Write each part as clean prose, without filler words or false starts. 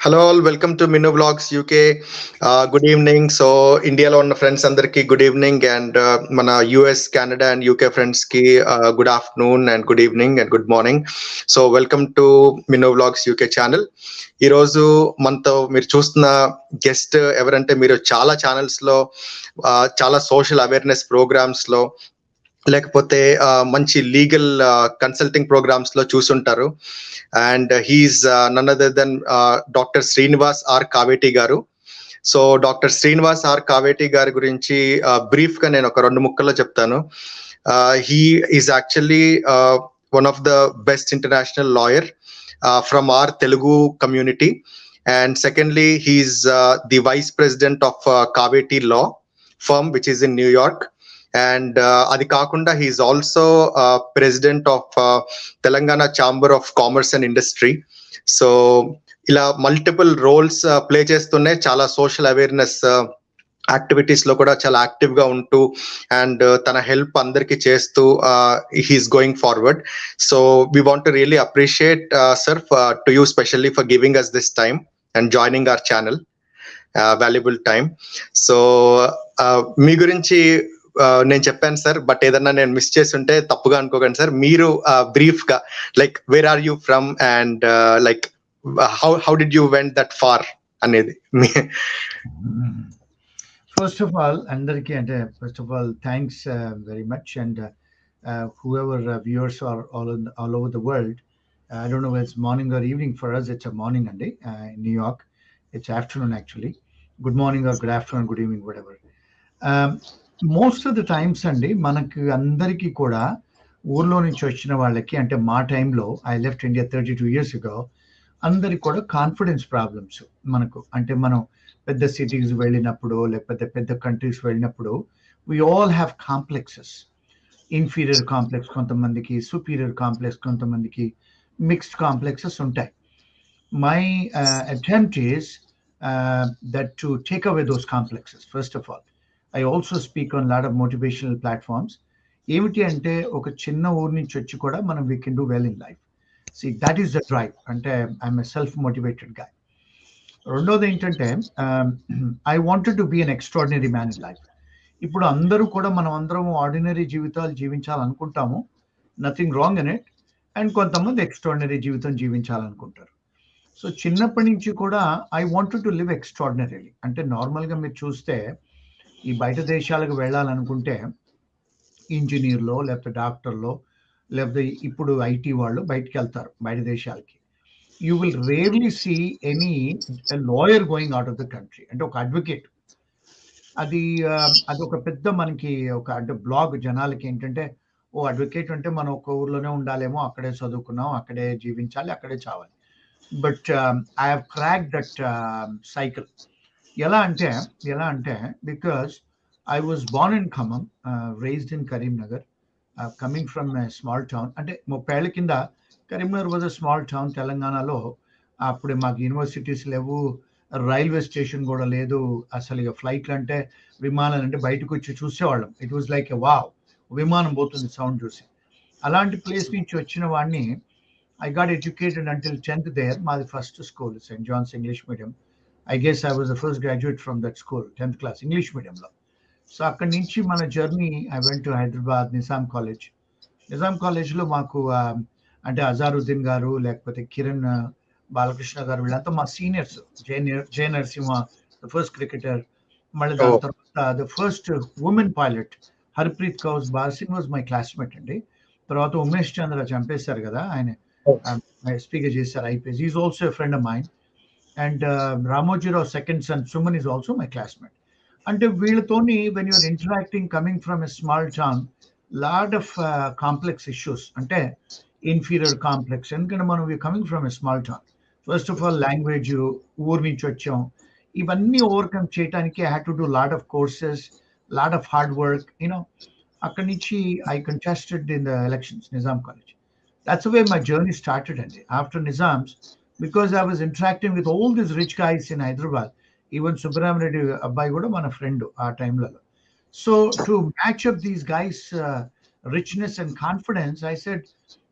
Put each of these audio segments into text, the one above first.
Hello all, welcome to Minu Vlogs UK. Good evening. So ఇండియాలో ఉన్న friends అందరికి good evening and మన US Canada and UK friends కి good afternoon and good evening and good morning. So welcome to Minu vlogs UK channel. ఈరోజు మనతో మీరు చూస్తున్న guest ఎవరంటే మీరు చాలా ఛానల్స్ లో చాలా సోషల్ అవేర్నెస్ ప్రోగ్రామ్స్ లో లేకపోతే మంచి లీగల్ కన్సల్టింగ్ ప్రోగ్రామ్స్ లో చూసుంటారు. And he is none other than doctor Srinivas R Kaveti గారు. సో డాక్టర్ శ్రీనివాస్ ఆర్ కావేటి గారి గురించి బ్రీఫ్ గా నేను ఒక 2 ముక్కల్లో చెప్తాను. He is actually one of the best international lawyer from our Telugu community. And secondly, he's the vice president of Kaveti law firm, which is in New York. And adi kaakunda he is also president of Telangana Chamber of Commerce and Industry. So ila multiple roles play chestunne chala social awareness activities లో కూడా చాలా active గా ఉంటూ and తన help అందరికి చేస్తూ he's going forward. So we want to really appreciate sir to you specially for giving us this time and joining our channel, valuable time. So మీ గురించి నేను చెప్పాను సార్, బట్ ఏదన్నా నేను మిస్ చేసి ఉంటే తప్పుగా అనుకోకండి సార్. మీరు బ్రీఫ్ గా like where are you from and like how did you went that far అనేది. First of all, Andarki, and first of all, thanks very much. And whoever viewers are all over the world, I don't know whether it's morning or evening. For us, it's a morning, and in New York, it's afternoon actually. Good morning or good afternoon, good evening, whatever. Most of the time, Sunday, మనకు అందరికీ కూడా ఊర్లో నుంచి వచ్చిన వాళ్ళకి, అంటే మా టైంలో I left India 32 years ago, అందరికి కూడా కాన్ఫిడెన్స్ ప్రాబ్లమ్స్ మనకు. అంటే మనం పెద్ద సిటీస్ వెళ్ళినప్పుడు లేకపోతే పెద్ద కంట్రీస్ వెళ్ళినప్పుడు we all have complexes. Inferior complex కొంతమందికి, సుపీరియర్ కాంప్లెక్స్ కొంతమందికి, మిక్స్డ్ కాంప్లెక్సెస్ ఉంటాయి. My attempt is that to take away those complexes. First of all, I also speak on a lot of motivational platforms. ఏమిటి అంటే ఒక చిన్న ఊరు నుంచి వచ్చి కూడా మనం we can do well in life. See, that is the drive. అంటే I'm a self-motivated guy. రెండోది ఏంటంటే I wanted to be an extraordinary man in life. ఇప్పుడు అందరూ కూడా మనం అందరం ఆర్డినరీ జీవితాలు జీవించాలనుకుంటాము, nothing wrong in it. And కొంతమంది ఎక్స్ట్రాడినరీ జీవితం జీవించాలనుకుంటారు. సో చిన్నప్పటి నుంచి కూడా I wanted to live extraordinarily. అంటే నార్మల్గా మీరు చూస్తే ఈ బయట దేశాలకు వెళ్ళాలనుకుంటే ఇంజనీర్లో లేకపోతే డాక్టర్లో లేకపోతే ఇప్పుడు ఐటీ వాళ్ళు బయటికి వెళ్తారు బయట దేశాలకి. You will rarely see any lawyer going out of the country. అంటే ఒక అడ్వకేట్, అది ఒక పెద్ద మనకి ఒక అంటే బ్లాగ్ జనాలకి ఏంటంటే, ఓ అడ్వకేట్ అంటే మనం ఒక ఊర్లోనే ఉండాలేమో, అక్కడే చదువుకున్నాం, అక్కడే జీవించాలి, అక్కడే చావాలి. But I have crack that cycle. ఎలా అంటే because I was Born in Khammam, raised in Karimnagar, coming from a small town. అంటే 30 ఏళ్ల కింద Karimnagar was a small town తెలంగాణలో. అప్పుడే మాకు యూనివర్సిటీస్ లేవు, రైల్వే స్టేషన్ కూడా లేదు. అసలు ఇక ఫ్లైట్లు అంటే, విమానాలు అంటే బయటకు వచ్చి చూసేవాళ్ళం. It was like a wow, విమానం పోతుంది సౌండ్ చూసి. అలాంటి ప్లేస్ నుంచి వచ్చిన వాడిని I got educated until 10th there. మాది first school Saint John's English medium. I guess I was the first graduate from that school, 10th class English మీడియంలో. So అక్కడి నుంచి మన journey, I went to Hyderabad Nizam college. Nizam కాలేజ్లో మాకు అంటే అజారుద్దీన్ గారు లేకపోతే కిరణ్ బాలకృష్ణ గారు వీళ్ళంతా మా seniors. J Narasimha the first cricketer, మళ్ళీ దాని తర్వాత the first woman pilot Harpreet Kaur Basing was my classmate అండి. తర్వాత ఉమేష్ చంద్ర చంపేశారు కదా, ఆయన ఎస్పీగా చేశారు IPS. Is also a friend of mine. And Ramoji Rao second son Suman is also my classmate. అంటే వీళ్ళతోని when you're interacting coming from a small town, lot of complex issues, అంటే ఇన్ఫీరియర్ కాంప్లెక్స్. ఎందుకంటే మనం coming from a small town. First of all language, ఊరు నుంచి వచ్చాం, ఇవన్నీ overcome చేయడానికి I had to do lot of courses, lot of hard work, you know. అక్కడి నుంచి I contested in the elections, Nizam college. That's way my journey started అండి. After Nizam's, because I was interacting with all these rich guys in Hyderabad. Even Subbarami Reddy అబ్బాయి కూడా మన friend ఆ టైంలలో. So to match up these guys richness and confidence, I said,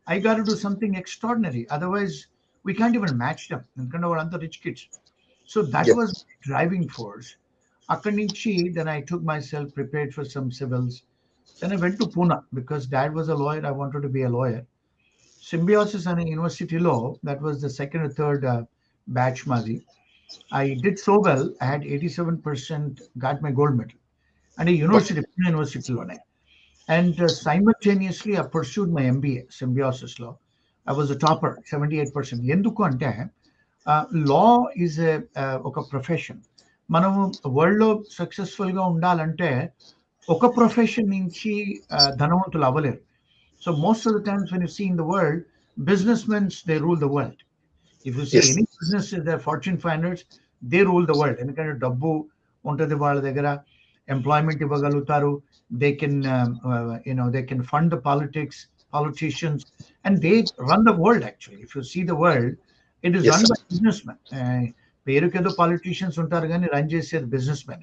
I got to do something extraordinary. Otherwise, we can't even match them. ఎందుకంటే వాళ్ళంతా rich kids. So that was Yes. my driving force. Akaninchi, then I took myself, prepared for some civils. Then I went to Pune because dad was a lawyer. I wanted to be a lawyer. Symbiosis and University Law, that was the second or third batch Mazi. I did so well. I had 87%, got my gold medal. And a university, Pune University Law. And simultaneously, I pursued my MBA, Symbiosis Law. I was a topper, 78%. ఎందుకు అంటే law is ఒక profession. మనము వరల్డ్లో సక్సెస్ఫుల్గా ఉండాలంటే ఒక profession నుంచి ధనవంతులు అవ్వలేరు. So most of the times when you see in the world, businessmen, they rule the world. If you see Yes. any business in the Fortune 500, they rule the world. ఎందుకంటే డబ్బు ఉంటుంది వాళ్ళ దగ్గర, employment ఇవ్వగలుగుతారు. They can, they can fund the politicians, and they run the world actually. If you see the world, it is Yes, run sir. by businessmen. పేరుకేదో politicians ఉంటారు కానీ run చేసేది businessmen.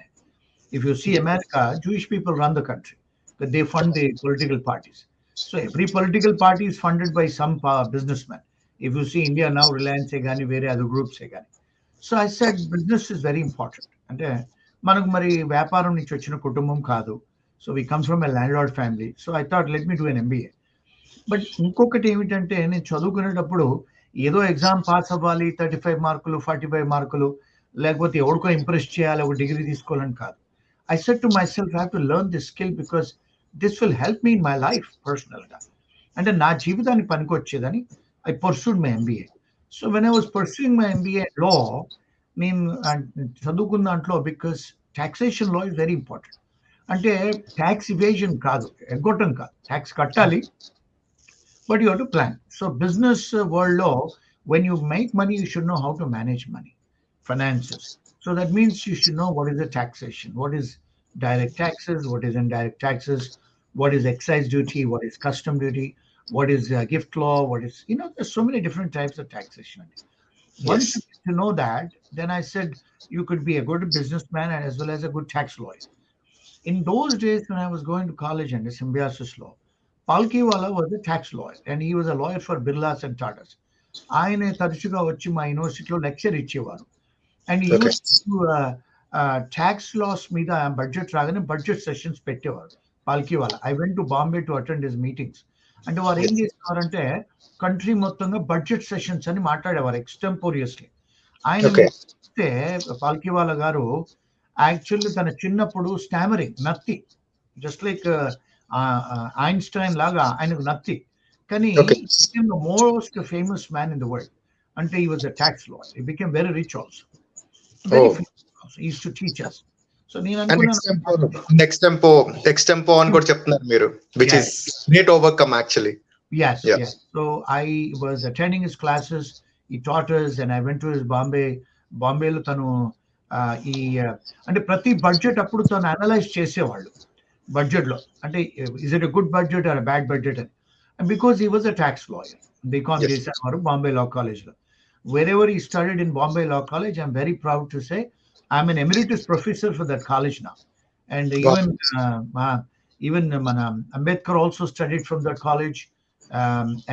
If you see America, Jewish people run the country, but they fund the political parties. So every political party is funded by some businessman. If you see India now, Reliance Egani, where other groups Egani. So I said business is very important. అంటే మనకు మరి వ్యాపారం నుంచి వచ్చిన కుటుంబం కాదు. So we come from a landlord family. So I thought let me do an MBA. But ఇంకొకటి ఏమిటంటే నేను చదువుకునేటప్పుడు ఏదో ఎగ్జామ్ పాస్ అవ్వాలి, 35 మార్కులు, 45 మార్కులు, లేకపోతే ఎవరికో ఇంప్రెస్ చేయాలి, ఒక డిగ్రీ తీసుకోవాలని కాదు. I said to myself, I have to learn this skill because this will help me in my life personalగా. అంటే నా జీవితానికి పనికొచ్చేదని I pursued my MBA. So when I was pursuing my MBA law, నేను చదువుకున్న దాంట్లో because taxation law is very important. అంటే tax ఇవేజన్ కాదు, ఎగ్గొట్టం కాదు, tax కట్టాలి, but you have to plan. So business world law, when you make money, you should know how to manage money, finances. So that means you should know what is the taxation, what is direct taxes, what is indirect taxes, what is excise duty, what is custom duty, what is gift law, what is, there's so many different types of taxation. Once you Yes. get to know that, then I said you could be a good businessman and as well as a good tax lawyer. In those days when I was going to college under symbiosis law, Palkiwala was a tax lawyer and he was a lawyer for Birlas and Tatas. ఆయన తరచుగా వచ్చి మా యూనివర్సిటీలో lecture ఇచ్చేవారు. And Okay. Use tax laws మీద budget రాగానే budget sessions పెట్టేవారు Palkhivala. I went to Bombay to attend his meetings. అంటే వారు ఏం Yes. చేసేవారంటే కంట్రీ మొత్తంగా బడ్జెట్ సెషన్స్ అని మాట్లాడేవారు ఎక్స్టెంపోరియస్లీ. ఆయన Okay. మీరు చూస్తే పాల్కివాలా గారు యాక్చువల్లీ తన చిన్నప్పుడు స్టామరింగ్, నత్తి, జస్ట్ లైక్ ఐన్స్టైన్ లాగా ఆయనకు నత్తి, కానీ Okay. became the most famous man in the world. Until he was a tax lawyer. He became very rich also. Very Oh, famous also. He used to teach us. So నేను and అనుకున్నాను, extempo అని కూడా చెప్తున్నారు మీరు, which yeah, is great overcome actually. yes, Yeah. yes. So I was attending his classes. He taught us and I went to his బాంబేలో తను ఈ అంటే ప్రతి బడ్జెట్ అప్పుడు తను అనలైజ్ చేసేవాళ్ళు బడ్జెట్లో. అంటే is it a good budget or bad budget అని. And because he was a tax lawyer, BCom Yes. చేసేవారు బాంబే లా కాలేజ్లో. Wherever he studied in Bombay Law College, I'm very proud to say I'm an emeritus professor for that college now. And Wow. even Ambedkar also studied from that college,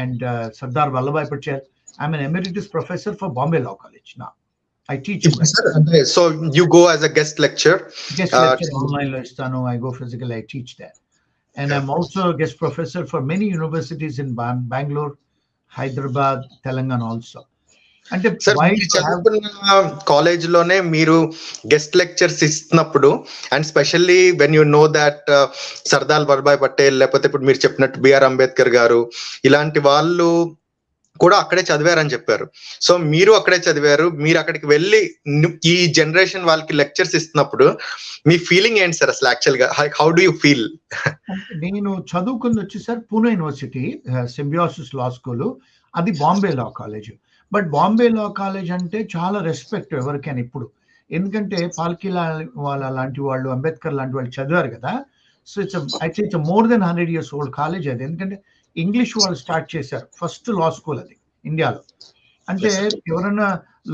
and Sardar Vallabhai Patel. I'm an emeritus professor for Bombay Law College now. I teach ఇప్పుడు there. Sir అంటే so you go as a guest lecture. Guest lecture online lo istanu. I go physical. I teach there. And Yeah. I'm also a guest professor for many universities in Bangalore, Hyderabad, Telangana also. And sir why మీరు you have చదువుకున్న college లోనే మీరు guest lectures ఇస్తున్నప్పుడు, and specially when you know that Sardar Vallabhbhai Patel, లేకపోతే ఇప్పుడు మీరు చెప్పినట్టు BR Ambedkar గారు, ఇలాంటి వాళ్ళు కూడా అక్కడే చదివారని చెప్పారు. సో మీరు అక్కడే చదివారు, మీరు అక్కడికి వెళ్ళి ఈ జనరేషన్ వాళ్ళకి లెక్చర్స్ ఇస్తున్నప్పుడు మీ ఫీలింగ్ ఏంటి సార్ అసలు యాక్చువల్ గా? How do you feel? నేను చదువుకుంది వచ్చేసరి పూణే యూనివర్సిటీ సింబియోసిస్ లా స్కూల్, అది Bombay law college. But Bombay law college అంటే చాలా రెస్పెక్ట్ ఎవరికైనా ఇప్పుడు, ఎందుకంటే పాల్కిలా వాళ్ళ లాంటి వాళ్ళు, అంబేద్కర్ లాంటి వాళ్ళు చదివారు కదా. So it's more than 100 years old college అది. ఎందుకంటే ఇంగ్లీష్ వాళ్ళు స్టార్ట్ చేశారు ఫస్ట్ లా స్కూల్ అది ఇండియాలో. అంటే ఎవరైనా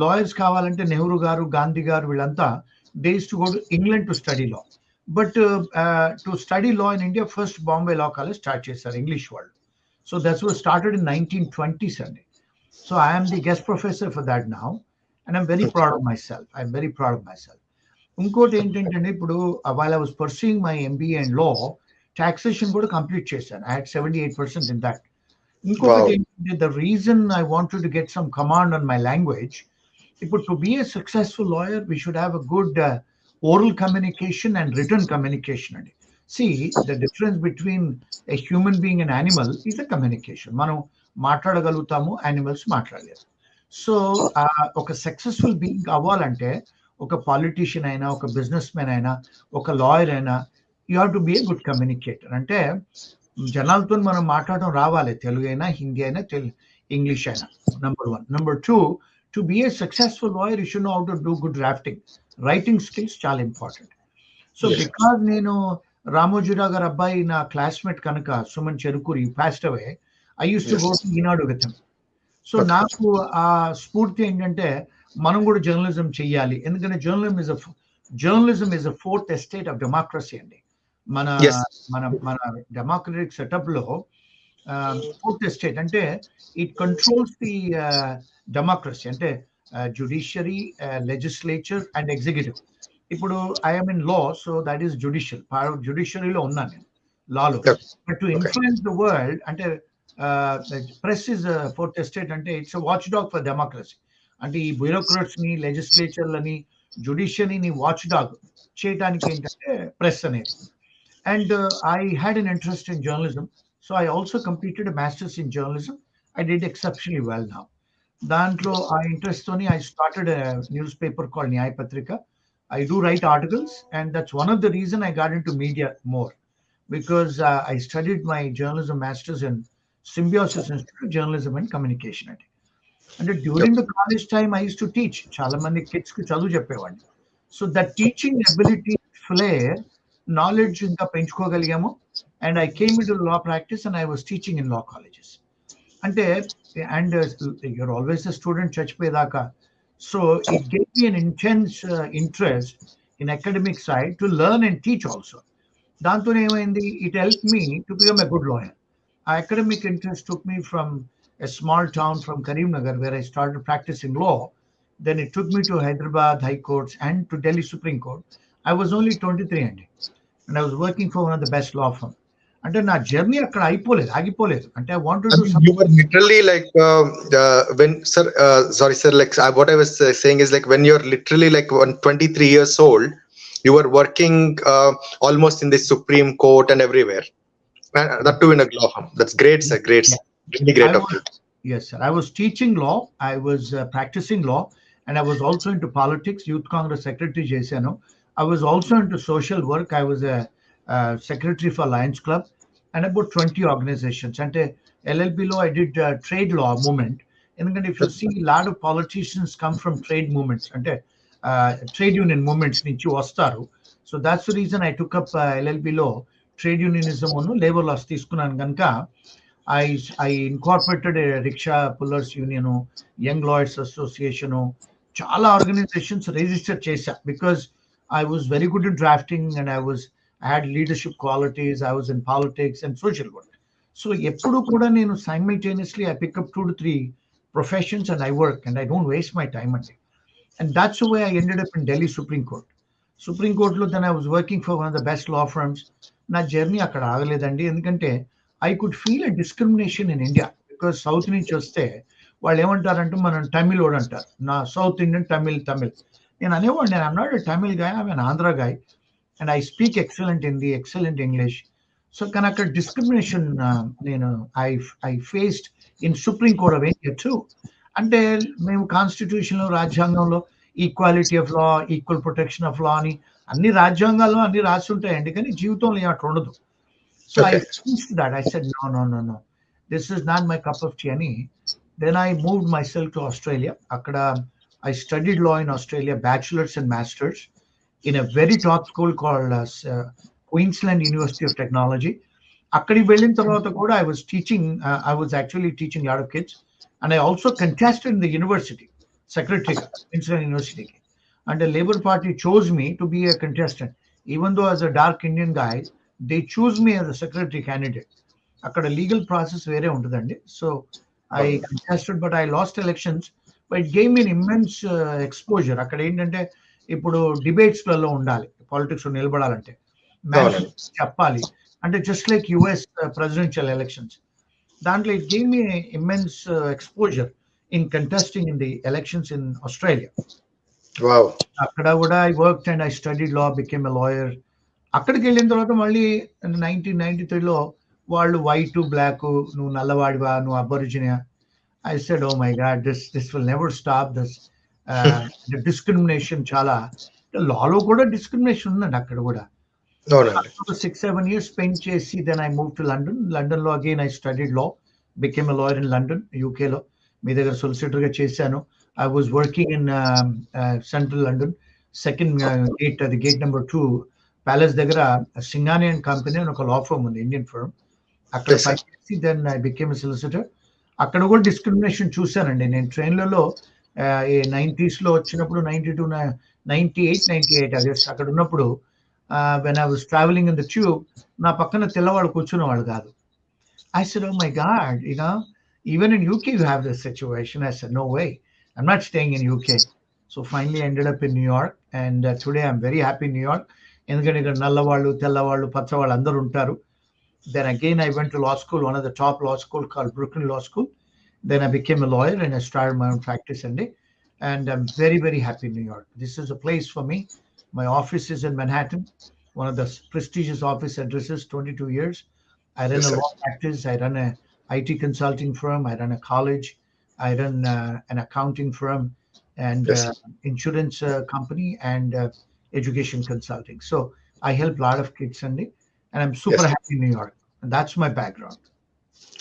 లాయర్స్ కావాలంటే నెహ్రూ గారు, గాంధీ గారు, వీళ్ళంతా they used to go to England to study law. But to study law in India first Bombay law college start చేశారు ఇంగ్లీష్ వాళ్ళు. So that's was started in 1920s అండి. So I am the guest professor for that now. and I'm very proud of myself. I'm very proud of myself. ఇంకోటి ఏంటంటే ఇప్పుడు while I was pursuing my MBA in law, taxation కూడా complete చేశాను. I had 78% in that. ఇంకొకటి Wow. ఏంటంటే the reason I wanted to get some command on my language, ఇప్పుడు to be a successful lawyer, we should have a good oral communication and written communication అండి. See, the difference between a human being and animal is a communication. మనం మాట్లాడగలుగుతాము, animals మాట్లాడలేరు. So ఒక successful being అవ్వాలంటే ఒక politician అయినా, ఒక business man అయినా, ఒక లాయర్ అయినా, you have to B a good communicator. అంటే జనాలతో మనం మాట్లాడడం రావాలి, తెలుగు అయినా, హిందీ అయినా, ఇంగ్లీష్ అయినా. Number one. Number two, to be a successful lawyer you should know how to do good drafting. Writing skills చాలా ఇంపార్టెంట్. So Yes. బికాజ్ నేను రామోజీరావు గారు అబ్బాయి నా క్లాస్మేట్ కనుక, Suman Cherukuri passed away, I use to go Yes. To Eenadu with him. So Okay. నాకు ఆ స్ఫూర్తి ఏంటంటే మనం కూడా జర్నలిజం చెయ్యాలి. ఎందుకంటే journalism is a fourth estate of democracy అండి. మన Yes. మన మన డెమోక్రటిక్ సెటప్ లో ఫోర్త్ ఎస్టేట్ అంటే ఇట్ కంట్రోల్స్ ది డెమోక్రసీ. అంటే జుడిషియరీ, లెజిస్లేచర్ అండ్ ఎగ్జిక్యూటివ్. ఇప్పుడు I'm in law, so that is judicial. జుడిషియరీలో ఉన్నాను నేను, లాలో. Okay. But to Okay. Influence the world అంటే ప్రెస్ ఇస్ ఫోర్త్ ఎస్టేట్. అంటే it's watchdog for democracy. అంటే ఈ బ్యూరోక్రాట్స్ ని, లెజిస్లేచర్లని, జుడిషియరీని వాచ్ డాగ్ చేయడానికి ఏంటంటే ప్రెస్ అనేది. And I had an interest in journalism, so I also completed a master's in journalism. I did exceptionally well now. దాంట్లో ఆ interest తోని I started a newspaper called Nyay Patrika. I do write articles, and that's one of the reason I got into media more, because I studied my journalism masters in Symbiosis Institute of Journalism and Communication. అంటే during the college time I use to teach. చాలా మంది kids కి చదువు చెప్పేవాడిని. So that teaching ability, flair, knowledge ఇంకా పెంచుకోగలిగాము. And I came in to law practice and I was teaching in law colleges. అంటే and you're always the student చచ్చిపోయేదాకా. So it gave me an intense interest in academic side to learn and teach also. దాంతో ఏమైంది, it help me to become a good lawyer. Academic interest took me from a small town from Karimnagar, where I started practicing law. Then it took me to Hyderabad High Courts and to Delhi Supreme Court. I was only 23 and I was working for one of the best law firm. అంటే నా journey అక్కడ ఆగిపోలేదు. అంటే I wanted I to do mean, you something. were literally like when sir, sorry sir, like what I was saying is like when you're literally like 23 years old, you were working almost in the Supreme Court and everywhere, and that too in a law firm. That's great, sir. Great, Yeah. sir. Really great I of was, you. yes, sir. I was teaching law. I was practicing law, and I was also into politics. Youth Congress Secretary Jaisano. I was also into social work. I was a secretary for Lions Club, and about 20 organizations. And LLB law, I did trade law movement. And if you see, a lot of politicians come from trade movements, and trade union movements నుంచి వస్తారు. So that's the reason I took up LLB law. Trade unionism labor laws తీసుకున్నాను కనుక I incorporated a rickshaw pullers union, young lawyers association, chala organizations registered chesa, because I was very good in drafting and I had leadership qualities. I was in politics and social work. So eppudu kuda nenu simultaneously I pick up 2 to 3 professions and I work and I don't waste my time. And that's the way I ended up in Delhi Supreme Court. Supreme Court lo then I was working for one of the best law firms. Na journey akkada agaledandi, endukante I could feel a discrimination in India, because south నుంచి వస్తే వాళ్ళు ఏమంటారంటే మనం తమిళోడు అంటారు. నా south Indian Tamil. నేను అనేవాడిని, I'm not a Tamil guy, I'm an Andhra guy and I speak excellent Hindi, excellent English. So కానీ అక్కడ డిస్క్రిమినేషన్ నేను I faced in supreme court of India too. అంటే మేము కాన్స్టిట్యూషన్లో, రాజ్యాంగంలో equality of law, equal protection of law అని అన్ని రాజ్యాంగాల్లో అన్ని రాసి ఉంటాయండి, కానీ జీవితంలో అట్లా ఉండదు. So I Okay. faced that. I said, no. This is not my cup of tea. Then I moved myself to Australia. Akada, I studied law in Australia, bachelor's and master's, in a very top school called Queensland University of Technology. Akkadi వెళ్ళిన తర్వాత కూడా I was teaching. I was actually teaching a lot of kids, and I also contested in the university, secretary, Queensland University. And the Labour Party chose me to be a contestant, even though as a dark Indian guy, they choose me as a secretary candidate. అక్కడ legal process వేరే ఉంటుందండి. So I contested but I last elections but it game mean immense exposure. అక్కడ ఏంటంటే ఇప్పుడు డిబేట్స్లలో ఉండాలి, politics నిలబడాలంటే అవునండి. Manifesto చెప్పాలి. అంటే just like US presidential elections, దాంట్లో it gave me immense exposure in contesting in the elections in Australia. Wow! అక్కడ కూడా I worked and I studied law, became a lawyer. అక్కడికి వెళ్ళిన తర్వాత మళ్ళీ 1993లో వాళ్ళు వైట్ బ్లాక్, నువ్వు నల్లవాడివా, నువ్వు అబరిజినియా. I said, "Oh my God, this will never stop. This the discrimination చాలా లాలో కూడా డిస్క్రిమినేషన్ ఉందండి అక్కడ కూడా." అవునండి. After 6-7 years spent చేసి then I moved to London. లండన్లో again I studied law, became a lawyer in London, UKలో. మీ దగ్గర సొలిసిటర్గా చేశాను. I was working in central London, second gate, అది gate number 2 ప్యాలెస్ దగ్గర సింగాని అండ్ కంపెనీ అని ఒక లా ఫర్మ్ ఉంది, Indian firm. అక్కడ yes sir. పనిచేసి then I became a solicitor. అక్కడ కూడా డిస్క్రిమినేషన్ చూశానండి నేను ట్రైన్లలో. ఈ 90స్లో వచ్చినప్పుడు 98 అదే అక్కడ ఉన్నప్పుడు when I was travelling in the tube, నా పక్కన తెల్లవాళ్ళు కూర్చునేవాళ్ళు కాదు. I said, "Oh my God, even in UK you have this situation." I said, "No way, I'm not staying in UK." So finally I ended up in New York, and today I'm very happy in New York. ఎందుకంటే ఇక్కడ నల్లవాళ్ళు, తెల్లవాళ్ళు, పచ్చవాళ్ళు అందరూ ఉంటారు. Then again I went to law school, one of the top law school called Brooklyn Law School. Then I became a lawyer and I started my own practice, and I'm very, very happy in New York. This is a place for me. My office is in Manhattan, one of the prestigious office addresses, 22 years. I run yes a sir. law practice, I run a IT consulting firm, I run a college, I run an accounting firm, and yes sir. insurance company, and education consulting. So I help a lot of kids, and I'm super yes. happy in New York. And that's my background.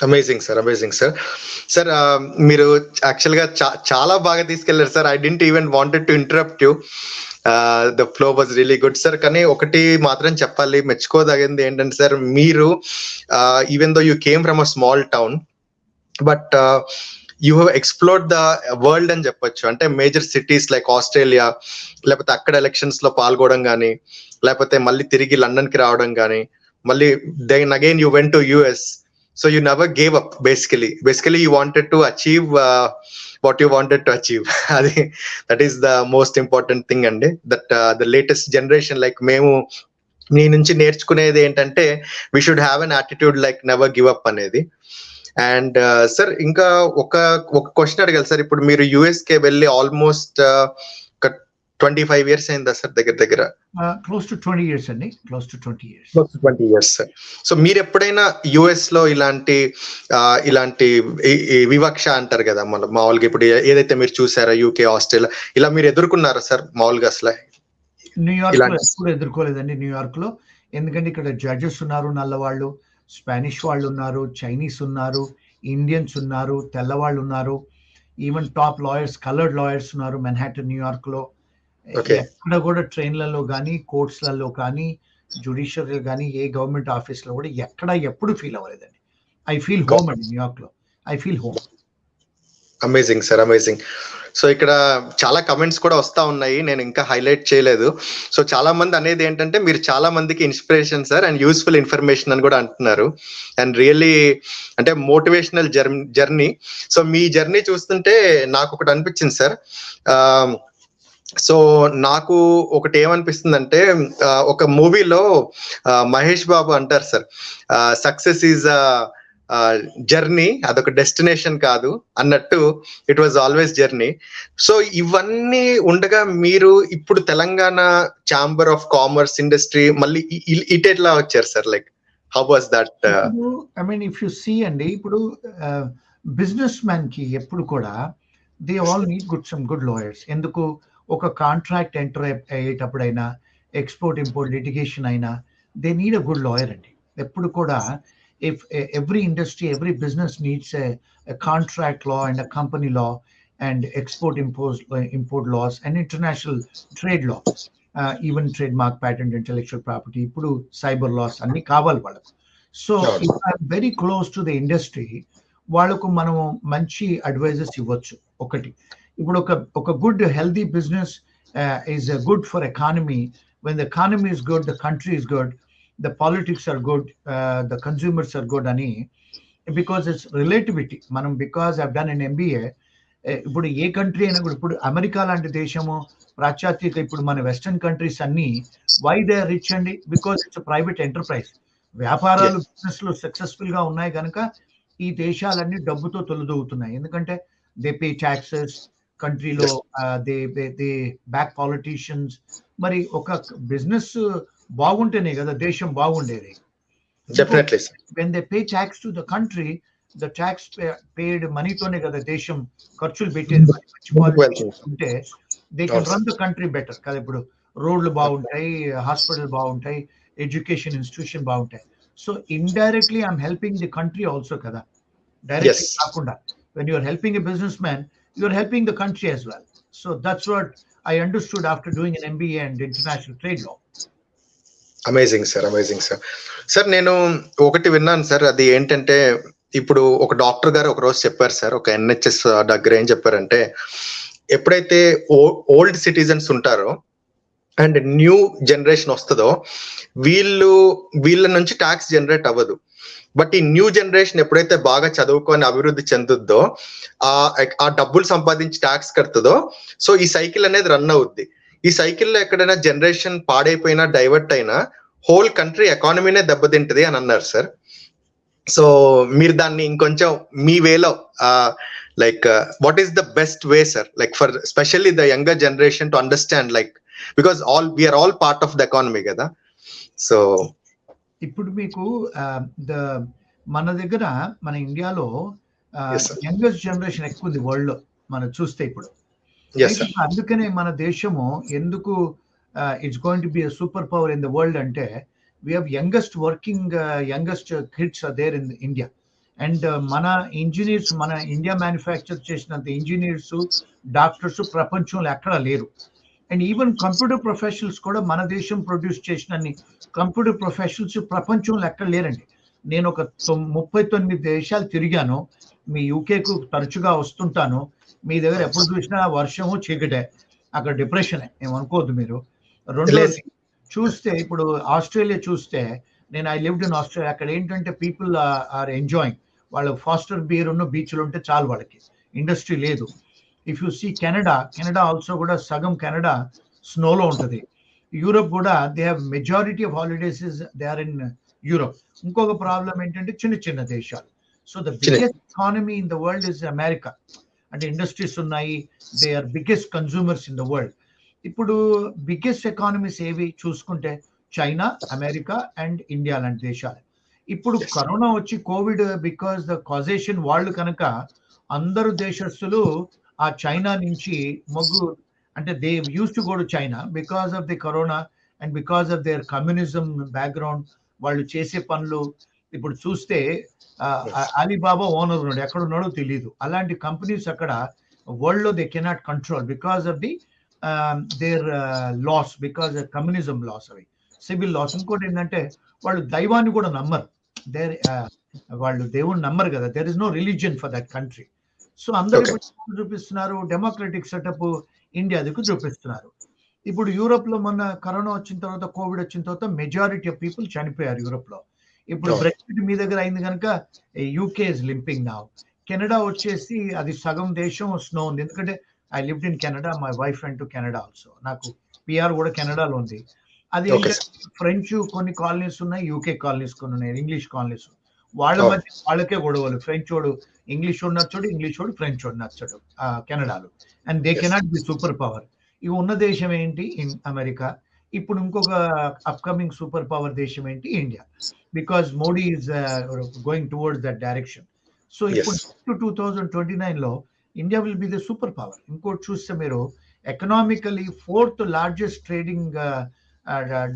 Amazing sir. Amazing sir. Sir మీరు యాక్చువల్‌గా చాలా బాగా తీసుకెళ్లారు sir. I didn't even wanted to interrupt you. The flow was really good sir. కానీ ఒకటి మాత్రం చెప్పాలి, మెచ్చుకోదగింది ఏంటంటే సార్, మీరు even though you came from a small town, but you have explored the world అని చెప్పొచ్చు. అంటే మేజర్ సిటీస్ లైక్ ఆస్ట్రేలియా, లేకపోతే అక్కడ ఎలక్షన్స్ లో పాల్గొనడం గానీ, లేకపోతే మళ్ళీ తిరిగి లండన్ కి రావడం గానీ, మళ్ళీ then again you went to US. So you never gave up, basically you wanted to achieve what you wanted to achieve. That is the most important thing అండి. That the latest generation like మేము మీ నుంచి నేర్చుకునేది ఏంటంటే we should have an attitude like never give up అనేది. And sir ఇంకా ఒక question అడగాలి sir. ఇప్పుడు మీరు యుఎస్ కి వెళ్ళి ఆల్మోస్ట్ 25 years అయిందా సార్ దగ్గర దగ్గర? Close to 20 years, అండి. Close to 20 years. Close to 20 years, sir. So మీరు ఎప్పుడైనా యుఎస్ లో ఇలాంటి వివక్ష అంటారు కదా మన మామూలుగా, ఇప్పుడు ఏదైతే మీరు చూసారా యూకే, ఆస్ట్రేలియా, ఇలా మీరు ఎదుర్కొన్నారా సార్ మామూలుగా అసలు? న్యూయార్క్ లో ఇలాంటి ఎప్పుడు ఎదుర్కోలేదండి. న్యూయార్క్ లో ఎందుకంటే ఇక్కడ జడ్జెస్ ఉన్నారు, నల్లవాళ్ళు, స్పానిష్ వాళ్ళు ఉన్నారు, చైనీస్ ఉన్నారు, ఇండియన్స్ ఉన్నారు, తెల్లవాళ్ళు ఉన్నారు, even top lawyers, coloured lawyers ఉన్నారు మెన్హాటన్ న్యూయార్క్ లో. ఓకే. ఎక్కడ కూడా ట్రైన్లలో కానీ, కోర్ట్స్లలో కానీ, జుడిషియరీ కానీ, ఏ గవర్నమెంట్ ఆఫీస్ లో కూడా ఎక్కడ ఎప్పుడు ఫీల్ అవ్వలేదండి. ఐ ఫీల్ హోమ్ అండి న్యూయార్క్ లో. I feel home. Amazing sir, amazing. So ఇక్కడ చాలా కమెంట్స్ కూడా వస్తా ఉన్నాయి, నేను ఇంకా హైలైట్ చేయలేదు. సో చాలా మంది అనేది ఏంటంటే మీరు చాలా మందికి inspiration sir and useful information అని కూడా అంటున్నారు. అండ్ రియల్లీ అంటే మోటివేషనల్ జర్నీ. సో మీ జర్నీ చూస్తుంటే నాకు ఒకటి అనిపించింది సార్. సో నాకు ఒకటి ఏమనిపిస్తుందంటే, ఒక మూవీలో మహేష్ బాబు అంటారు సార్, సక్సెస్ ఈజ్ జర్నీ, అదొక డెస్టినేషన్ కాదు అన్నట్టు, it was always journey. So ఇవన్నీ ఉండగా మీరు ఇప్పుడు Telangana chamber of commerce industry మళ్ళీ ఇటు ఎట్లా వచ్చారు sir? Like how was that? I mean if you see అండి, ఇప్పుడు బిజినెస్ మ్యాన్ కి ఎప్పుడు కూడా they all need good lawyers. ఎందుకు? ఒక కాంట్రాక్ట్ ఎంటర్ అయ్యేటప్పుడైనా, ఎక్స్పోర్ట్ ఇంపోర్ట్ లిటిగేషన్ అయినా, they need a good lawyer అండి. ఎప్పుడు కూడా if every industry, every business needs a contract law and a company law and import laws and international trade law, even trademark, patent, intellectual property, ఇప్పుడు cyber laws అన్ని కావాలి వాళ్ళకు. So if I'm very close to the industry, వాళ్ళకు మనము మంచి advises ఇవ్వచ్చు. ఒకటి, ఇప్పుడు ఒక good healthy business is good for economy. When the economy is good, the country is good, the politics are good, the consumers are good అని, because it's relativity. Manam, because I've done an MBA, ఇప్పుడు ఏ country అయినా కూడా, ఇప్పుడు America లాంటి దేశము, పాశ్చాత్యక, ఇప్పుడు మన western countries అన్ని వై దే ఆర్ రిచ్ అండి? Because it's private enterprise. వ్యాపారాలు, Yes, బిజినెస్లు సక్సెస్ఫుల్ గా ఉన్నాయి కనుక ఈ దేశాలన్నీ డబ్బుతో తొలదూగుతున్నాయి. ఎందుకంటే దే పే ట్యాక్సెస్ కంట్రీలో, yes, దే బ్యాక్ పాలిటీషియన్స్. మరి ఒక బిజినెస్ బాగుంటేనే కదా దేశం బాగుండేది. ఇంకో, definitely, sir. When they pay tax to the country, the tax paid మనీతోనే కదా దేశం ఖర్చులు పెట్టేది. మరి మంచి ముందుకు వెళ్తుంది. పాలిటీషియన్స్ ఉంటే దే అవును can sir. Run the country better కదా. ఇప్పుడు రోడ్లు బాగుంటాయి, హాస్పిటల్ బాగుంటాయి, ఎడ్యుకేషన్ ఇన్స్టిట్యూషన్ బాగుంటాయి. So indirectly I'm helping the country also కదా, డైరెక్ట్లీ ఎస్, కాకుండా. When you're helping a business man, you're helping the country as well. So that's what I understood after doing an MBA and international trade law. Amazing sir, amazing sir. Sir నేను ఒకటి విన్నాను sir, అది ఏంటంటే ఇప్పుడు ఒక doctor గారు ఒక రోజు చెప్పారు సార్, ఒక ఎన్హెచ్ఎస్ దగ్గర ఏం చెప్పారంటే, ఎప్పుడైతే ఓల్డ్ సిటిజన్స్ ఉంటారో అండ్ న్యూ జనరేషన్ వస్తుందో, వీళ్ళు వీళ్ళ నుంచి ట్యాక్స్ జనరేట్ అవ్వదు. బట్ ఈ న్యూ జనరేషన్ ఎప్పుడైతే బాగా చదువుకొని అభివృద్ధి చెందుద్దో, ఆ ఆ డబ్బులు సంపాదించి ట్యాక్స్ కడుతుందో, సో ఈ సైకిల్ అనేది రన్ అవుద్ది. ఈ సైకిల్లో ఎక్కడైనా జనరేషన్ పాడైపోయినా, డైవర్ట్ అయినా, హోల్ కంట్రీ ఎకానమీనే దెబ్బతింటది అని అన్నారు సార్. సో మీరు దాన్ని ఇంకొంచెం మీ వేలో, like what is the best way sir, like for specially the younger generation to understand, like because we're all part of the economy కదా. సో ఇప్పుడు మీకు ద మన దగ్గర, మన ఇండియాలో ఎస్ సార్. యంగెస్ట్ జనరేషన్ ఎక్కువ ఉంది వరల్డ్ లో మనం చూస్తే ఇప్పుడు. Yes right. సార్. అందుకనే మన దేశము ఎందుకు it's going to be a super power in the world అంటే, we have youngest kids are there in India. And మన ఇంజనీర్స్, మన ఇండియా మ్యానుఫ్యాక్చర్ చేసినంత ఇంజనీర్స్, డాక్టర్స్ ప్రపంచంలో ఎక్కడా లేరు. అండ్ ఈవెన్ కంప్యూటర్ ప్రొఫెషనల్స్ కూడా మన దేశం ప్రొడ్యూస్ చేసినన్ని కంప్యూటర్ ప్రొఫెషనల్స్ ప్రపంచంలో ఎక్కడ లేరండి. నేను ఒక 39 దేశాలు తిరిగాను. మీ యూకేకు తరచుగా వస్తుంటాను. మీ దగ్గర ఎప్పుడు చూసినా వర్షము, చీకటే, అక్కడ డిప్రెషనే, ఏమనుకోవద్దు మీరు. రెండోది చూస్తే, ఇప్పుడు ఆస్ట్రేలియా చూస్తే, నేను ఐ లివ్డ్ ఇన్ ఆస్ట్రేలియా. అక్కడ ఏంటంటే పీపుల్ ఆర్ ఎంజాయింగ్. వాళ్ళ ఫాస్టర్ బీర్ ఉన్న బీచ్లు ఉంటే చాలు, వాళ్ళకి ఇండస్ట్రీ లేదు. If you see Canada also కూడా సగం కెనడా స్నోలో ఉంటుంది. యూరోప్ కూడా they have majority of holidays they are in Europe. ఇంకొక ప్రాబ్లం ఏంటంటే చిన్న చిన్న దేశాలు. So the biggest economy in the world is America. అంటే ఇండస్ట్రీస్ ఉన్నాయి, they are biggest consumers in the world. ఇప్పుడు బిగ్గెస్ట్ ఎకానమీస్ ఏవి చూసుకుంటే చైనా, అమెరికా అండ్ ఇండియా లాంటి దేశాలు. ఇప్పుడు కరోనా వచ్చి కోవిడ్, బికాస్ ద కాజేషన్ వాళ్ళు కనుక అందరు దేశస్తులు ఆ చైనా నుంచి మొగ్గు, అంటే they use to go to China because of the corona and because of their communism background. వాళ్ళు చేసే పనులు ఇప్పుడు చూస్తే, అలీబాబా ఓనర్ ఉన్నాడు, ఎక్కడ ఉన్నాడో తెలియదు. అలాంటి కంపెనీస్ అక్కడ వరల్డ్ లో they cannot control because of the their laws, because communism laws, అవి సివిల్ లాస్. ఇంకోటి ఏంటంటే వాళ్ళు దైవాన్ని కూడా నమ్మరు. దేర్ వాళ్ళు దేవుని నమ్మరు కదా. There is no religion for that country. So అందరు ఓకే. ఇప్పుడు చూపిస్తున్నారు డెమోక్రటిక్ సెటప్, ఇండియా దిక్కు చూపిస్తున్నారు. ఇప్పుడు యూరోప్ లో మొన్న కరోనా వచ్చిన తర్వాత, కోవిడ్ వచ్చిన తర్వాత మెజారిటీ ఆఫ్ పీపుల్ చనిపోయారు యూరోప్ లో. ఇప్పుడు బ్రెక్సిట్ మీ దగ్గర అయింది కనుక UK is limping now. Canada వచ్చేసి అది సగం దేశం స్నో ఉంది. ఎందుకంటే I lived in Canada, my wife went to Canada also. నాకు పిఆర్ కూడా కెనడాలో ఉంది. అది ఓకే ఏంటంటే ఫ్రెంచ్ కొన్ని కాలనీస్ ఉన్నాయి, యూకే కాలనీస్ కొన్ని ఉన్నాయి, ఇంగ్లీష్ కాలనీస్. వాళ్ళ Oh. మధ్య వాళ్ళకే గొడవలు. ఫ్రెంచ్ వాడు ఇంగ్లీష్ వాడు నచ్చడు, ఇంగ్లీష్ వాడు ఫ్రెంచ్ వాడు నచ్చడు కెనడాలో. And they Yes. Cannot be super power. ఇవి ఉన్న దేశం ఏంటి? In America. ఇప్పుడు ఇంకొక అప్కమింగ్ సూపర్ పవర్ దేశం ఏంటి? India. Because Modi is going towards that direction. So ఇప్పుడు Yes. 2029 లో India will be the super power. ఇంకోటి చూస్తే మీరు, economically 4th largest trading,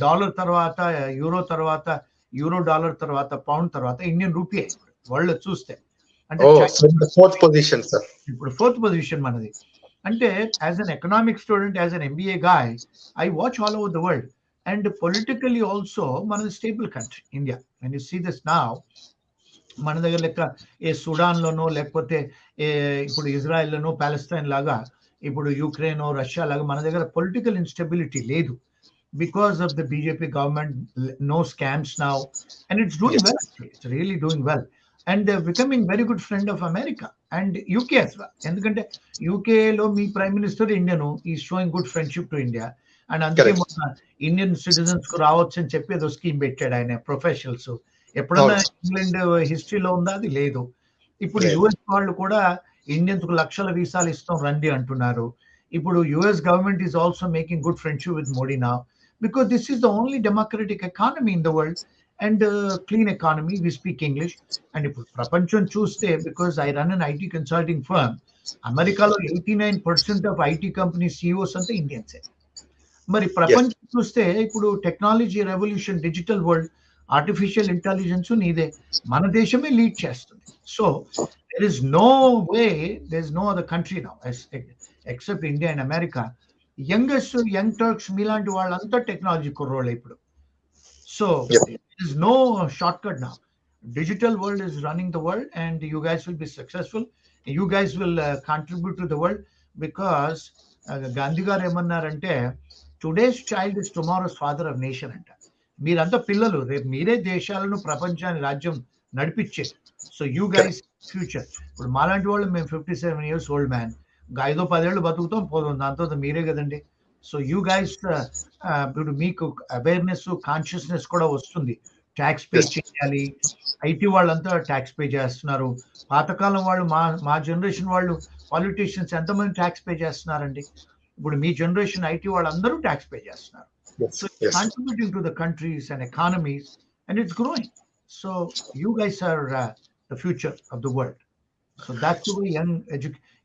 dollar తర్వాత యూరో తర్వాత, యూరో డాలర్ తర్వాత పౌండ్ తర్వాత ఇండియన్ రూపీ వరల్డ్ చూస్తే. అంటే Oh, so in the fourth position, sir. ఇప్పుడు 4th పొజిషన్ మనది. అంటే as an economic student, as an MBA guy, I watch all over the world. And politically also మనది stable country India. And you see this now, మన దగ్గర లెక్క ఏ Sudan లోనో, లేకపోతే ఇప్పుడు ఇజ్రాయెల్ లోనో, పాలస్తీన్ లాగా, ఇప్పుడు యుక్రెయిన్, రష్యా లాగా మన దగ్గర పొలిటికల్ ఇన్స్టెబిలిటీ లేదు. Because of the BJP government, no scams now, and it's doing well. Actually, it's really doing well. And becoming very good friend of America and UK as well. ఎందుకంటే యూకేలో మీ prime minister Indian ఈ sowing good friendship to India. And అందుకే correct. మొన్న Indian citizens కు రావచ్చు అని చెప్పి ఏదో స్కీమ్ పెట్టాడు ఆయన ప్రొఫెషనల్స్. ఎప్పుడన్నా అవును. ఇంగ్లాండ్ హిస్టరీలో ఉందా? అది లేదు. ఇప్పుడు లేదు. యుఎస్ వాళ్ళు కూడా ఇండియన్స్ కు లక్షల వీసాలు ఇస్తాం రండి అంటున్నారు. ఇప్పుడు US government is also making good friendship with Modi now because this is the only democratic economy in the world and clean economy. We speak English. And ఇప్పుడు ప్రపంచం చూస్తే because I run an IT consulting firm, అమెరికాలో 89% of IT company CEOs అంతా ఇండియన్సే. మరి yes. ప్రపంచం చూస్తే ఇప్పుడు technology revolution, digital world, artificial intelligence నీదే, మన దేశమే లీడ్ చేస్తుంది. So there is no way, there's no other country now except India and America. Young Turks మీలాంటి వాళ్ళంతా టెక్నాలజీ కుర్రోళ్ళు ఇప్పుడు. So Yep. there is no shortcut now. Digital world is running the world and you guys will be successful. You guys will contribute to the world because Gandhi garu ఏమన్నారంటే today's child is tomorrow's father of nation అంట. మీరంతా పిల్లలు, రేపు మీరే దేశాలను ప్రపంచాన్ని రాజ్యం నడిపించేది. So you Correct. Guys future. ఇప్పుడు మాలాంటి వాళ్ళు మేము 57 years ఓల్డ్ మ్యాన్, ఇంకా 5-10 ఏళ్ళు బతుకుతాం పోదాం, దాంతో మీరే కదండి. సో యూ గైస్ ఇప్పుడు మీకు అవేర్నెస్ కాన్షియస్నెస్ కూడా వస్తుంది. Tax pay Yes. చేయాలి. ఐటీ వాళ్ళంతా ట్యాక్స్ పే చేస్తున్నారు. పాతకాలం వాళ్ళు మా జనరేషన్ వాళ్ళు పాలిటీషియన్స్ ఎంతమంది ట్యాక్స్ పే చేస్తున్నారండి? ఇప్పుడు మీ జనరేషన్ ఐటీ వాళ్ళందరూ ట్యాక్స్ పే చేస్తున్నారు. Yes. So Yes. contributing to the countries and economies and it's growing. So you guys are the future of the world. So that's the way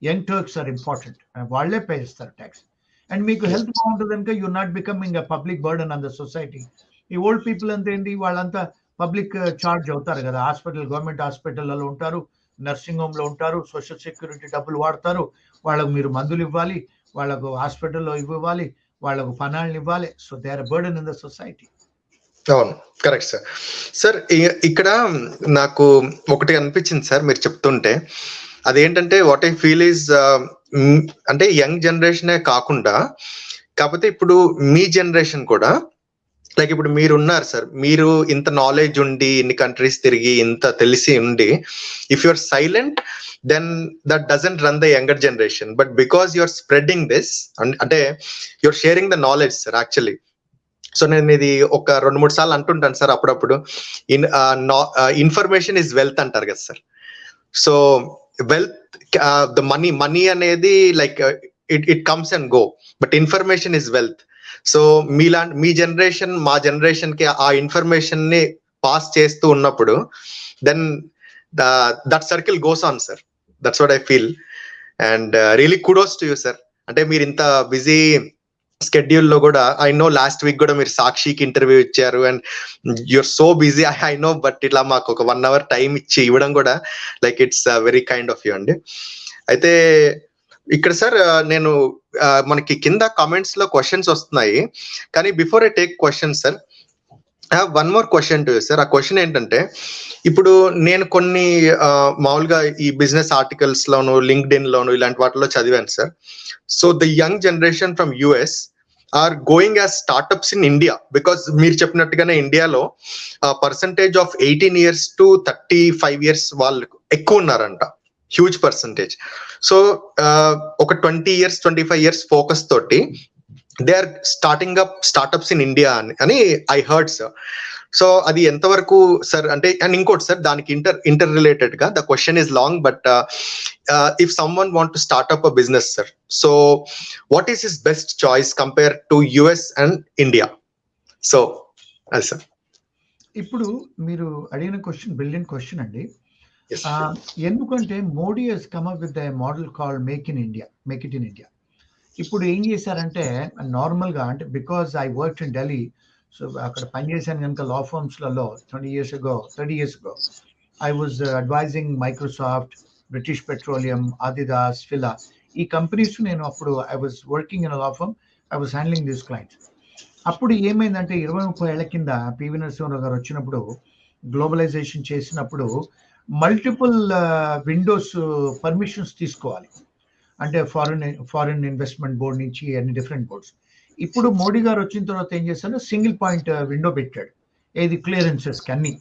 young Turks are important. వాళ్ళే pay చేస్తారు tax. And మీకు health బాగుంటుంది కనుక you not becoming a public burden on the society. ఈ old people అంతా ఏంటి, వాళ్ళంతా public charge అవుతారు కదా. హాస్పిటల్, గవర్నమెంట్ హాస్పిటల్లో ఉంటారు, నర్సింగ్ హోమ్ లో ఉంటారు, సోషల్ సెక్యూరిటీ డబ్బులు వాడతారు. వాళ్ళకు మీరు మందులు ఇవ్వాలి, వాళ్ళకు హాస్పిటల్లో ఇవ్వాలి, వాళ్ళకు పనాలను ఇవ్వాలి. So they are burden in the society. అవును, కరెక్ట్ సార్. సార్ ఇక్కడ నాకు ఒకటి అనిపించింది సార్ మీరు చెప్తుంటే. అదేంటంటే వాట్ ఐ ఫీల్ ఈజ్ అంటే యంగ్ జనరేషనే కాకుండా, కాకపోతే ఇప్పుడు మీ జనరేషన్ కూడా, లైక్ ఇప్పుడు మీరు ఉన్నారు సార్, మీరు ఇంత నాలెడ్జ్ ఉండి ఇన్ని కంట్రీస్ తిరిగి ఇంత తెలిసి ఉండి, if you are silent then that doesn't run the younger generation. But because you are spreading this, అంటే you are sharing the knowledge sir actually. So నేను ఇది ఒక 2-3 సార్లు అంటుంటాను సార్ అప్పుడప్పుడు. ఇన్ఫర్మేషన్ ఇస్ వెల్త్ అంటారు కదా sir. So wealth, the money అనేది like it comes and go, but information is wealth. So మీ జనరేషన్ మా జనరేషన్ కి ఆ ఇన్ఫర్మేషన్ ని పాస్ చేస్తూ ఉన్నప్పుడు then that circle goes on sir. That's what I feel. And really kudos to you sir. అంటే మీరు ఇంత బిజీ స్కెడ్యూల్ లో కూడా, ఐ నో లాస్ట్ వీక్ కూడా మీరు సాక్షికి ఇంటర్వ్యూ ఇచ్చారు and you're so busy, I know. But ఇట్లా మాకు ఒక 1 hour టైం ఇచ్చి ఇవ్వడం కూడా like it's very kind of you అండి. అయితే ఇక్కడ సార్ నేను మనకి కింద కామెంట్స్ లో క్వశ్చన్స్ వస్తున్నాయి, కానీ before I take question sir, I have one more question to you sir. ఆ క్వశ్చన్ ఏంటంటే, ఇప్పుడు నేను కొన్ని మామూలుగా ఈ బిజినెస్ ఆర్టికల్స్ లోను, లింక్డ్ ఇన్ లోను, ఇలాంటి వాటిలో చదివాను సార్. So the young generation from US are going as startups in India, because మీరు చెప్పినట్టుగానే ఇండియాలో percentage of 18 years to 35 years వాళ్ళు ఎక్కువ ఉన్నారంట, హ్యూజ్ పర్సంటేజ్. సో ఒక 20 years 25 years ఫోకస్ తోటి they are starting up startups in India అని I heard sir. So అది ఎంతవరకు సార్? అంటే అండ్ ఇంకోటి సార్, దానికి ఇంటర్ రిలేటెడ్ గా the question is long, but if someone want to start up a business sir, so what is his best choice compare to US and India? So అది sir. ఇప్పుడు మీరు అడిగిన question brilliant question అండి. Yes. ఎందుకంటే Modi has come up with a model called make in India, make it in India. ఇప్పుడు ఏం చేశారంటే నార్మల్గా, అంటే because I work in Delhi, so అక్కడ పనిచేశాను కనుక లా ఫర్మ్స్లలో 30 years ago I was advising Microsoft, British petroleum, Adidas, Fila, ఈ కంపెనీస్ నేను అప్పుడు I was working in law firm, I was handling these clients. అప్పుడు ఏమైందంటే 20-30 ఏళ్ల కింద పివి నరసింహరావు గారు వచ్చినప్పుడు, గ్లోబలైజేషన్ చేసినప్పుడు మల్టిపుల్ విండోస్ పర్మిషన్స్ తీసుకోవాలి, అంటే ఫారిన్ ఇన్వెస్ట్మెంట్ బోర్డ్ నుంచి అన్ని డిఫరెంట్ బోర్డ్స్. ఇప్పుడు మోడీ గారు వచ్చిన తర్వాత ఏం చేశారు, సింగిల్ పాయింట్ విండో పెట్టాడు, ఏది క్లియరెన్సెస్ కి అన్ని.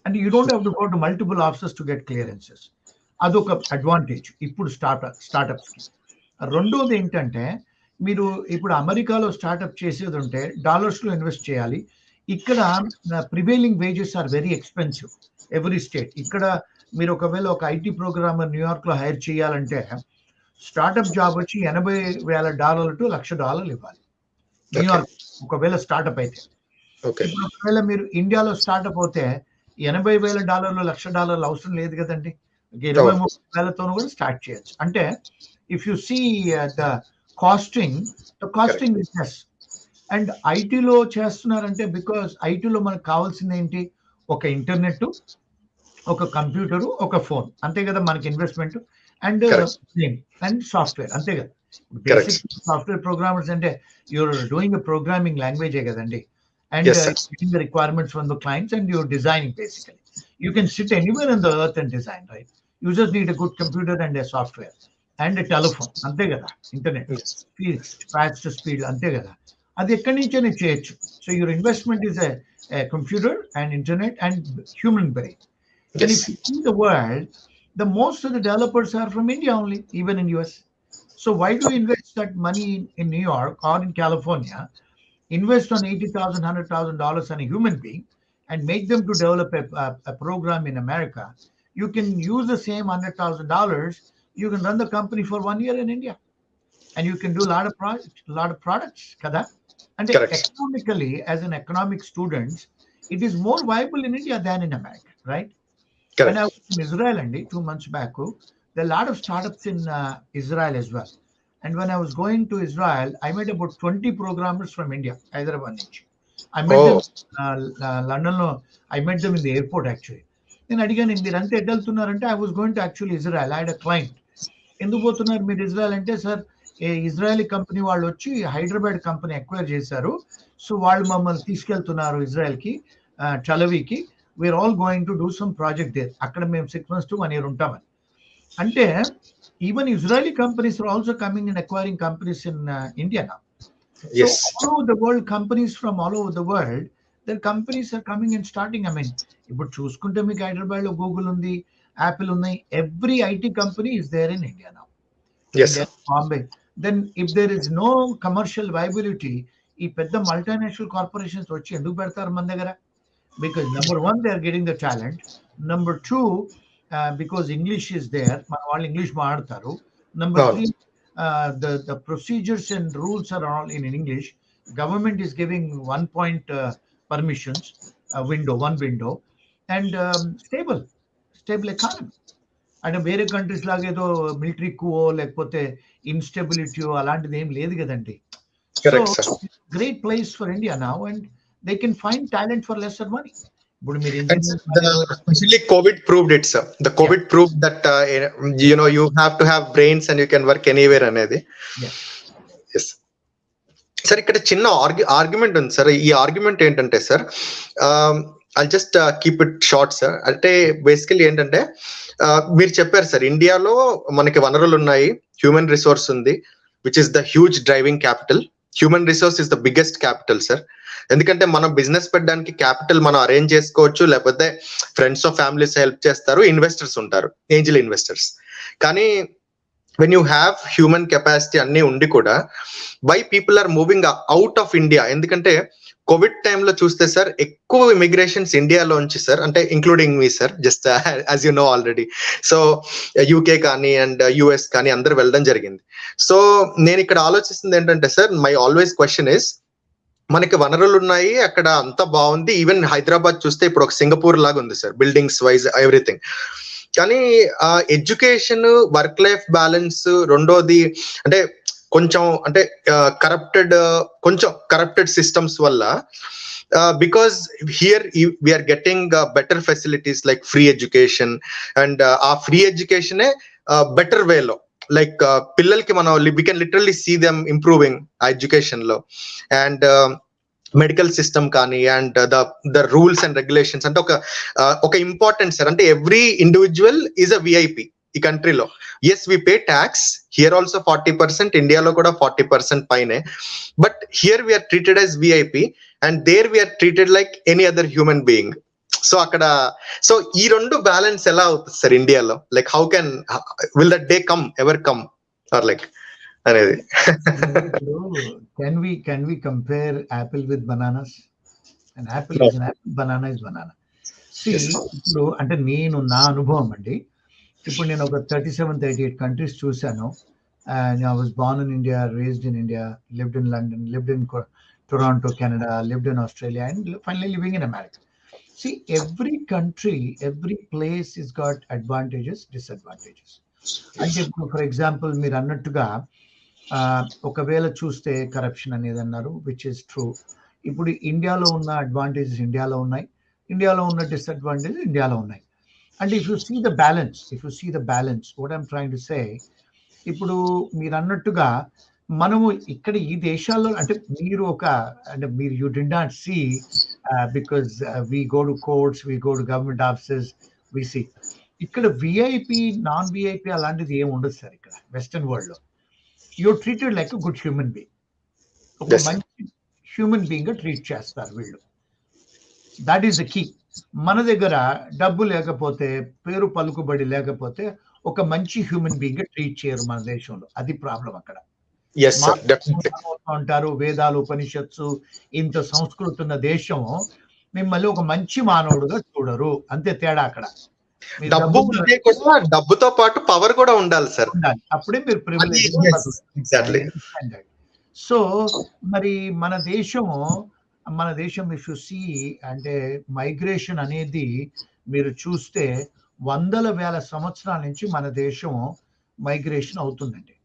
And you don't have to go to multiple offices to get clearances. అదొక అడ్వాంటేజ్ ఇప్పుడు స్టార్టప్స్కి. రెండోది ఏంటంటే, మీరు ఇప్పుడు అమెరికాలో స్టార్టప్ చేసేది ఉంటే డాలర్స్లో ఇన్వెస్ట్ చేయాలి. ఇక్కడ prevailing wages are very expensive every state. ఇక్కడ మీరు ఒకవేళ ఒక ఐటీ ప్రోగ్రామర్ న్యూయార్క్లో హైర్ చేయాలంటే స్టార్టప్ జాబ్ వచ్చి $80,000 to $1,00,000 ఇవ్వాలి న్యూయార్క్, ఒకవేళ స్టార్టప్ అయితే. ఇప్పుడు ఒకవేళ మీరు ఇండియాలో స్టార్టప్ అవుతే $80,000 $1,00,000 అవసరం లేదు కదండి. 20-30,000తో కూడా స్టార్ట్ చేయొచ్చు. అంటే if you see the costing is less. And ఐటీలో చేస్తున్నారంటే బికాస్ ఐటీలో మనకు కావాల్సింది ఏంటి, ఒక ఇంటర్నెట్, ఒక కంప్యూటరు, ఒక ఫోన్, అంతే కదా మనకి ఇన్వెస్ట్మెంట్. అండ్ అండ్ సాఫ్ట్వేర్, అంతే కదా. బేసిక్ సాఫ్ట్వేర్ ప్రోగ్రామర్స్ అంటే యూర్ డూయింగ్ ఎ ప్రోగ్రామింగ్ లాంగ్వేజే కదండి. And getting the requirements from the clients, and you're designing basically. You can sit anywhere on the earth and design, right? You just need a good computer and a software and a telephone, ante kada, internet, fast speed, ante kada. Adi ekkadi nunchane cheyochu. So your investment is a computer and internet and human brain. And if you see the world, the most of the developers are from India only, even in US. So why do you invest that money in New York or in California? Invest on $80,000, $100,000 on a human being and make them to develop a program in America. You can use the same $100,000. You can run the company for 1 year in India, and you can do a lot of products. Kada? And economically, as an economic student, it is more viable in India than in America, right? When I was in Israel, 2 months back, there are a lot of startups in Israel as well. And when I was going to Israel, I met about 20 programmers from India, Hyderabad. I met them in London. I met them in the airport actually. Then again, in the Rante Edeltunarante, I was going to actually Israel. I had a client. Endupotunar mid Israel ante, sir, a Israeli company వాళ్ళు వచ్చి Hyderabad company acquire చేశారు. So వాళ్ళు మమ్మల్ని తీసుకెళ్తున్నారు Israel కి, చలవికి. We're all going to do some project there. అక్కడ మేము 6 months to 1 year ఉంటామని. అంటే even Israeli companies are also coming and acquiring companies in India now. Yes. So all over the world, companies from all over the world, their companies are coming and starting. I mean, ఇప్పుడు చూసుకుంటే మీకు హైదరాబాద్ లో Google ఉంది, Apple ఉన్నాయి. Every IT company is there in India now. Yes. Bombay. Then if there is no commercial viability, ఈ పెద్ద multinational corporations వచ్చి ఎందుకు పెడతారు మన దగ్గర? Because number one, they are getting the talent. Number two, because English is there, మన వాళ్ళు English మాట్లాడతారు. Number three, the procedures and rules are all in English. Government is giving 1 point permissions, one window, and stable economy. అంటే వేరే countries లాగా ఏదో military కూవో లేకపోతే instability అలాంటిది ఏం లేదు కదండి. So great place for India now, and they can find talent for lesser money. Especially COVID proved it, sir. The COVID proved that you have to have brains and you can work anywhere అనేది. Yes. Sir ఇక్కడ చిన్న argument ఉంది sir. ఈ argument ఏంటంటే sir, I'll just keep it short, sir. అంటే basically ఏంటంటే, మీరు చెప్పారు సార్, ఇండియాలో మనకి వనరులు ఉన్నాయి, హ్యూమన్ రిసోర్స్ ఉంది, which is the huge driving capital. Human resource is the biggest capital sir. ఎందుకంటే మనం బిజినెస్ పెట్టడానికి క్యాపిటల్ మనం అరేంజ్ చేసుకోవచ్చు, లేకపోతే ఫ్రెండ్స్ ఆఫ్ ఫ్యామిలీస్ హెల్ప్ చేస్తారు, ఇన్వెస్టర్స్ ఉంటారు, ఏంజల్ ఇన్వెస్టర్స్. కానీ when you have human capacity అన్ని ఉండి కూడా why people are moving out of India? ఎందుకంటే కోవిడ్ టైంలో చూస్తే సార్, ఎక్కువ ఇమిగ్రేషన్స్ ఇండియాలోంచి సార్, అంటే including me sir, just as you know already. So UK కానీ అండ్ యుఎస్ కానీ అందరు వెళ్ళడం జరిగింది. సో నేను ఇక్కడ ఆలోచిస్తుంది ఏంటంటే sir, my always question is, మనకి వనరులు ఉన్నాయి, అక్కడ అంతా బాగుంది. ఈవెన్ హైదరాబాద్ చూస్తే ఇప్పుడు ఒక సింగపూర్ లాగా ఉంది సార్, బిల్డింగ్స్ వైజ్ ఎవ్రీథింగ్. కానీ ఎడ్యుకేషన్, వర్క్ లైఫ్ బ్యాలెన్స్, రెండోది అంటే కొంచెం అంటే కరప్టెడ్ సిస్టమ్స్ వల్ల, because here we're getting better facilities like free education, and ఆ ఫ్రీ ఎడ్యుకేషనే బెటర్ వేలో, లైక్ పిల్లలకి మనం we can literally see them improving ఆ ఎడ్యుకేషన్ లో. అండ్ మెడికల్ సిస్టమ్ కానీ, and the rules and regulations అంటే ఒక ఇంపార్టెంట్ సార్. అంటే every individual is a VIP ఈ కంట్రీలో. Yes we pay tax here also 40%, ఇండియాలో కూడా 40% పైనే. But here we're treated as VIP, and there we're treated like any other human being. So అక్కడ so ఈ రెండు బ్యాలెన్స్ ఎలా అవుతుంది సార్ ఇండియాలో? Like how can will that day come ever come or like అనేది? ఇప్పుడు can we compare apple with bananas? An apple No. is an apple, banana is banana. See, Yes. ఇప్పుడు అంటే నేను నా అనుభవం అండి. ఇప్పుడు నేను ఒక 37-38 కంట్రీస్ చూశాను. I was born in India, raised in India, lived in London, lived in Toronto, Canada, lived in Australia, and finally living in America. See, every country, every place has got advantages, disadvantages. అంటే ఇప్పుడు for example మీరు అన్నట్టుగా ఒకవేళ చూస్తే corruption అనేది అన్నారు, which is true. ఇప్పుడు ఇండియాలో ఉన్న అడ్వాంటేజెస్ ఇండియాలో ఉన్నాయి, ఇండియాలో ఉన్న డిసడ్వాంటేజెస్ ఇండియాలో ఉన్నాయి. And if you see the balance what I'm trying to say, ఇప్పుడు మీరు అన్నట్టుగా మనము ఇక్కడ ఈ దేశాల్లో అంటే మీరు అంటే మీరు you did not see because we go to courts, we go to government offices, we see. ఇక్కడ విఐపి నాన్ విఐపి అలాంటిది ఏమి ఉండదు సార్. ఇక్కడ వెస్టర్న్ వరల్డ్ లో you're treated like good human being. ఒక మంచి హ్యూమన్ బీయింగ్ గా ట్రీట్ చేస్తారు వీళ్ళు. That is the key. మన దగ్గర డబ్బు లేకపోతే, పేరు పలుకుబడి లేకపోతే ఒక మంచి హ్యూమన్ బీయింగ్ గా ట్రీట్ చేయరు మన దేశంలో. అది ప్రాబ్లం అక్కడ. అంటారు వేదాలు ఉపనిషత్సు ఇంత సంస్కృతి ఉన్న దేశం మిమ్మల్ని ఒక మంచి మానవుడుగా చూడరు, అంతే తేడా అక్కడ. డబ్బుతో పాటు పవర్ కూడా ఉండాలి సార్, అప్పుడే మీరు ప్రివిలేజ్. సో మరి మన దేశం ఇఫ్ యు సీ అంటే మైగ్రేషన్ అనేది మీరు చూస్తే వందల వేల సంవత్సరాల నుంచి మన దేశం మైగ్రేషన్ అవుతుందండి.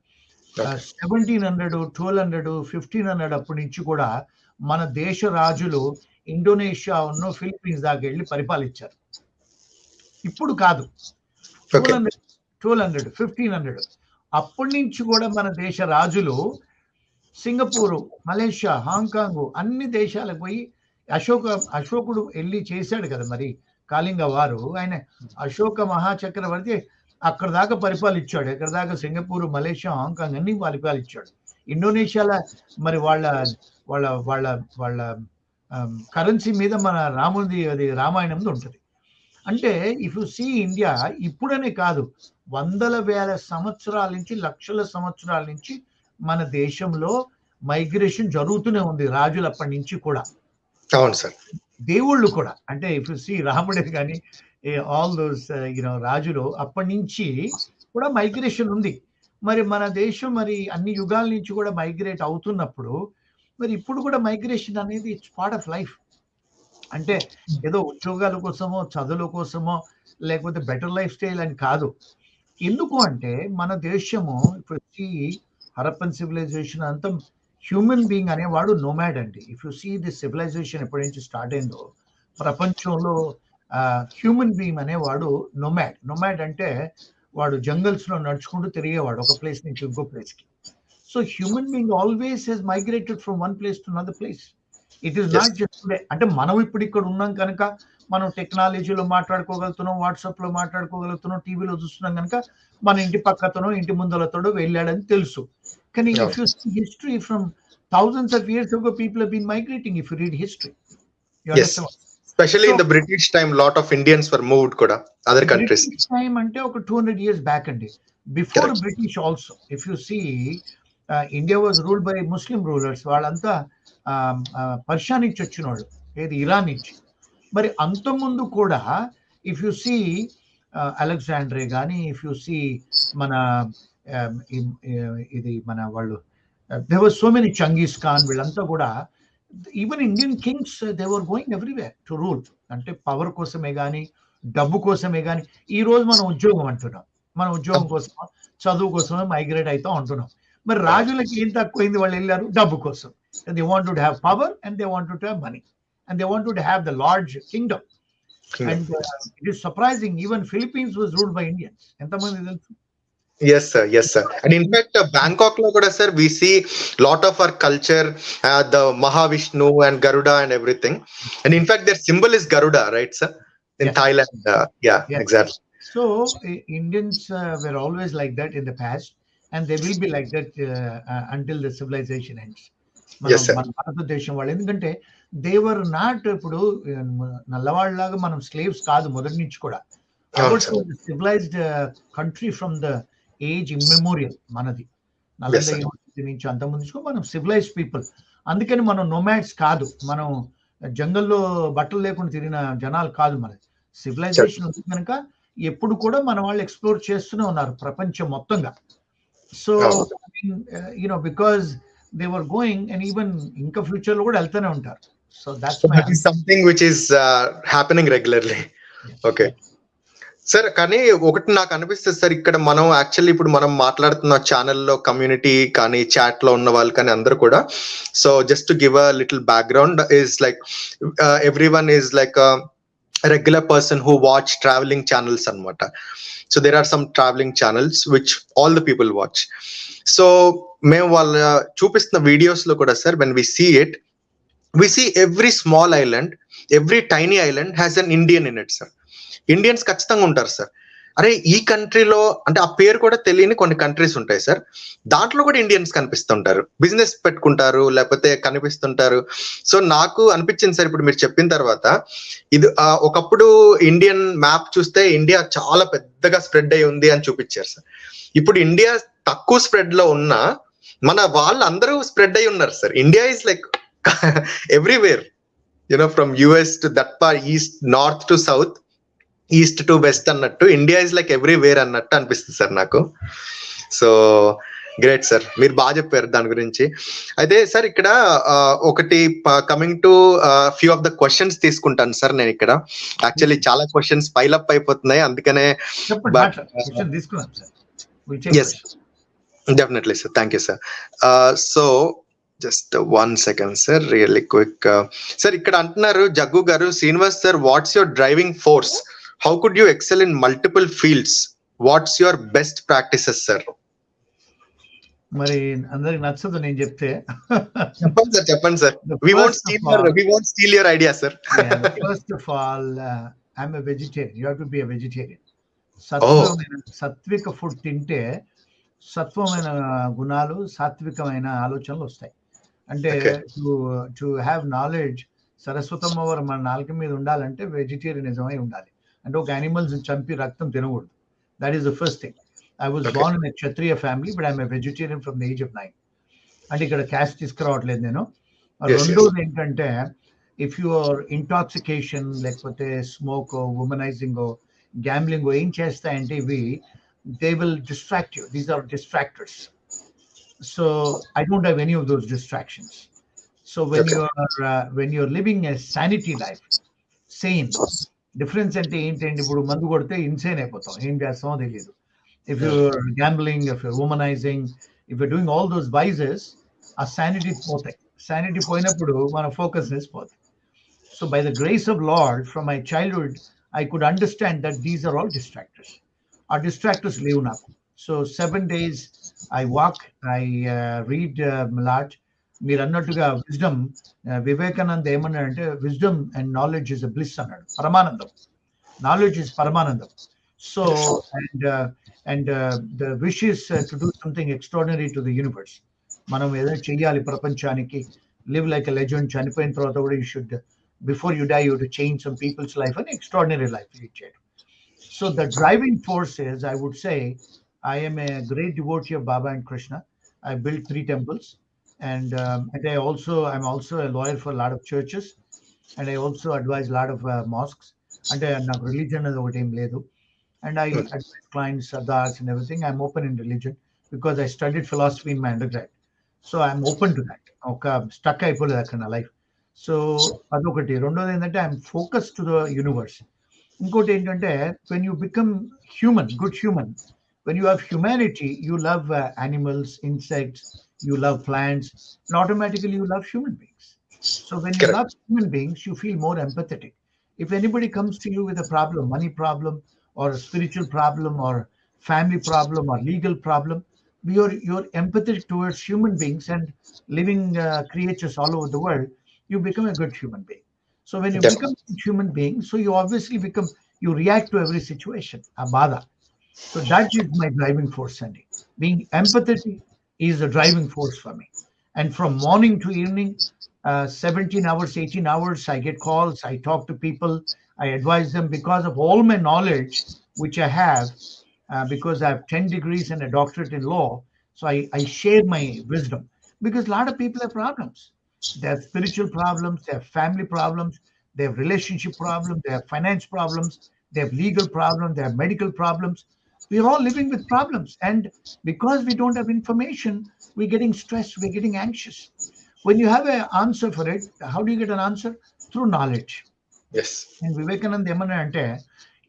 1700, 1200, 1500 అప్పటి నుంచి కూడా మన దేశ రాజులు ఇండోనేషియా ఉన్న ఫిలిప్పీన్స్ దాకా వెళ్ళి పరిపాలించారు. ఇప్పుడు కాదు, 1200, 1500 అప్పటి నుంచి కూడా మన దేశ రాజులు సింగపూరు, మలేషియా, హాంకాంగ్ అన్ని దేశాలకు పోయి అశోకుడు వెళ్ళి చేశాడు కదా మరి కాళింగ వారు. ఆయన అశోక మహాచక్రవర్తి అక్కడ దాకా పరిపాలించాడు. ఎక్కడ దాకా? సింగపూర్, మలేషియా, హాంకాంగ్ అన్ని పరిపాలించాడు. ఇండోనేషియాలో మరి వాళ్ళ వాళ్ళ వాళ్ళ వాళ్ళ కరెన్సీ మీద మన రాముడి అది రామాయణంలో ఉంటుంది. అంటే ఇఫ్ యు సీ ఇండియా ఇప్పుడనే కాదు, వందల వేల సంవత్సరాల నుంచి, లక్షల సంవత్సరాల నుంచి మన దేశంలో మైగ్రేషన్ జరుగుతూనే ఉంది, రాజులు అప్పటి నుంచి కూడా. అవును సార్. దేవుళ్ళు కూడా అంటే ఇఫ్ యు సీ రాముడే కానీ ఆల్ దోస్ రాజులు అప్పటి నుంచి కూడా మైగ్రేషన్ ఉంది. మరి మన దేశం మరి అన్ని యుగాల నుంచి కూడా మైగ్రేట్ అవుతున్నప్పుడు మరి ఇప్పుడు కూడా మైగ్రేషన్ అనేది ఇట్స్ పార్ట్ ఆఫ్ లైఫ్. అంటే ఏదో ఉద్యోగాల కోసమో, చదువుల కోసమో, లేకపోతే బెటర్ లైఫ్ స్టైల్ అని కాదు. ఎందుకు అంటే మన దేశము ఇప్పుడు హరప్పన్ సివిలైజేషన్ అంతా హ్యూమన్ బీయింగ్ అనేవాడు నోమాడ్ అండి. If you see the civilisation ఎప్పటి నుంచి స్టార్ట్ అయిందో ప్రపంచంలో హ్యూమన్ బీయింగ్ అనేవాడు నొమాడ్ అంటే వాడు జంగల్స్ లో నడుచుకుంటూ తిరిగేవాడు ఒక ప్లేస్ నుంచి ఇంకో ప్లేస్ కి. So human being always has migrated from one place to another place. It is not just today. అంటే మనం ఇప్పుడు ఇక్కడ ఉన్నాం కనుక మనం టెక్నాలజీలో మాట్లాడుకోగలుగుతున్నాం, వాట్సాప్ లో మాట్లాడుకోగలుగుతున్నాం, టీవీలో చూస్తున్నాం కనుక మన ఇంటి పక్కతోనో ఇంటి ముందలతోడో వెళ్ళాడని తెలుసు. కానీ if you see history from thousands of years ago, people have been migrating. If you read history, you understand. Especially in the British time, lot of Indians were moved kuda other countries. British time ante oka 200 years back andi. Before British also, if you see, India was ruled by Muslim rulers. వాళ్ళంతా Persia నుంచి వచ్చినోళ్ళు, ఏది Iran నుంచి. మరి అంత ముందు కూడా if you see Alexandre కానీ, if you see మన ఇది మన వాళ్ళు there were so many Changis Khan, వీళ్ళంతా కూడా even Indian Kings they were going everywhere to rule. అంటే పవర్ కోసమే కానీ, డబ్బు కోసమే కానీ. ఈ రోజు మనం ఉద్యోగం అంటున్నాం, మన ఉద్యోగం కోసం, చదువు కోసమే మైగ్రేట్ అవుతాం అంటున్నాం. మరి రాజులకి ఏం తక్కువైంది? వాళ్ళు వెళ్ళారు డబ్బు కోసం. They wanted to have power and they wanted to have money and they wanted to have the large Kingdom. And it is surprising, even Philippines was ruled by Indians. ఎంతమంది తెలుసు? Yes sir. And in fact Bangkok lo kuda sir we see lot of our culture, the Mahavishnu and Garuda and everything, and in fact their symbol is Garuda, right sir, in Thailand. Yes. Exactly. So Indians were always like that in the past, and they will be like that until the civilization ends. మనం yes sir. మన భారతదేశం వాళ్ళు. ఎందుకంటే దేవర్ not ఇప్పుడు నల్లవాళ్ళలాగా మనం slaves కాదు మొదటి నుంచి కూడా. అవును ours sir. Civilized country from the age immemorial మనది. Nalanda yes sir. యూనివర్సిటీ నుంచి అంతకుముందు నుంచి మనం సివిలైజ్డ్ పీపుల్. అందుకని మనం నోమాడ్స్ కాదు. మనం జంగల్లో బట్టలు లేకుండా తిరిగిన జనాలు కాదు మనది. సివిలైజేషన్ ఉంది కనుక ఎప్పుడు కూడా మన వాళ్ళు ఎక్స్ప్లోర్ చేస్తూనే ఉన్నారు ప్రపంచం మొత్తంగా. సో అవును. Because they were going and even ఇంకా ఫ్యూచర్ లో కూడా వెళ్తూనే ఉంటారు. So so that's my that is something which is happening regularly. Okay sir. కానీ ఒకటి నాకు అనిపిస్తుంది సార్, ఇక్కడ మనం యాక్చువల్లీ ఇప్పుడు మనం మాట్లాడుతున్న ఛానల్లో కమ్యూనిటీ కానీ చాట్ లో ఉన్న వాళ్ళు కానీ అందరూ కూడా, so just to give a little background is like every one is like regular person who watch traveling channels అనమాట. So there are some traveling channels which all the people watch. So మేము వాళ్ళ చూపిస్తున్న videos లో కూడా sir, when we see it, we see every small island, every tiny island has an Indian in it, sir. Indians ఖచ్చితంగా ఉంటారు sir. అరే ఈ కంట్రీలో అంటే ఆ పేరు కూడా తెలియని కొన్ని కంట్రీస్ ఉంటాయి సార్, దాంట్లో కూడా ఇండియన్స్ కనిపిస్తుంటారు, బిజినెస్ పెట్టుకుంటారు లేకపోతే కనిపిస్తుంటారు. సో నాకు అనిపించింది సార్ ఇప్పుడు మీరు చెప్పిన తర్వాత, ఇది ఒకప్పుడు ఇండియన్ మ్యాప్ చూస్తే ఇండియా చాలా పెద్దగా స్ప్రెడ్ అయి ఉంది అని చూపించారు సార్. ఇప్పుడు ఇండియా తక్కువ స్ప్రెడ్ లో ఉన్నా మన వాళ్ళు అందరూ స్ప్రెడ్ అయి ఉన్నారు sir. India is like everywhere, from US to that part, east, north to south, east to west అన్నట్టు ఇండియా ఇస్ లైక్ ఎవ్రీవేర్ అన్నట్టు అనిపిస్తుంది సార్ నాకు. సో గ్రేట్ సార్, మీరు బాగా చెప్పారు దాని గురించి. అయితే సార్ ఇక్కడ ఒకటి coming to few of the questions తీసుకుంటాను సార్ నేను ఇక్కడ. యాక్చువల్లీ చాలా క్వశ్చన్స్ పైలప్ అయిపోతున్నాయి, అందుకనే. Yes definitely sir, thank you sir. So just 1 second sir, really quick. Sir ఇక్కడ అంటున్నారు జగ్గు గారు, Srinivas sir, what's your driving force, how could you excel in multiple fields, what's your best practices sir? మరి అందరికి నచ్చదు నేను చెప్తే. చెప్పండి sir. We won't steal your idea, sir. First of all, I'm a vegetarian. You have to be a vegetarian. సాత్విక food తింటే సత్వమైన గుణాలు, సాత్వికమైన ఆలోచనలు వస్తాయి. అంటే టు హ్యావ్ నాలెడ్జ్, సరస్వతమ్మ వారు మన నాలుక మీద ఉండాలంటే వెజిటేరియనిజం అయి ఉండాలి. అంటే ఒక యానిమల్స్ చంపి రక్తం తినకూడదు. That is the first thing. I was Born in a Kshatriya family, but I'm a vegetarian from the age of 9. అంటే ఇక్కడ క్యాస్ట్ తీసుకురావట్లేదు నేను. రెండోది ఏంటంటే, ఇఫ్ యువర్ ఇంటాక్సికేషన్ లేకపోతే స్మోక్, ఉమనైజింగ్, గ్యాంబ్లింగ్ ఏం చేస్తాయంటే ఇవి, they will distract you. These are distractors. So I don't have any of those distractions. So when you're living a sanity life, sane, difference ante ఏంటంటే ఇప్పుడు మందు కొడితే ఇన్సేన్ అయిపోతాం, ఏం చేస్తామో తెలియదు. If you're gambling, if you're womanizing, if you're doing all those vices, ఆ sanity పోతాయి. Sanity పోయినప్పుడు మన focusness పోతాయి. So by the grace of Lord, from my childhood I could understand that these are all distractors. Our distractors leave నాకు. So 7 days I walk, I read Malad. మీరు అన్నట్టుగా wisdom, Vivekananda ఏమన్నాడంటే, wisdom and knowledge is a bliss అన్నాడు. పరమానందం, knowledge is పరమానందం. So and the wish is to do something extraordinary to the universe. మనం ఏదైనా చెయ్యాలి ప్రపంచానికి, లివ్ లైక్ ఎ లెజెండ్. చనిపోయిన తర్వాత కూడా you should, before you die, you to change some people's life అని ఎక్స్ట్రాడినరీ లైఫ్ లీడ్ చేయడం. So the driving force is, I would say, I am a great devotee of Baba and Krishna. I built 3 temples, and I'm also a lawyer for a lot of churches, and I also advise a lot of mosques. And నాకు religion is ఒకటి ఏం లేదు, and I advise clients, sardars and everything. I'm open in religion because I studied philosophy in my undergrad, so I'm open to that. ఒక stuck అయిపోలేదు అక్కడ నా life. So అదొకటి. రెండోది ఏంటంటే, I'm focus to the universe. ఇంకోటి ఏంటంటే, when you become human, good human, when you have humanity, you love animals, insects, you love plants, and automatically you love human beings. So when you love human beings, you feel more empathetic. If anybody comes to you with a problem, money problem or a spiritual problem or family problem or legal problem, you're empathetic towards human beings and living creatures all over the world. You become a good human being. So when you become a human being, so you obviously you react to every situation, abada. So that is my driving force, Sandy. Being empathetic is the driving force for me. And from morning to evening, 17 hours, 18 hours, I get calls, I talk to people, I advise them because of all my knowledge, which I have, because I have 10 degrees and a doctorate in law. So I share my wisdom because a lot of people have problems. They have spiritual problems, they have family problems, they have relationship problems, they have finance problems, they have legal problems, they have medical problems. We are all living with problems. And because we don't have information, we're getting stressed, we're getting anxious. When you have an answer for it, how do you get an answer? Through knowledge. Yes. And Vivekananda Yamana ante,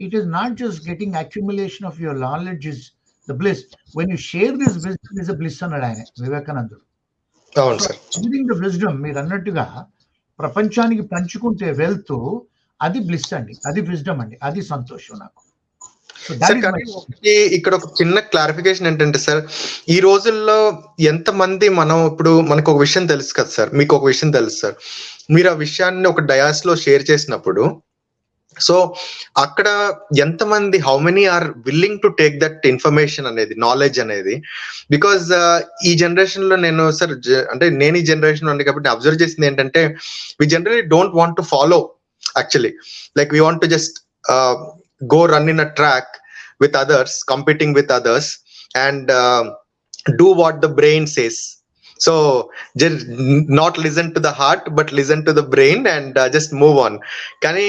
it is not just getting accumulation of your knowledge is the bliss. When you share this wisdom is a bliss అన్నాడు ఆయన వివేకానందుడు. అవును so sir. Sharing the wisdom మీరు అన్నట్టుగా ప్రపంచానికి పంచుకుంటే వెళ్తూ అది బ్లిస్ అండి, అది విజ్డమ్ అండి, అది సంతోషం నాకు. So that sir is my కానీ ఒకటి ఇక్కడ ఒక చిన్న క్లారిఫికేషన్ ఏంటంటే సార్, ఈ రోజుల్లో ఎంతమంది మనం ఇప్పుడు మనకు ఒక విషయం తెలుసు కదా సార్, మీకు ఒక విషయం తెలుసు సార్, మీరు ఆ విషయాన్ని ఒక డయాస్ లో షేర్ చేసినప్పుడు సో అక్కడ ఎంతమంది how many are willing to take that information అనేది నాలెడ్జ్ అనేది, బికాజ్ ఈ జనరేషన్ లో నేను సార్ అంటే నేను ఈ జనరేషన్ లో ఉంది కాబట్టి అబ్జర్వ్ చేసింది ఏంటంటే we generally don't want to follow actually, like we want to just go run in a track with others, competing with others, and do what the brain says. So just not listen to the heart but listen to the brain and just move on. కానీ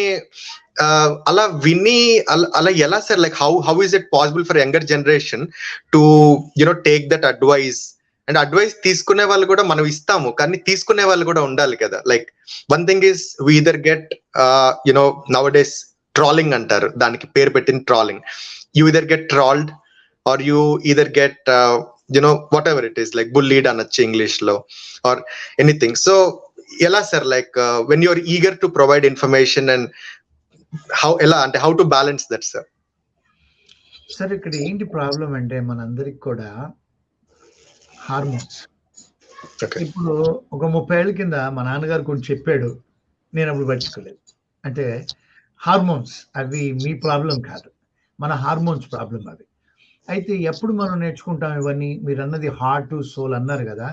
అలా విని అలా ఎలా sir, like how is it possible for younger generation to you know take that advice? And advice తీసుకునే వాళ్ళు కూడా మనం ఇస్తాము, కానీ తీసుకునే వాళ్ళు కూడా ఉండాలి కదా. Like one thing is we either get you know nowadays trolling అంటారు, దానికి పేరు పెట్టిన trolling. You either get trolled or you either get you know whatever it is, like bullied అనొచ్చు ఇంగ్లీష్ లో ఆర్ ఎనీథింగ్. సో ఎలా sir, like when you're eager to provide information and ఎలా అంటే how to balance that sir? Sir ఇక్కడ ఏంటి problem అంటే మనందరికి కూడా హార్మోన్స్. ఇప్పుడు ఒక 30 ఏళ్ళ కింద మా నాన్నగారు కొన్ని చెప్పాడు, నేను అప్పుడు పట్టించుకోలేదు. అంటే హార్మోన్స్ అవి మీ ప్రాబ్లం కాదు, మన హార్మోన్స్ ప్రాబ్లం అవి. అయితే ఎప్పుడు మనం నేర్చుకుంటాం ఇవన్నీ? మీరు అన్నది హార్ట్ సోల్ అన్నారు కదా,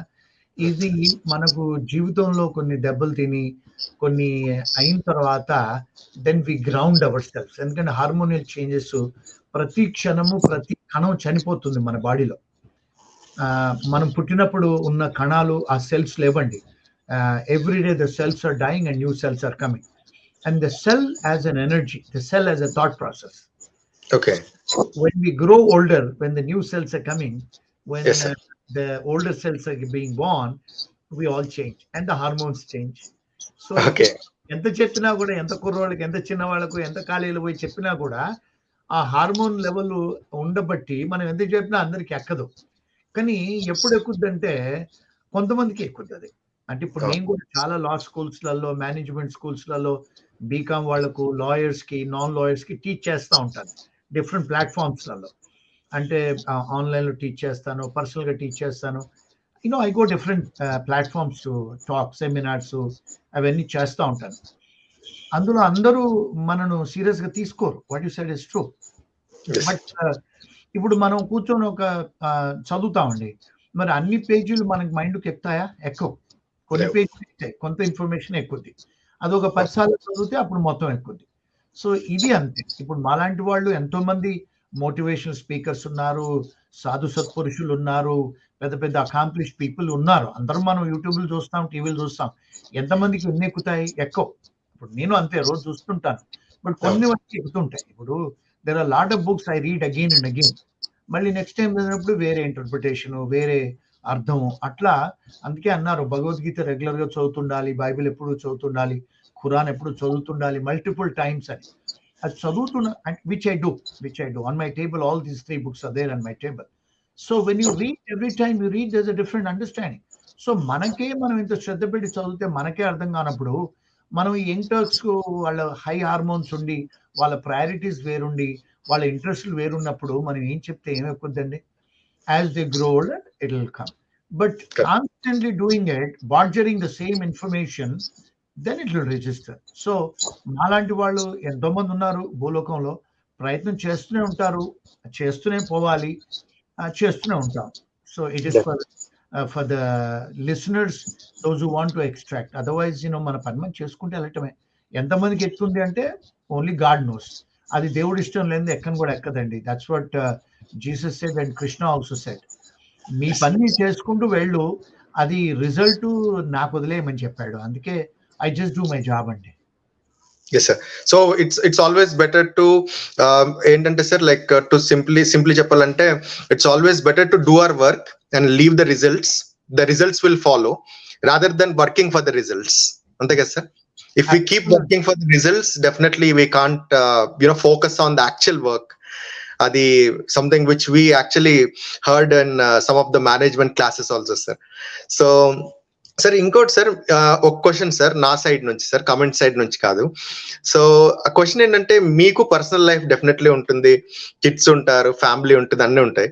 ఇది మనకు జీవితంలో కొన్ని దెబ్బలు తిని కొన్ని అయిన తర్వాత then we ground ourselves. ఎందుకంటే హార్మోనియల్ చేంజెస్ ప్రతి క్షణము ప్రతి కణం చనిపోతుంది మన బాడీలో. మనం పుట్టినప్పుడు ఉన్న కణాలు ఆ సెల్స్ లేవండి. Every day the cells are dying and new cells are coming. And the cell as an energy, the cell as a thought process. Okay. When we grow older, when the new cells are coming, when Yes, the older cells are being born, we all change and the hormones change. So okay. ఎంత చెప్పినా కూడా, ఎంత కుర్రోళ్ళకి, ఎంత చిన్న వాళ్ళకు, ఎంత కాలేజీలో పోయి చెప్పినా కూడా ఆ హార్మోన్ లెవెల్ ఉండబట్టి మనం ఎంత చెప్పినా అందరికి ఎక్కదు. కానీ ఎప్పుడు ఎక్కుద్దంటే కొంతమందికి ఎక్కుద్ది అది. అంటే ఇప్పుడు నేను కూడా చాలా లా స్కూల్స్లలో, మేనేజ్మెంట్ స్కూల్స్లలో బీకామ్ వాళ్ళకు, లాయర్స్ కి, నాన్ లాయర్స్ కి టీచ్ చేస్తూ ఉంటాను డిఫరెంట్ ప్లాట్ఫామ్స్లలో. అంటే ఆన్లైన్లో టీచ్ చేస్తాను, పర్సనల్గా టీచ్ చేస్తాను. You know I go different platforms to talk, seminars అవన్నీ చేస్తూ ఉంటాను. అందులో అందరూ మనను సీరియస్గా తీసుకోరు. What you said is true. But ఇప్పుడు మనం కూర్చొని ఒక చదువుతామండి, మరి అన్ని పేజీలు మనకి మైండ్కి ఎక్కుతాయా? ఎక్కువ. కొన్ని పేజీలు ఎక్కుతాయి, కొంత ఇన్ఫర్మేషన్ ఎక్కుద్ది. అదొక 10 సార్లు చదివితే అప్పుడు మొత్తం ఎక్కుద్ది. సో ఇది అంతే. ఇప్పుడు మాలాంటి వాళ్ళు ఎంతో మంది మోటివేషనల్ స్పీకర్స్ ఉన్నారు, సాధు సత్పురుషులు ఉన్నారు, పెద్ద పెద్ద అకాంప్లిష్ పీపుల్ ఉన్నారు. అందరం మనం యూట్యూబ్లు చూస్తాం, టీవీలు చూస్తాం. ఎంతమందికి ఎన్ని ఎక్కుతాయి? ఎక్కువ. ఇప్పుడు నేను అంతే, రోజు చూస్తుంటాను. బట్ కొన్ని వరకు ఎక్కుతుంటాయి. ఇప్పుడు there are lot of books I read again and again. మళ్ళీ నెక్స్ట్ టైం చదివినప్పుడు వేరే ఇంటర్ప్రిటేషను, వేరే అర్థము. అట్లా అందుకే అన్నారు భగవద్గీత రెగ్యులర్ గా చదువుతుండాలి, బైబిల్ ఎప్పుడు చదువుతుండాలి, ఖురాన్ ఎప్పుడు చదువుతుండాలి, మల్టిపుల్ టైమ్స్ అని. అది చదువుతున్న which I do on my table. All these 3 books are there on my table. So when you read, every time you read there's a different understanding. So మనకే మనం ఇంత శ్రద్ధ పెట్టి చదివితే మనకే అర్థం కానప్పుడు, మనం ఈ యంగ్టర్స్ వాళ్ళ హై హార్మోన్స్ ఉండి, వాళ్ళ ప్రయారిటీస్ వేరుండి, వాళ్ళ ఇంట్రెస్ట్లు వేరున్నప్పుడు మనం ఏం చెప్తే ఏం ఎక్కుద్దండి? As they grow older, it will come. But constantly doing it, bartering the same information, then it will register. So మాలాంటి వాళ్ళు ఎంతో మంది ఉన్నారు భూలోకంలో, ప్రయత్నం చేస్తూనే ఉంటారు, చేస్తూనే పోవాలి, చేస్తూనే ఉంటాం. So it is for for the listeners, those who want to extract. Otherwise, మన పని మనం చేసుకుంటే వెళ్ళటమే. ఎంతమందికి ఎక్కుతుంది అంటే ఓన్లీ గాడ్ నోస్. అది దేవుడి ఇష్టం లేనిది ఎక్కని కూడా ఎక్కదండి. That's what Jesus said and Krishna also said. మీ పని మీరు చేసుకుంటూ వెళ్ళు, అది రిజల్ట్ నాకు వదిలేయమని చెప్పాడు. అందుకే I just do my job అండి. Yes, sir. So it's always better to ఏంటంటే సార్ లైక్ టు సింప్లీ చెప్పాలంటే it's always better to do our work and leave the results will follow rather than working for the results. అంతే కదా sir? If we keep working for the results, definitely we can't focus on the actual work. Adi something which we actually heard in some of the management classes also, sir. So sir ఇంకోటి sir, ఒక question sir నా side నుంచి sir, comment side నుంచి కాదు. So ఆ question ఏంటంటే, మీకు personal life definitely ఉంటుంది, కిడ్స్ ఉంటారు, ఫ్యామిలీ ఉంటుంది, అన్నీ ఉంటాయి.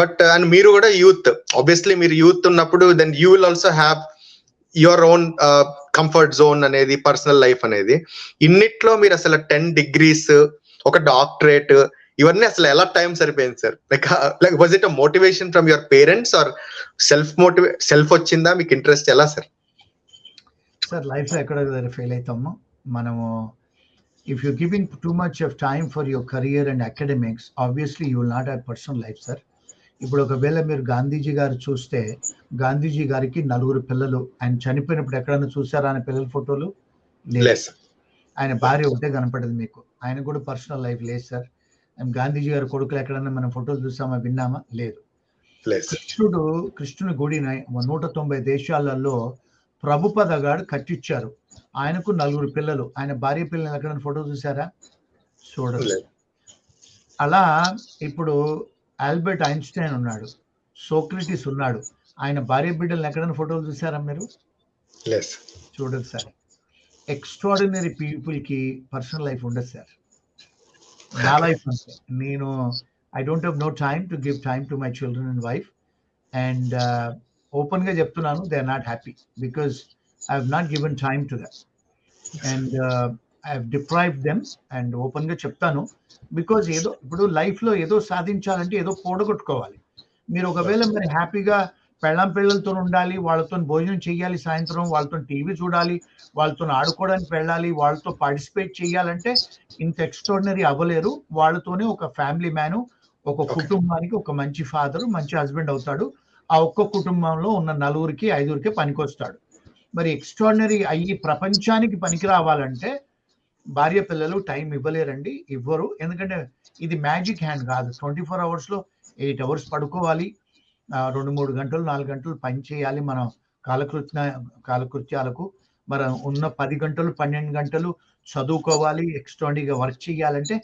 బట్ అండ్ మీరు కూడా యూత్, ఆబ్వియస్లీ మీరు యూత్ ఉన్నప్పుడు then you will also have your own comfort zone అనేది, పర్సనల్ లైఫ్ అనేది. ఇన్నిట్లో మీరు అసలు 10 degrees, ఒక డాక్టరేట్, ఇవన్నీ అసలు ఎలా టైం సరిపోయింది sir? Like was it a motivation from your parents or self వచ్చిందా మీకు ఇంట్రెస్ట్? ఎలా సార్? సార్ లైఫ్లో ఎక్కడ ఫెయిల్ అవుతామో మనము. If you giving too much of time for your career and academics, obviously you will not have personal life sir. ఇప్పుడు ఒకవేళ మీరు గాంధీజీ గారు చూస్తే, గాంధీజీ గారికి 4 పిల్లలు. ఆయన చనిపోయినప్పుడు ఎక్కడైనా చూసారా ఆయన పిల్లల ఫోటోలు? లేదు. ఆయన భార్య ఒకటే కనపడదు మీకు. ఆయన కూడా పర్సనల్ లైఫ్ లేదు సార్. గాంధీజీ గారి కొడుకులు ఎక్కడన్నా మనం ఫోటోలు చూసామా, విన్నామా? లేదు. కృష్ణుని గుడి 190 దేశాలలో ప్రభుపద గారు కట్టించారు. ఆయనకు 4 పిల్లలు. ఆయన భార్య పిల్లలు ఎక్కడైనా ఫోటో చూసారా? చూడలేదు. అలా ఇప్పుడు ఆల్బర్ట్ ఐన్స్టైన్ ఉన్నాడు, సోక్రటీస్ ఉన్నాడు. ఆయన భార్య బిడ్డలను ఎక్కడైనా ఫోటోలు చూసారా మీరు? చూడదు సార్. ఎక్స్ట్రాడినరీ పీపుల్కి పర్సనల్ లైఫ్ ఉండదు సార్. నా లైఫ్ అంతే. నేను I don't have no time to give time to my children and wife. And ఓపెన్గా చెప్తున్నాను, they are not happy because I have not given time to them and I have deprived them. And ఓపెన్గా చెప్తాను, because ఏదో ఇప్పుడు లైఫ్లో ఏదో సాధించాలంటే ఏదో పోడగొట్టుకోవాలి. మీరు ఒకవేళ మరి హ్యాపీగా పిల్లలతో ఉండాలి, వాళ్ళతో భోజనం చేయాలి, సాయంత్రం వాళ్ళతో టీవీ చూడాలి, వాళ్ళతో ఆడుకోవడానికి వెళ్ళాలి, వాళ్ళతో పార్టిసిపేట్ చేయాలంటే ఇంత ఎక్స్ట్రాడినరీ అవ్వలేరు. వాళ్ళతోనే ఒక ఫ్యామిలీ మ్యాను, ఒక కుటుంబానికి ఒక మంచి ఫాదరు, మంచి హస్బెండ్ అవుతాడు. ఆ ఒక్క కుటుంబంలో ఉన్న 4కి 5కి పనికొస్తాడు. మరి ఎక్స్ట్రాడినరీ అయ్యి ప్రపంచానికి పనికి రావాలంటే భార్య పిల్లలు టైం ఇవ్వలేరండి, ఇవ్వరు. ఎందుకంటే ఇది మ్యాజిక్ హ్యాండ్ కాదు. 24 hours 8 hours పడుకోవాలి, 2-3 గంటలు 4 గంటలు పని చేయాలి మనం కాలకృత్యాలకు. మనం ఉన్న 10 గంటలు 12 గంటలు చదువుకోవాలి, ఎక్స్ట్రాడినరీగా వర్క్ చేయాలంటే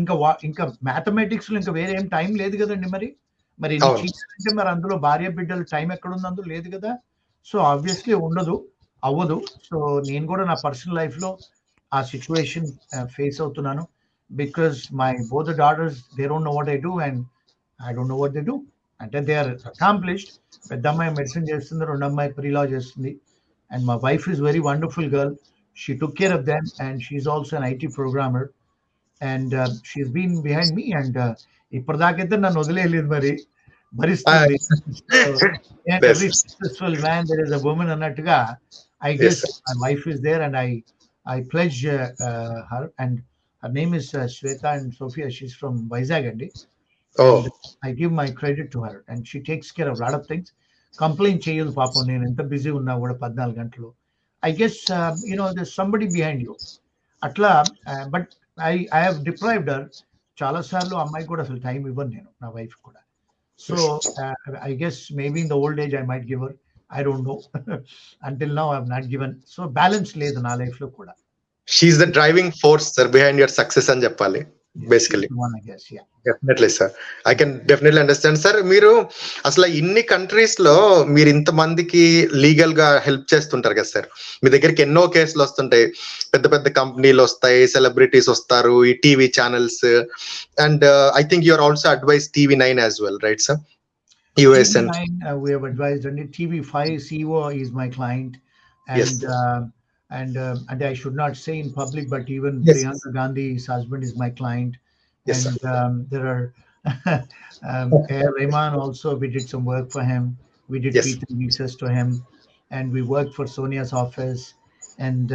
ఇంకా మ్యాథమెటిక్స్లో ఇంకా వేరే ఏం టైం లేదు కదండి. మరి ఇది చేయాలంటే మరి అందులో భార్య బిడ్డలు టైం ఎక్కడుంది? అందులో లేదు కదా. సో ఆబ్వియస్లీ ఉండదు, అవ్వదు. సో నేను కూడా నా పర్సనల్ లైఫ్లో ఆ సిచ్యువేషన్ ఫేస్ అవుతున్నాను. Because my both daughters, they don't know what I do and I don't know what they do. అంటే దే ఆర్ అకాంప్లిష్డ్. పెద్ద అమ్మాయి మెడిసిన్ చేస్తుంది, 2వ అమ్మాయి ప్రీలా చేస్తుంది. And my wife is very wonderful girl. She took care of them and she is also an IT programmer. And she's been behind me. And ఇప్పటిదాకైతే నన్ను వదిలేదు, మరి భరిస్తుంది. Every successful man there is a woman అన్నట్టుగా I guess my wife is there and I pledge her, and her name is Shweta and Sophia. She's from Vizag, and I give my credit to her, and she takes care of a lot of things. Complain cheyadu paapam, nenu enta busy unna kuda 14 gantalu. I guess there's somebody behind you. Atla, but I have deprived her. Chala sarlu అమ్మాయి కూడా అసలు time ఇవ్వను నేను, నా wife కూడా. So I guess maybe in the old age I might give her. I don't know. Until now I have not given. So balance లేదు నా life లో కూడా. She is the driving force, sir, behind your success అని చెప్పాలి basically. One, I guess, yeah. Definitely, sir. I can definitely understand, sir. మీరు అసలు ఇన్ని countries లో మీరు ఇంత మందికి లీగల్ గా హెల్ప్ చేస్తుంటారు కదా సార్. మీ దగ్గరికి ఎన్నో కేసులు వస్తుంటాయి, పెద్ద పెద్ద కంపెనీలు వస్తాయి, సెలబ్రిటీస్ వస్తారు, ఈ TV channels. And I think you are also advise TV9 as well, right, sir? US TV9, we have advised, and TV5 CEO is my client, and yes. And I should not say in public, but even Priyanka Gandhi's husband is my client. Yes, and there are Rahman also, we did some work for him. We did Yes. P3 visas to him, and we worked for Sonia's office. And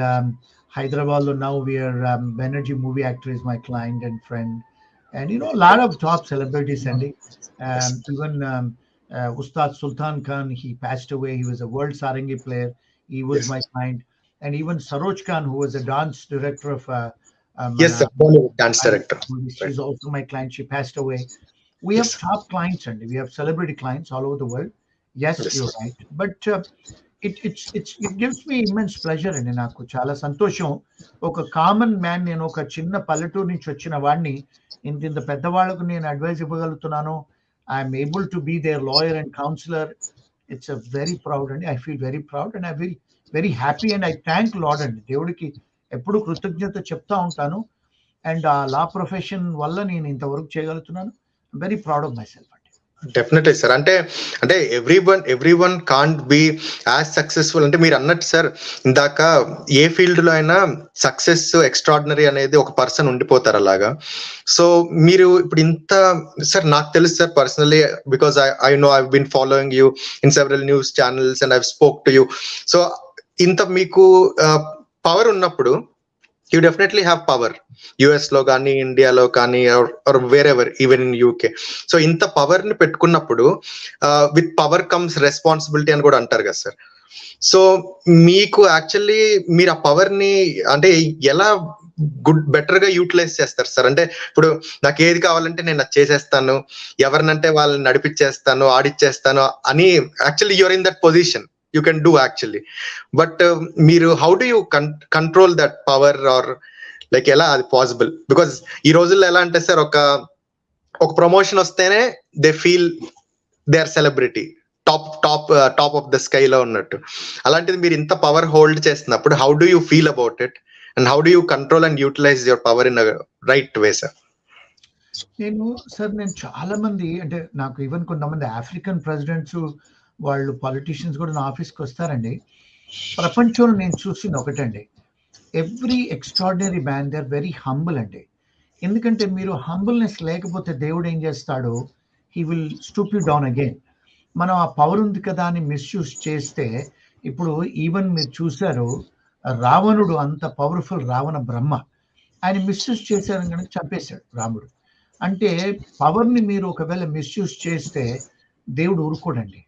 Hyderabad, now we are Banerjee movie actor is my client and friend, and a lot of top celebrities. Andy, Yes. even Ustad Sultan Khan, he passed away. He was a world sarangi player. He was Yes. my client, and even Saroj Khan, who was a dance director of Yes, sir. Bollywood dance director. Right. she's also my client. She passed away. We have Yes. top clients, and we have celebrity clients all over the world. Yes, you're Yes. right. But it gives me immense pleasure అండి. నాకు చాలా సంతోషం. ఒక common man, నేను ఒక చిన్న పల్లెటూరు నుంచి వచ్చిన వాడిని ఇంత పెద్దవాళ్ళకు నేను అడ్వైస్ ఇవ్వగలుగుతున్నాను. I'm able to be there lawyer and counsellor. It's a very proud అండి. I feel very proud and I feel very happy and I thank Lord అండి. దేవుడికి ఎప్పుడు కృతజ్ఞత చెప్తా ఉంటాను. అండ్ ఆ లా ప్రొఫెషన్ వల్ల నేను ఇంతవరకు చేయగలుగుతున్నాను. Very proud of myself అండి. Definitely sir. అంటే every one can't be as successful. అంటే మీరు అన్నట్టు సార్ ఇందాక, ఏ ఫీల్డ్ లో అయినా సక్సెస్ ఎక్స్ట్రాడినరీ అనేది ఒక పర్సన్ ఉండిపోతారు అలాగా. సో మీరు ఇప్పుడు ఇంత, సార్ నాకు తెలుసు sir personally, because I know I been following you in several news channels and I spoke to you. So ఇంత మీకు పవర్ ఉన్నప్పుడు you definitely have power, US లో కానీ ఇండియాలో కానీ or wherever, even in UK. So ఇంత power ని పెట్టుకున్నప్పుడు విత్ పవర్ కమ్స్ రెస్పాన్సిబిలిటీ అని కూడా అంటారు కదా సార్. సో మీకు యాక్చువల్లీ మీరు ఆ పవర్ ని అంటే ఎలా బెటర్ గా యూటిలైజ్ చేస్తారు సార్? అంటే ఇప్పుడు నాకు ఏది కావాలంటే నేను అది చేసేస్తాను, ఎవరినంటే వాళ్ళని నడిపించేస్తాను, ఆడిచ్చేస్తాను అని, actually you're in that position, you can do actually, but మీరు how do you control that power, or like ఎలా అది పాసిబుల్? బికాస్ ఈ రోజుల్లో ఎలా అంటే సార్, ఒక ప్రమోషన్ వస్తేనే they feel they are celebrity, top of the sky లో ఉన్నట్టు. అలాంటిది మీరు ఇంత పవర్ హోల్డ్ చేస్తున్నప్పుడు how do you feel about it, and how do you control and utilise your power in right way sir? నేను చాలా మంది, అంటే నాకు ఈవెన్ కొంతమంది ఆఫ్రికన్ ప్రెసిడెంట్స్, వాళ్ళు పాలిటీషియన్స్ కూడా నా ఆఫీస్కి వస్తారండి. ప్రపంచంలో నేను చూసింది ఒకటండి, every extraordinary man they are very humble అండి. ఎందుకంటే మీరు హంబుల్నెస్ లేకపోతే దేవుడు ఏం చేస్తాడు, he will stoop you down again. మనం ఆ పవర్ ఉంది కదా అని మిస్యూజ్ చేస్తే, ఇప్పుడు ఈవెన్ మీరు చూశారు, రావణుడు అంత పవర్ఫుల్, రావణ బ్రహ్మ, ఆయన మిస్యూజ్ చేశారని కనుక చంపేశాడు రాముడు. అంటే పవర్ని మీరు ఒకవేళ మిస్యూజ్ చేస్తే దేవుడు ఊరుకోడండి.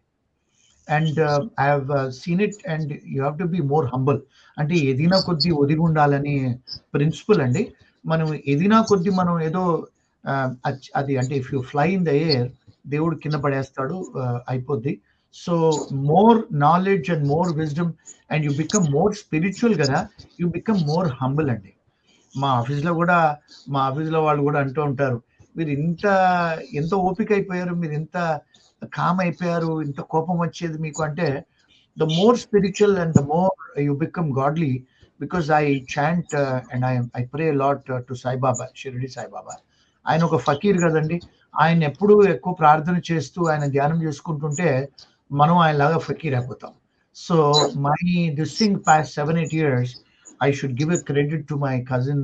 And I have seen it, and you have to be more humble. అంటే ఎదినా కొద్దీ ఒదిగి ఉండాలని ప్రిన్సిపల్ అండి. మనం ఎదినా కొద్దీ మనం ఏదో అది అంటే if you fly in the air, దేవుడు కింద పడేస్తాడు, అయిపోద్ది. So more knowledge and more wisdom, and you become more spiritual కదా, యూ బికమ్ మోర్ హంబుల్ అండి. మా ఆఫీస్లో వాళ్ళు కూడా అంటూ ఉంటారు, మీరు ఎంత ఓపిక అయిపోయారు, మీరు ఎంత కామ్ అయిపోయారు, ఇంత కోపం వచ్చేది మీకు అంటే, the more spiritual and the more you become godly. Because I chant and I pray lot to Saibaba, Shirdi Saibaba. ఆయన ఒక ఫకీర్ కదండి. ఆయన ఎప్పుడు ఎక్కువ ప్రార్థన చేస్తూ ఆయన ధ్యానం చేసుకుంటుంటే మనం ఆయనలాగా ఫకీర్ అయిపోతాం. So my this thing past 7-8 years, I should give a credit to my cousin.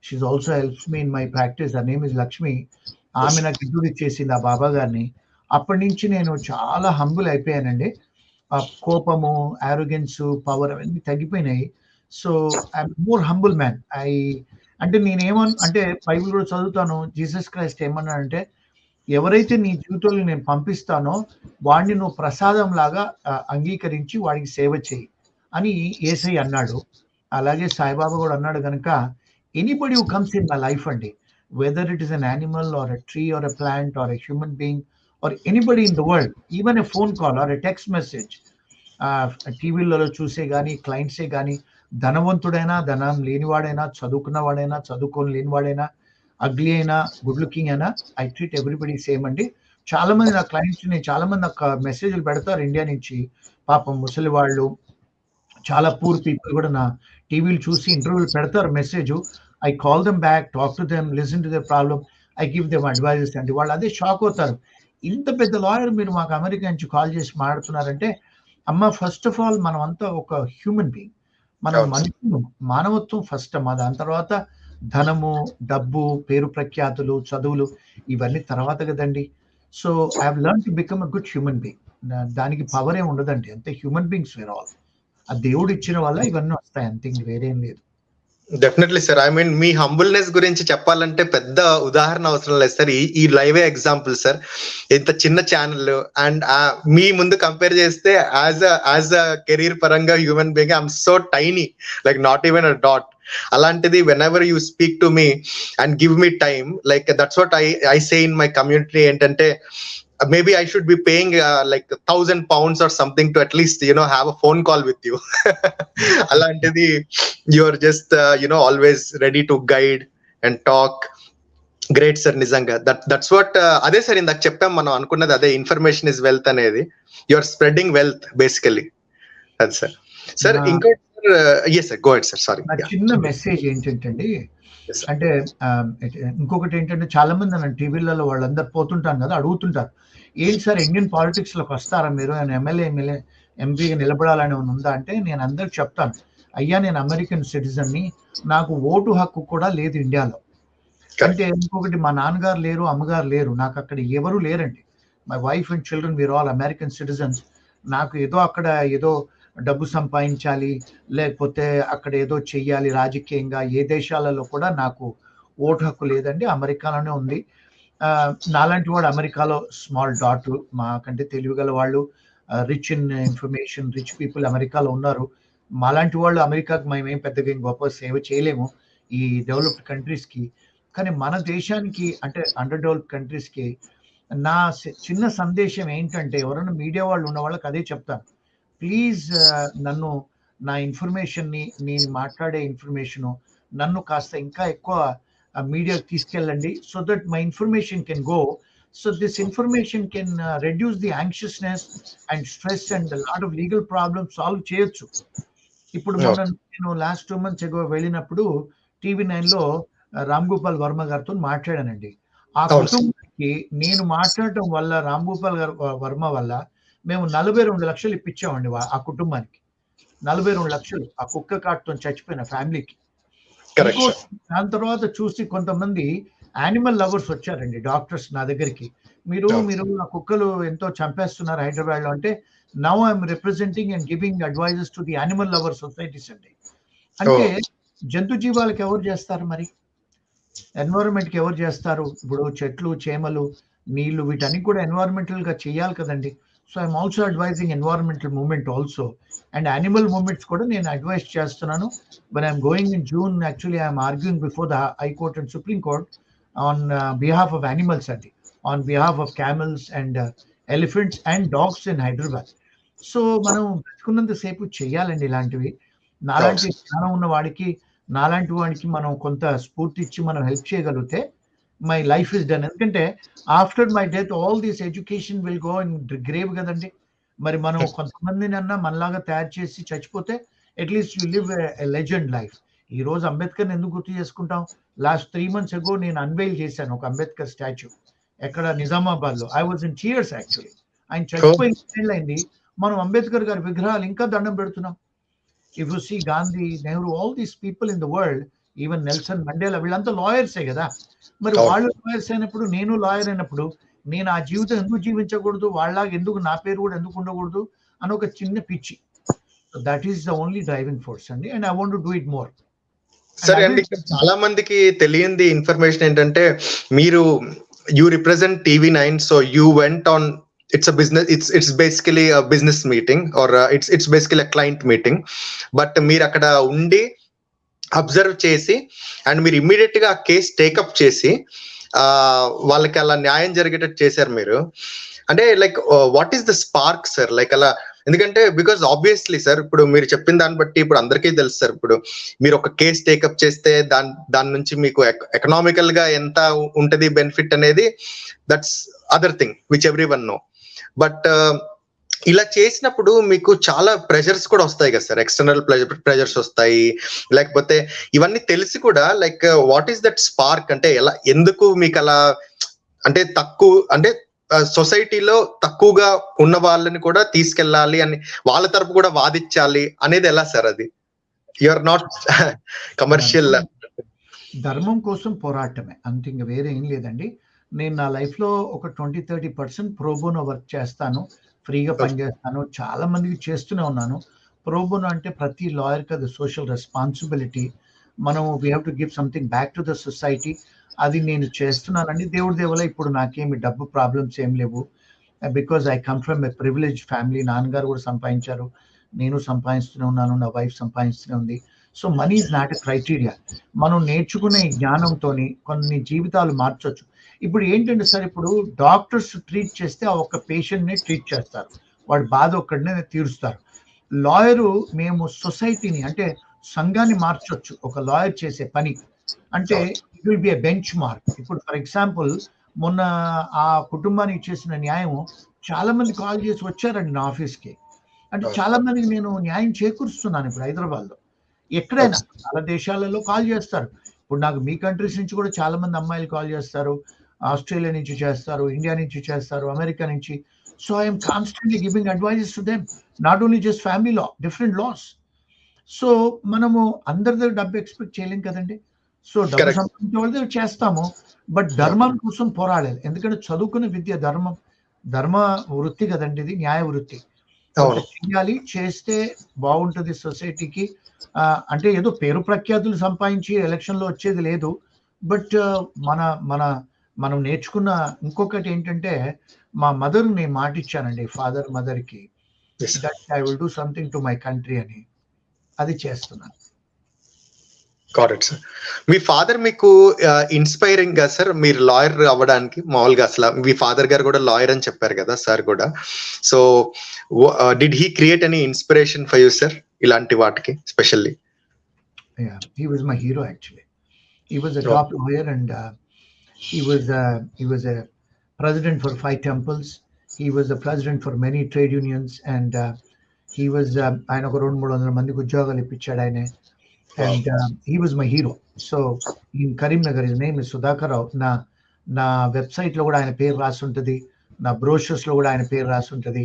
She's also helps me in my practice. Her name is Lakshmi. ఆమె నాకు ఇంట్రొడ్యూస్ చేసింది ఆ బాబా గారిని. అప్పటి నుంచి నేను చాలా హంబుల్ అయిపోయానండి. ఆ కోపము, ఆరోగెన్స్, పవర్ అవన్నీ తగ్గిపోయినాయి. So I'm more humble man. అంటే అంటే బైబిల్ కూడా చదువుతాను. జీసస్ క్రైస్ట్ ఏమన్నాడంటే, ఎవరైతే నీ జీవితంలో నేను పంపిస్తానో వాడిని నువ్వు ప్రసాదం లాగా అంగీకరించి వాడికి సేవ చేయి అని యేసయ్య అన్నాడు. అలాగే సాయిబాబా కూడా అన్నాడు కనుక, anybody who comes in my life అండి, whether it is an animal or a tree or a plant or a human being or anybody in the world, even a phone call or a text message, టీవీలలో చూసే కానీ, క్లయింట్సే కానీ, ధనవంతుడైనా, ధనం లేనివాడైనా, చదువుకున్నవాడైనా, చదువుకొని లేనివాడైనా, ugly అయినా, good looking అయినా, I treat everybody same అండి. చాలా మంది నా క్లయింట్స్ని, చాలా మంది నాకు మెసేజ్లు పెడతారు ఇండియా నుంచి, పాపం ముసలి వాళ్ళు, చాలా పూర్ పీపుల్ కూడా నా టీవీలు చూసి ఇంటర్వ్యూలు పెడతారు message. I call them back, talk to them, listen to their problem, I give them advices అండి. వాళ్ళు అదే షాక్ అవుతారు, ఇంత పెద్ద లాయర్ మీరు మాకు అమెరికా నుంచి కాల్ చేసి మాట్లాడుతున్నారంటే. అమ్మ, ఫస్ట్ ఆఫ్ ఆల్ మనం అంతా ఒక హ్యూమన్ బీయింగ్, మనం మనుషులు, మానవత్వం ఫస్ట్ అమ్మా. దాని తర్వాత ధనము, డబ్బు, పేరు ప్రఖ్యాతులు, చదువులు, ఇవన్నీ తర్వాత కదండి. So I have learn to become a good human being. దానికి పవర్ ఏమి ఉండదండి. అంతే, హ్యూమన్ బీయింగ్స్ వేర్ ఆల్. ఆ దేవుడు ఇచ్చిన వల్ల ఇవన్నీ వస్తాయి, అంతే, ఇంక వేరేం లేదు. Definitely sir. I mean me humbleness గురించి చెప్పాలంటే పెద్ద ఉదాహరణ అవసరం లేదు సార్. ఈ లైవే ఎగ్జాంపుల్ సార్. ఇంత చిన్న ఛానల్ అండ్ మీ ముందు కంపేర్ చేస్తే యాజ్ అ కెరీర్ పరంగా human being I'm so tiny, like not even a dot. అలాంటిది whenever you speak to me and give me time, like that's what I say in my community. ఏంటంటే maybe I should be paying like £1,000 or something to at least have a phone call with you. Alantidi, you are just always ready to guide and talk. Great sir, nizanga that's what ade sir indak cheppam మనం అనుకున్నది అదే, information is wealth అనేది. You are spreading wealth basically. అది sir. Sir ఇంకో yes sir, go ahead sir, sorry. నా చిన్న message ఏంటంటే అండి, అంటే ఇంకొకటి ఏంటంటే, చాలా మంది నన్ను టీవీలలో వాళ్ళందరూ పోతుంటాను కదా, అడుగుతుంటారు, ఏంటి సార్ ఇండియన్ పాలిటిక్స్ లోకి వస్తారా మీరు, ఎమ్మెల్యే ఎంపీగా నిలబడాలని ఉందా అంటే, నేను అందరికి చెప్తాను, అయ్యా నేను అమెరికన్ సిటిజన్ని, నాకు ఓటు హక్కు కూడా లేదు ఇండియాలో. అంటే ఇంకొకటి, మా నాన్నగారు లేరు, అమ్మగారు లేరు, నాకు అక్కడ ఎవరు లేరండి. My wife and children we're all American citizens. నాకు ఏదో అక్కడ ఏదో డబ్బు సంపాదించాలి, లేకపోతే అక్కడ ఏదో చెయ్యాలి రాజకీయంగా, ఏ దేశాలలో కూడా నాకు ఓటు హక్కు లేదండి, అమెరికాలోనే ఉంది. నాలాంటి వాడు అమెరికాలో స్మాల్ డాట్, మాకంటే తెలివిగల వాళ్ళు, rich in information, rich people అమెరికాలో ఉన్నారు. మాలాంటి వాళ్ళు అమెరికాకి మేమేం పెద్దగా గొప్ప సేవ చేయలేము ఈ డెవలప్డ్ కంట్రీస్కి. కానీ మన దేశానికి, అంటే అండర్ డెవలప్డ్ కంట్రీస్కి నా చిన్న సందేశం ఏంటంటే, ఎవరైనా మీడియా వాళ్ళు ఉన్న వాళ్ళకి అదే చెప్తాను, ప్లీజ్ నన్ను, నా ఇన్ఫర్మేషన్ని, నేను మాట్లాడే ఇన్ఫర్మేషను నన్ను కాస్త ఇంకా ఎక్కువ మీడియాకి తీసుకెళ్ళండి, so that my information can go, so this information can reduce the anxiousness and stress and lot of legal problems solve చేయొచ్చు. ఇప్పుడు మొన్న నేను లాస్ట్ 2 months ago వెళ్ళినప్పుడు TV9లో రామ్ గోపాల్ వర్మ గారితో మాట్లాడానండి. ఆ కుటుంబానికి నేను మాట్లాడటం వల్ల, రామ్ గోపాల్ వర్మ వల్ల మేము 42 లక్షలు ఇప్పించామండి ఆ కుటుంబానికి. 42 లక్షలు ఆ కుక్క కాటుతో చచ్చిపోయిన ఫ్యామిలీకి. దాని తర్వాత చూసి కొంతమంది యానిమల్ లవర్స్ వచ్చారండి, డాక్టర్స్ నా దగ్గరికి, మీరు ఆ కుక్కలు ఎంతో చంపేస్తున్నారు హైదరాబాద్ లో అంటే, now I'm representing and giving advices to the animal lover societies అండి. అంటే జంతు జీవాలకు ఎవరు చేస్తారు మరి, ఎన్వైరన్మెంట్ కి ఎవరు చేస్తారు? ఇప్పుడు చెట్లు, చేమలు, నీళ్లు, వీటన్ని కూడా ఎన్వైరన్మెంటల్ గా చేయాలి కదండి. So I'm also advising environmental movement also, and animal movements కూడా నేను అడ్వైజ్ చేస్తున్నాను. But I'm going in June, actually I'm arguing before the high court and supreme court on behalf of animals అండి, on behalf of camels and elephants and dogs in Hyderabad. So మనం బ్రతుకున్నంత సేపు చెయ్యాలండి ఇలాంటివి. నాలాంటి జ్ఞానం ఉన్న వాడికి, నాలాంటి వాడికి మనం కొంత స్ఫూర్తి ఇచ్చి మనం హెల్ప్ చేయగలిగితే మై లైఫ్ ఇస్ డన్. ఎందుకంటే after my death all this education will go in grave కదండి. మరి మనం కొంతమందిని అన్నా మనలాగా తయారు చేసి చచ్చిపోతే at least you live a legend life. ఈ రోజు అంబేద్కర్ ఎందుకు గుర్తు చేసుకుంటాం? లాస్ట్ 3 months ago నేను అన్వెయిల్ చేశాను ఒక అంబేద్కర్ స్టాచ్యూ, ఎక్కడ, నిజామాబాద్ లో. I was in tears actually. ఆయన చచ్చిపోయిన ఏళ్ళైంది, మనం అంబేద్కర్ గారి విగ్రహాలు ఇంకా దండం పెడుతున్నాం. If you see Gandhi, Nehru, all these people in the world, even Nelson Mandela, వీళ్ళంతా లాయర్సే కదా. మరి వాళ్ళు లాయర్స్ అయినప్పుడు, నేను లాయర్ అయినప్పుడు, నేను ఆ జీవితం ఎందుకు జీవించకూడదు, వాళ్ళలాగా ఎందుకు నా పేరు కూడా ఎందుకు ఉండకూడదు అని ఒక చిన్న పిచ్చి. That is the only driving force అండి, and I want to do it more. సరే అండి, చాలా మందికి తెలియంది ఇన్ఫర్మేషన్ ఏంటంటే, మీరు you represent TV9, so you went on, it's a business, it's basically a business meeting, or it's basically a client meeting, but మీరు అక్కడ ఉండి అబ్జర్వ్ చేసి అండ్ మీరు ఇమ్మీడియట్ గా ఆ కేసు టేకప్ చేసి వాళ్ళకి అలా న్యాయం జరిగేటట్టు చేశారు మీరు. అంటే like what is the spark sir, like అలా? ఎందుకంటే బికాస్ ఆబ్వియస్లీ సార్, ఇప్పుడు మీరు చెప్పిన దాన్ని బట్టి ఇప్పుడు అందరికీ తెలుసు సార్, ఇప్పుడు మీరు ఒక కేసు టేకప్ చేస్తే దాని నుంచి మీకు ఎకనామికల్ గా ఎంత ఉంటది బెనిఫిట్ అనేది, that's other thing which everyone know. But ఇలా చేసినప్పుడు మీకు చాలా ప్రెషర్స్ కూడా వస్తాయి కదా సార్, ఎక్స్టర్నల్ ప్రెషర్స్ వస్తాయి. లేకపోతే ఇవన్నీ తెలిసి కూడా like what is that spark, అంటే ఎలా, ఎందుకు మీకు అలా, అంటే తక్కువ, అంటే సొసైటీలో తక్కువగా ఉన్న వాళ్ళని కూడా తీసుకెళ్ళాలి అని, వాళ్ళ తరపు కూడా వాదించాలి అనేది ఎలా సార్? అది యు ఆర్ నాట్ కమర్షియల్. ధర్మం కోసం పోరాటమే, అంతే, ఇంకా వేరే ఏం లేదండి. నేను నా లైఫ్ లో ఒక 20-30% ప్రోబోనో వర్క్ చేస్తాను ఫ్రీగా పనిచేస్తాను, చాలా మందికి చేస్తూనే ఉన్నాను. ప్రోబోనో అంటే ప్రతి లాయర్కి అది సోషల్ రెస్పాన్సిబిలిటీ. మనం we have to give something back to the society. అది నేను చేస్తున్నానండి. దేవుడి దయ వల్ల ఇప్పుడు నాకేమి డబ్బు ప్రాబ్లమ్స్ ఏం లేవు. Because I come from a privilege family. నాన్నగారు కూడా సంపాదించారు, నేను సంపాదిస్తూనే ఉన్నాను, నా వైఫ్ సంపాదిస్తూనే ఉంది. So money is not a criteria. మనం నేర్చుకునే జ్ఞానంతోని కొన్ని జీవితాలు మార్చొచ్చు. ఇప్పుడు ఏంటంటే సార్, ఇప్పుడు డాక్టర్స్ ట్రీట్ చేస్తే ఆ ఒక్క పేషెంట్నే ట్రీట్ చేస్తారు, వాడి బాధ ఒక్కడినే తీరుస్తారు. లాయరు మేము సొసైటీని అంటే సంఘాన్ని మార్చొచ్చు ఒక లాయర్ చేసే పని. అంటే it will be a bench mark. ఇప్పుడు ఫర్ ఎగ్జాంపుల్ మొన్న ఆ కుటుంబానికి చేసిన న్యాయం చాలా మంది కాల్ చేసి వచ్చారండి నా ఆఫీస్కి. అంటే చాలా మందికి నేను న్యాయం చేకూరుస్తున్నాను ఇప్పుడు హైదరాబాద్లో. ఎక్కడైనా చాలా దేశాలలో కాల్ చేస్తారు. ఇప్పుడు నాకు మీ కంట్రీస్ నుంచి కూడా చాలా మంది అమ్మాయిలు కాల్ చేస్తారు, ఆస్ట్రేలియా నుంచి చేస్తారు, ఇండియా నుంచి చేస్తారు, అమెరికా నుంచి. So I'm constantly giving advices to them, not only just family law, different laws. So మనము అందరి దగ్గర డబ్బు ఎక్స్పెక్ట్ చేయలేం కదండి. సో డబ్బు సంపాదించే వాళ్ళ దగ్గర చేస్తాము, బట్ ధర్మం కోసం పోరాడాలి. ఎందుకంటే చదువుకునే విద్య ధర్మ వృత్తి కదండి, ఇది న్యాయ వృత్తి. కొంత చెయ్యాలి, చేస్తే బాగుంటుంది సొసైటీకి. అంటే ఏదో పేరు ప్రఖ్యాతులు సంపాదించి ఎలక్షన్ లో వచ్చేది లేదు. బట్ మన మన మనం నేర్చుకున్న ఇంకొకటి ఏంటంటే, మా మదర్ నేను మాటిచ్చానండి, ఫాదర్ మదర్ కి, that I will do something to my country అని. అది చేస్తున్నాను. Correct sir. మీ ఫాదర్ మీకు ఇన్స్పైరింగ్ గా సార్ మీరు లాయర్ అవ్వడానికి? మామూలుగా అసలు మీ ఫాదర్ గారు కూడా లాయర్ అని చెప్పారు కదా సార్ కూడా. So did he create any inspiration for you sir ఇలాంటి వాటికి specially? Yeah, he was my hero actually. He was a top lawyer, and he was a president for 5 temples. He was a president for many trade unions, and he was ఆయన ఒక 200-300 మందికి ఉద్యోగాలు ఇప్పించాడు ఆయన. And he was my hero. So in Karimnagar, his name is Sudhakar Rao. నా website లో కూడా ఆయన పేరు రాసి ఉంటుంది, నా బ్రోషర్స్ లో కూడా ఆయన పేరు రాసి ఉంటుంది.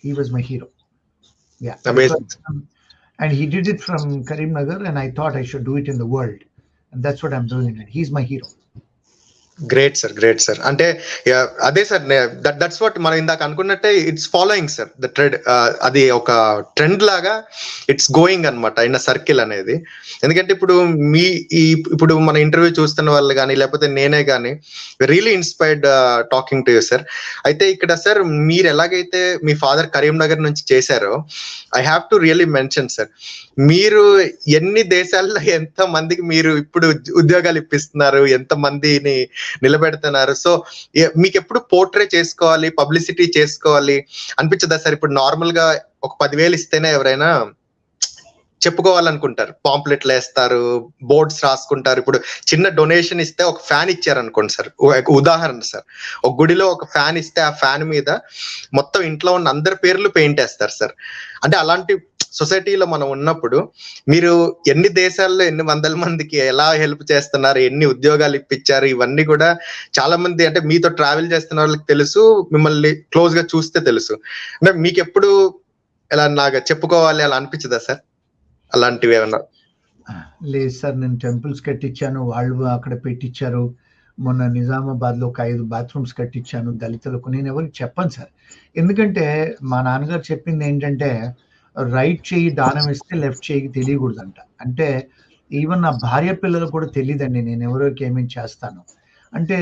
He was my hero. Yeah. Amazing. And he did it from Karimnagar, and I thought I should do it in the world. And that's what I'm doing. And he's my hero. Great sir, great sir. అంటే అదే sir, that's what మనం ఇందాక అనుకున్నట్టే, it's following sir the trend. అది ఒక trend లాగా it's going అనమాట in circle అనేది. ఎందుకంటే ఇప్పుడు ఇప్పుడు మన ఇంటర్వ్యూ చూస్తున్న వాళ్ళు కానీ లేకపోతే నేనే కానీ really inspired talking to you sir. అయితే ఇక్కడ సార్ మీరు ఎలాగైతే మీ ఫాదర్ కరీంనగర్ నుంచి చేశారో, I have to really mention sir, మీరు ఎన్ని దేశాల్లో ఎంత మందికి మీరు ఇప్పుడు ఉద్యోగాలు ఇప్పిస్తున్నారు, ఎంత మందిని నిలబెడుతున్నారు. సో మీకు ఎప్పుడు పోర్ట్రే చేసుకోవాలి, పబ్లిసిటీ చేసుకోవాలి అనిపించదా సార్? ఇప్పుడు నార్మల్ గా ఒక 10,000 ఇస్తేనే ఎవరైనా చెప్పుకోవాలనుకుంటారు, పాంప్లెట్లు వేస్తారు, బోర్డ్స్ రాసుకుంటారు. ఇప్పుడు చిన్న డొనేషన్ ఇస్తే, ఒక ఫ్యాన్ ఇచ్చారు అనుకోండి సార్, ఉదాహరణ సార్, ఒక గుడిలో ఒక ఫ్యాన్ ఇస్తే ఆ ఫ్యాన్ మీద మొత్తం ఇంట్లో ఉన్న అందరి పేర్లు పెయింట్ వేస్తారు సార్. అంటే అలాంటి సొసైటీలో మనం ఉన్నప్పుడు మీరు ఎన్ని దేశాల్లో ఎన్ని వందల మందికి ఎలా హెల్ప్ చేస్తున్నారు, ఎన్ని ఉద్యోగాలు ఇప్పించారు, ఇవన్నీ కూడా చాలా మంది అంటే మీతో ట్రావెల్ చేస్తున్న వాళ్ళకి తెలుసు, మిమ్మల్ని క్లోజ్ గా చూస్తే తెలుసు. అంటే మీకు ఎప్పుడు ఎలా నాకు చెప్పుకోవాలి అలా అనిపించదా సార్ అలాంటివి ఏమన్నా? లేదు సార్, నేను టెంపుల్స్ కట్టించాను, వాళ్ళు అక్కడ పెట్టించారు. మొన్న నిజామాబాద్ లో ఒక 5 బాత్రూమ్స్ కట్టించాను దళితులకు. నేను ఎవరికి చెప్పను సార్, ఎందుకంటే మా నాన్నగారు చెప్పింది ఏంటంటే, రైట్ చేయి దానం ఇస్తే లెఫ్ట్ చేయికి తెలియకూడదంట. అంటే ఈవెన్ నా భార్య పిల్లలకు కూడా తెలియదండి నేను ఎవరికి ఏమేమి చేస్తాను. అంటే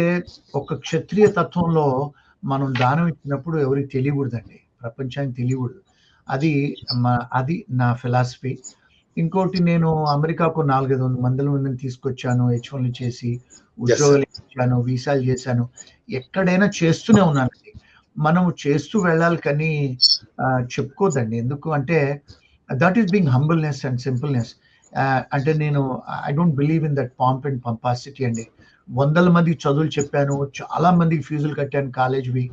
ఒక క్షత్రియ తత్వంలో మనం దానం ఇచ్చినప్పుడు ఎవరికి తెలియకూడదండి, ప్రపంచానికి తెలియకూడదు. అది నా ఫిలాసఫీ. ఇంకోటి, నేను అమెరికాకు 400-500 మందిని తీసుకొచ్చాను, H1లు చేసి ఉద్యోగాలు ఇచ్చాను, వీసాలు చేశాను, ఎక్కడైనా చేస్తూనే ఉన్నానండి. మనం చేస్తూ వెళ్ళాలి కానీ చెప్పుకోదండి. ఎందుకు అంటే that is being humbleness and simpleness. అంటే నేను I don't believe in that pomp and pomposity అండి. 100 మందికి చదువులు చెప్పాను, చాలా మందికి ఫీజులు కట్టాను కాలేజ్వి.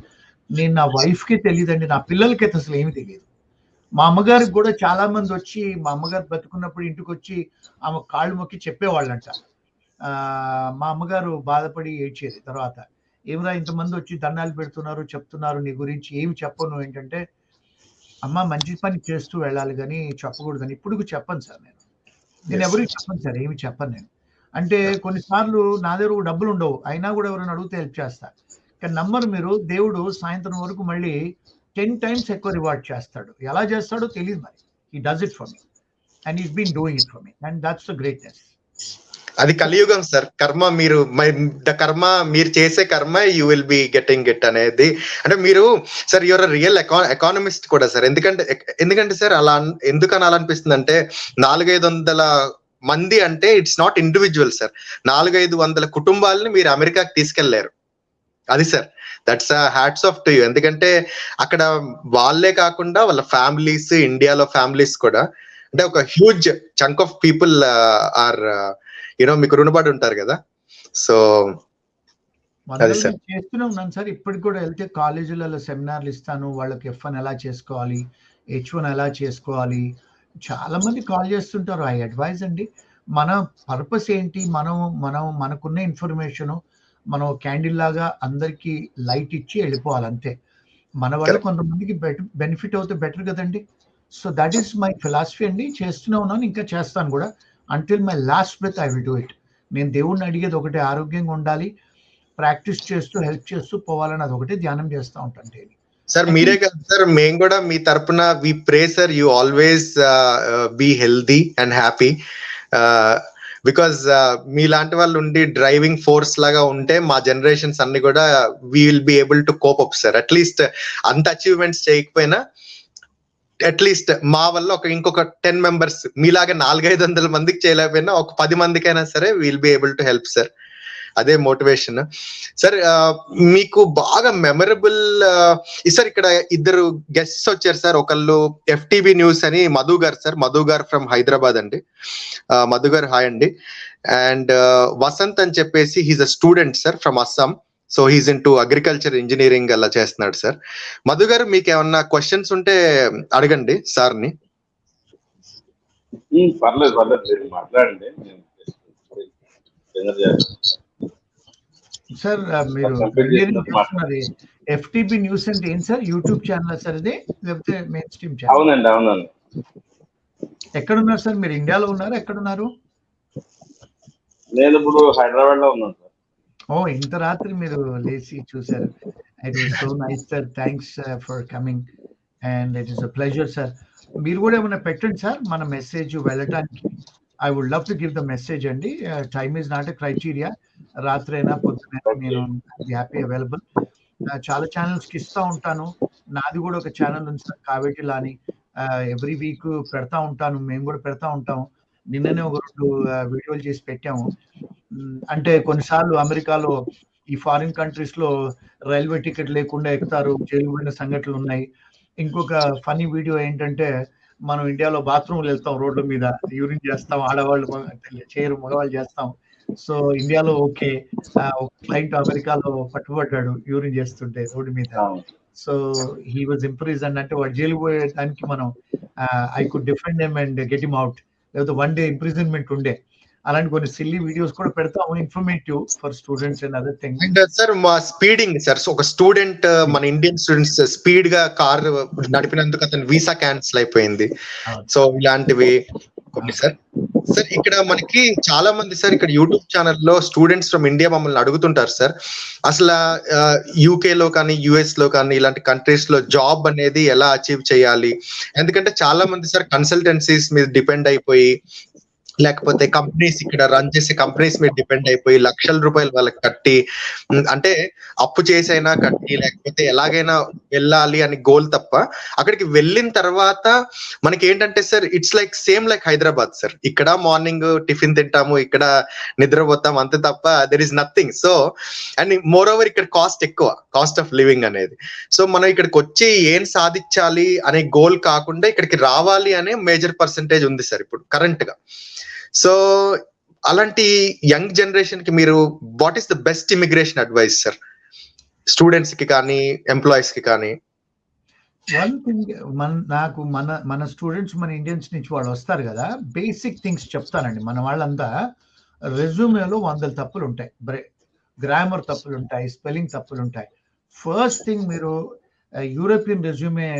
నేను నా వైఫ్కి తెలియదండి, నా పిల్లలకైతే అసలు ఏమీ తెలియదు. మా అమ్మగారికి కూడా చాలా మంది వచ్చి, మా అమ్మగారు బతుకున్నప్పుడు ఇంటికి వచ్చి ఆమె కాళ్ళు మొక్కి చెప్పేవాళ్ళంట. మా అమ్మగారు బాధపడి ఏడ్చేది. తర్వాత, ఏమిరా ఇంతమంది వచ్చి దండాలు పెడుతున్నారు, చెప్తున్నారు నీ గురించి, ఏమి చెప్పను ఏంటంటే, అమ్మ మంచి పని చేస్తూ వెళ్ళాలి కానీ చెప్పకూడదని. ఇప్పుడు చెప్పను సార్, నేను ఎవరికి చెప్పను సార్, ఏమి చెప్పను నేను. అంటే కొన్నిసార్లు నా దగ్గర డబ్బులు ఉండవు, అయినా కూడా ఎవరైనా అడిగితే హెల్ప్ చేస్తా. కానీ నమ్మరు మీరు, దేవుడు సాయంత్రం వరకు మళ్ళీ 10 times ఎక్కువ రివార్డ్ చేస్తాడు. ఎలా చేస్తాడో తెలియదు మరి. He does it for me and he's been doing it for me and that's the greatness. అది కలియుగం సార్. కర్మ మీరు ద కర్మ మీరు చేసే కర్మ you will be getting it అనేది. అంటే మీరు సార్ యువర్ రియల్ ఎకానమిస్ట్ కూడా సార్. ఎందుకంటే సార్ అలా ఎందుకు అనాలనిపిస్తుంది అంటే 400-500 మంది అంటే ఇట్స్ నాట్ ఇండివిజువల్ సార్. 400-500 కుటుంబాలని మీరు అమెరికాకి తీసుకెళ్లారు. అది sir, that's hats off to you. ఎందుకంటే అక్కడ వాళ్ళే కాకుండా వాళ్ళ ఫ్యామిలీస్, ఇండియాలో ఫ్యామిలీస్ కూడా, అంటే ఒక huge chunk of people are you know మీకు రుణపడి ఉంటారు కదా. సో అది సార్ చేస్తూనే ఉన్నాను సార్. ఇప్పటికి కూడా వెళ్తే కాలేజీలలో సెమినార్లు ఇస్తాను. వాళ్ళకి F1 ఎలా చేసుకోవాలి, H1 ఎలా చేసుకోవాలి, చాలా మంది కాల్ చేస్తుంటారు. ఐ అడ్వైజ్ అండి, మన పర్పస్ ఏంటి, మనకున్న ఇన్ఫర్మేషన్ మనం క్యాండిల్ లాగా అందరికి లైట్ ఇచ్చి వెళ్ళిపోవాలి అంతే. మన వల్ల కొంతమందికి బెనిఫిట్ అవుతే బెటర్ కదండి. So that is my philosophy అండి. చేస్తూనే ఉన్నాను, ఇంకా చేస్తాను కూడా. Until my last breath I will do it. నేను దేవుణ్ణి అడిగేది ఒకటే, ఆరోగ్యంగా ఉండాలి, ప్రాక్టీస్ చేస్తూ హెల్ప్ చేస్తూ పోవాలని, అది ఒకటే ధ్యానం చేస్తూ ఉంటాను డైలీ. సార్ మీరే కాదు సార్, మేము కూడా మీ తరపున we pray sir you always be healthy and happy. Because మీలాంటి వాళ్ళు ఉండి డ్రైవింగ్ ఫోర్స్ లాగా ఉంటే మా జనరేషన్స్ అన్ని కూడా we will be able to cope up sir. At least అంత అచీవ్మెంట్స్ చేయకపోయినా అట్లీస్ట్ మా వల్ల ఇంకొక 10 మెంబర్స్ మీలాగా 400-500 మందికి చేయలేకపోయినా ఒక 10 మందికైనా సరే will be able to help sir. అదే మోటివేషన్ సార్. మీకు బాగా మెమరబుల్ సార్, ఇక్కడ ఇద్దరు గెస్ట్స్ వచ్చారు సార్. ఒకళ్ళు FTB న్యూస్ అని మధు గారు సార్, మధు గారు ఫ్రమ్ హైదరాబాద్ అండి. మధు గారు హాయ్ అండి. అండ్ వసంత్ అని చెప్పేసి he's a student sir from Assam. So he's in to agriculture engineering అలా చేస్తున్నాడు సార్. మధు గారు మీకు ఏమన్నా క్వశ్చన్స్ ఉంటే అడగండి సార్ని. పర్లేదు మాట్లాడండి. సార్ మీరు FTB న్యూస్ అంటే ఏంటి సార్? యూట్యూబ్ ఛానల్ సార్ ఇది, లేకపోతే మెయిన్ స్ట్రీమ్ ఛానల్? అవునండి. ఎక్కడున్నారు సార్ మీరు? ఇండియాలో ఉన్నారు, ఎక్కడున్నారు? నేను ఇప్పుడు హైదరాబాద్ లో ఉన్నాను సార్. ఓ, ఇంత రాత్రి మీరు లేచి చూసారు. It was so nice sir. Thanks for coming and it is a pleasure sir. మీరు కూడా ఏమైనా పెట్టండి సార్ మన మెసేజ్ వెళ్ళటానికి. I would love to give the message అండి. Time is not a criteria. రాత్రి అయినా పొద్దునైనా నేను హ్యాపీ అవైలబుల్. చాలా ఛానల్స్కి ఇస్తూ ఉంటాను. నాది కూడా ఒక ఛానల్ ఉంది సార్, కావేటి లాని. ఎవ్రీ వీక్ పెడతా ఉంటాను, మేము కూడా పెడతా ఉంటాము. నిన్ననే ఒక 2 వీడియోలు చేసి పెట్టాము. అంటే కొన్నిసార్లు అమెరికాలో ఈ ఫారిన్ కంట్రీస్ లో రైల్వే టికెట్ లేకుండా ఎక్కుతారు, జైలు పోయిన సంఘటనలు ఉన్నాయి. ఇంకొక ఫనీ వీడియో ఏంటంటే, మనం ఇండియాలో బాత్రూమ్లు వెళ్తాం, రోడ్ల మీద యూరిన్ చేస్తాం, ఆడవాళ్ళు చేయరు, మగవాళ్ళు చేస్తాం. సో ఇండియాలో ఓకే, ఒక క్లయింట్ అమెరికాలో పట్టుబడ్డాడు యూరిన్ చేస్తుంటే రోడ్డు మీద. సో హీ వాజ్ ఇంప్రిజన్డ్, అంటే వాడు జైలు పోయేదానికి మనం I could defend him and get him out, లేకపోతే 1 day ఇంప్రిజన్మెంట్ ఉండే. అలాంటి కొన్ని సిల్లీ వీడియోస్ కూడా పెడతాము, informative for students and other things. And sir మా స్పీడింగ్ సార్, ఒక స్టూడెంట్, మన ఇండియన్ స్టూడెంట్స్ స్పీడ్ గా కార్ నడిపినందుకు అతను వీసా క్యాన్సిల్ అయిపోయింది. సో ఇలాంటివి కొన్ని సార్. సార్ ఇక్కడ మనకి చాలా మంది సార్ ఇక్కడ యూట్యూబ్ ఛానల్లో స్టూడెంట్స్ ఫ్రమ్ ఇండియా మమ్మల్ని అడుగుతుంటారు సార్, అసలు UK లో కానీ US లో కానీ ఇలాంటి కంట్రీస్ లో జాబ్ అనేది ఎలా అచీవ్ చేయాలి. ఎందుకంటే చాలా మంది సార్ కన్సల్టెన్సీస్ మీద డిపెండ్ అయిపోయి, లేకపోతే కంపెనీస్, ఇక్కడ రన్ చేసే కంపెనీస్ మీద డిపెండ్ అయిపోయి లక్షల రూపాయలు వాళ్ళకి కట్టి, అంటే అప్పు చేసైనా కట్టి, లేకపోతే ఎలాగైనా వెళ్ళాలి అని గోల్ తప్ప, అక్కడికి వెళ్ళిన తర్వాత మనకి ఏంటంటే sir it's like same like Hyderabad sir. ఇక్కడ మార్నింగ్ టిఫిన్ తింటాము, ఇక్కడ నిద్రపోతాం, అంతే తప్ప there is nothing. So and more over ఇక్కడ కాస్ట్ ఎక్కువ, కాస్ట్ ఆఫ్ లివింగ్ అనేది. సో మనం ఇక్కడికి వచ్చి ఏం సాధించాలి అనే గోల్ కాకుండా ఇక్కడికి రావాలి అనే మేజర్ పర్సంటేజ్ ఉంది సార్ ఇప్పుడు కరెంట్ గా. సో అలాంటి యంగ్ జనరేషన్ కి మీరు what is the best immigration advice sir, students కి కానీ ఎంప్లాయీస్ కి కానీ? వన్ థింగ్, మన స్టూడెంట్స్, మన ఇండియన్స్ నుంచి వాళ్ళు వస్తారు కదా, బేసిక్ థింగ్స్ చెప్తానండి. మన వాళ్ళంతా రెజ్యూమేలో 100 తప్పులు ఉంటాయి, గ్రామర్ తప్పులు ఉంటాయి, స్పెల్లింగ్ తప్పులు ఉంటాయి. ఫస్ట్ థింగ్, మీరు యూరోపియన్ రెజ్యూమే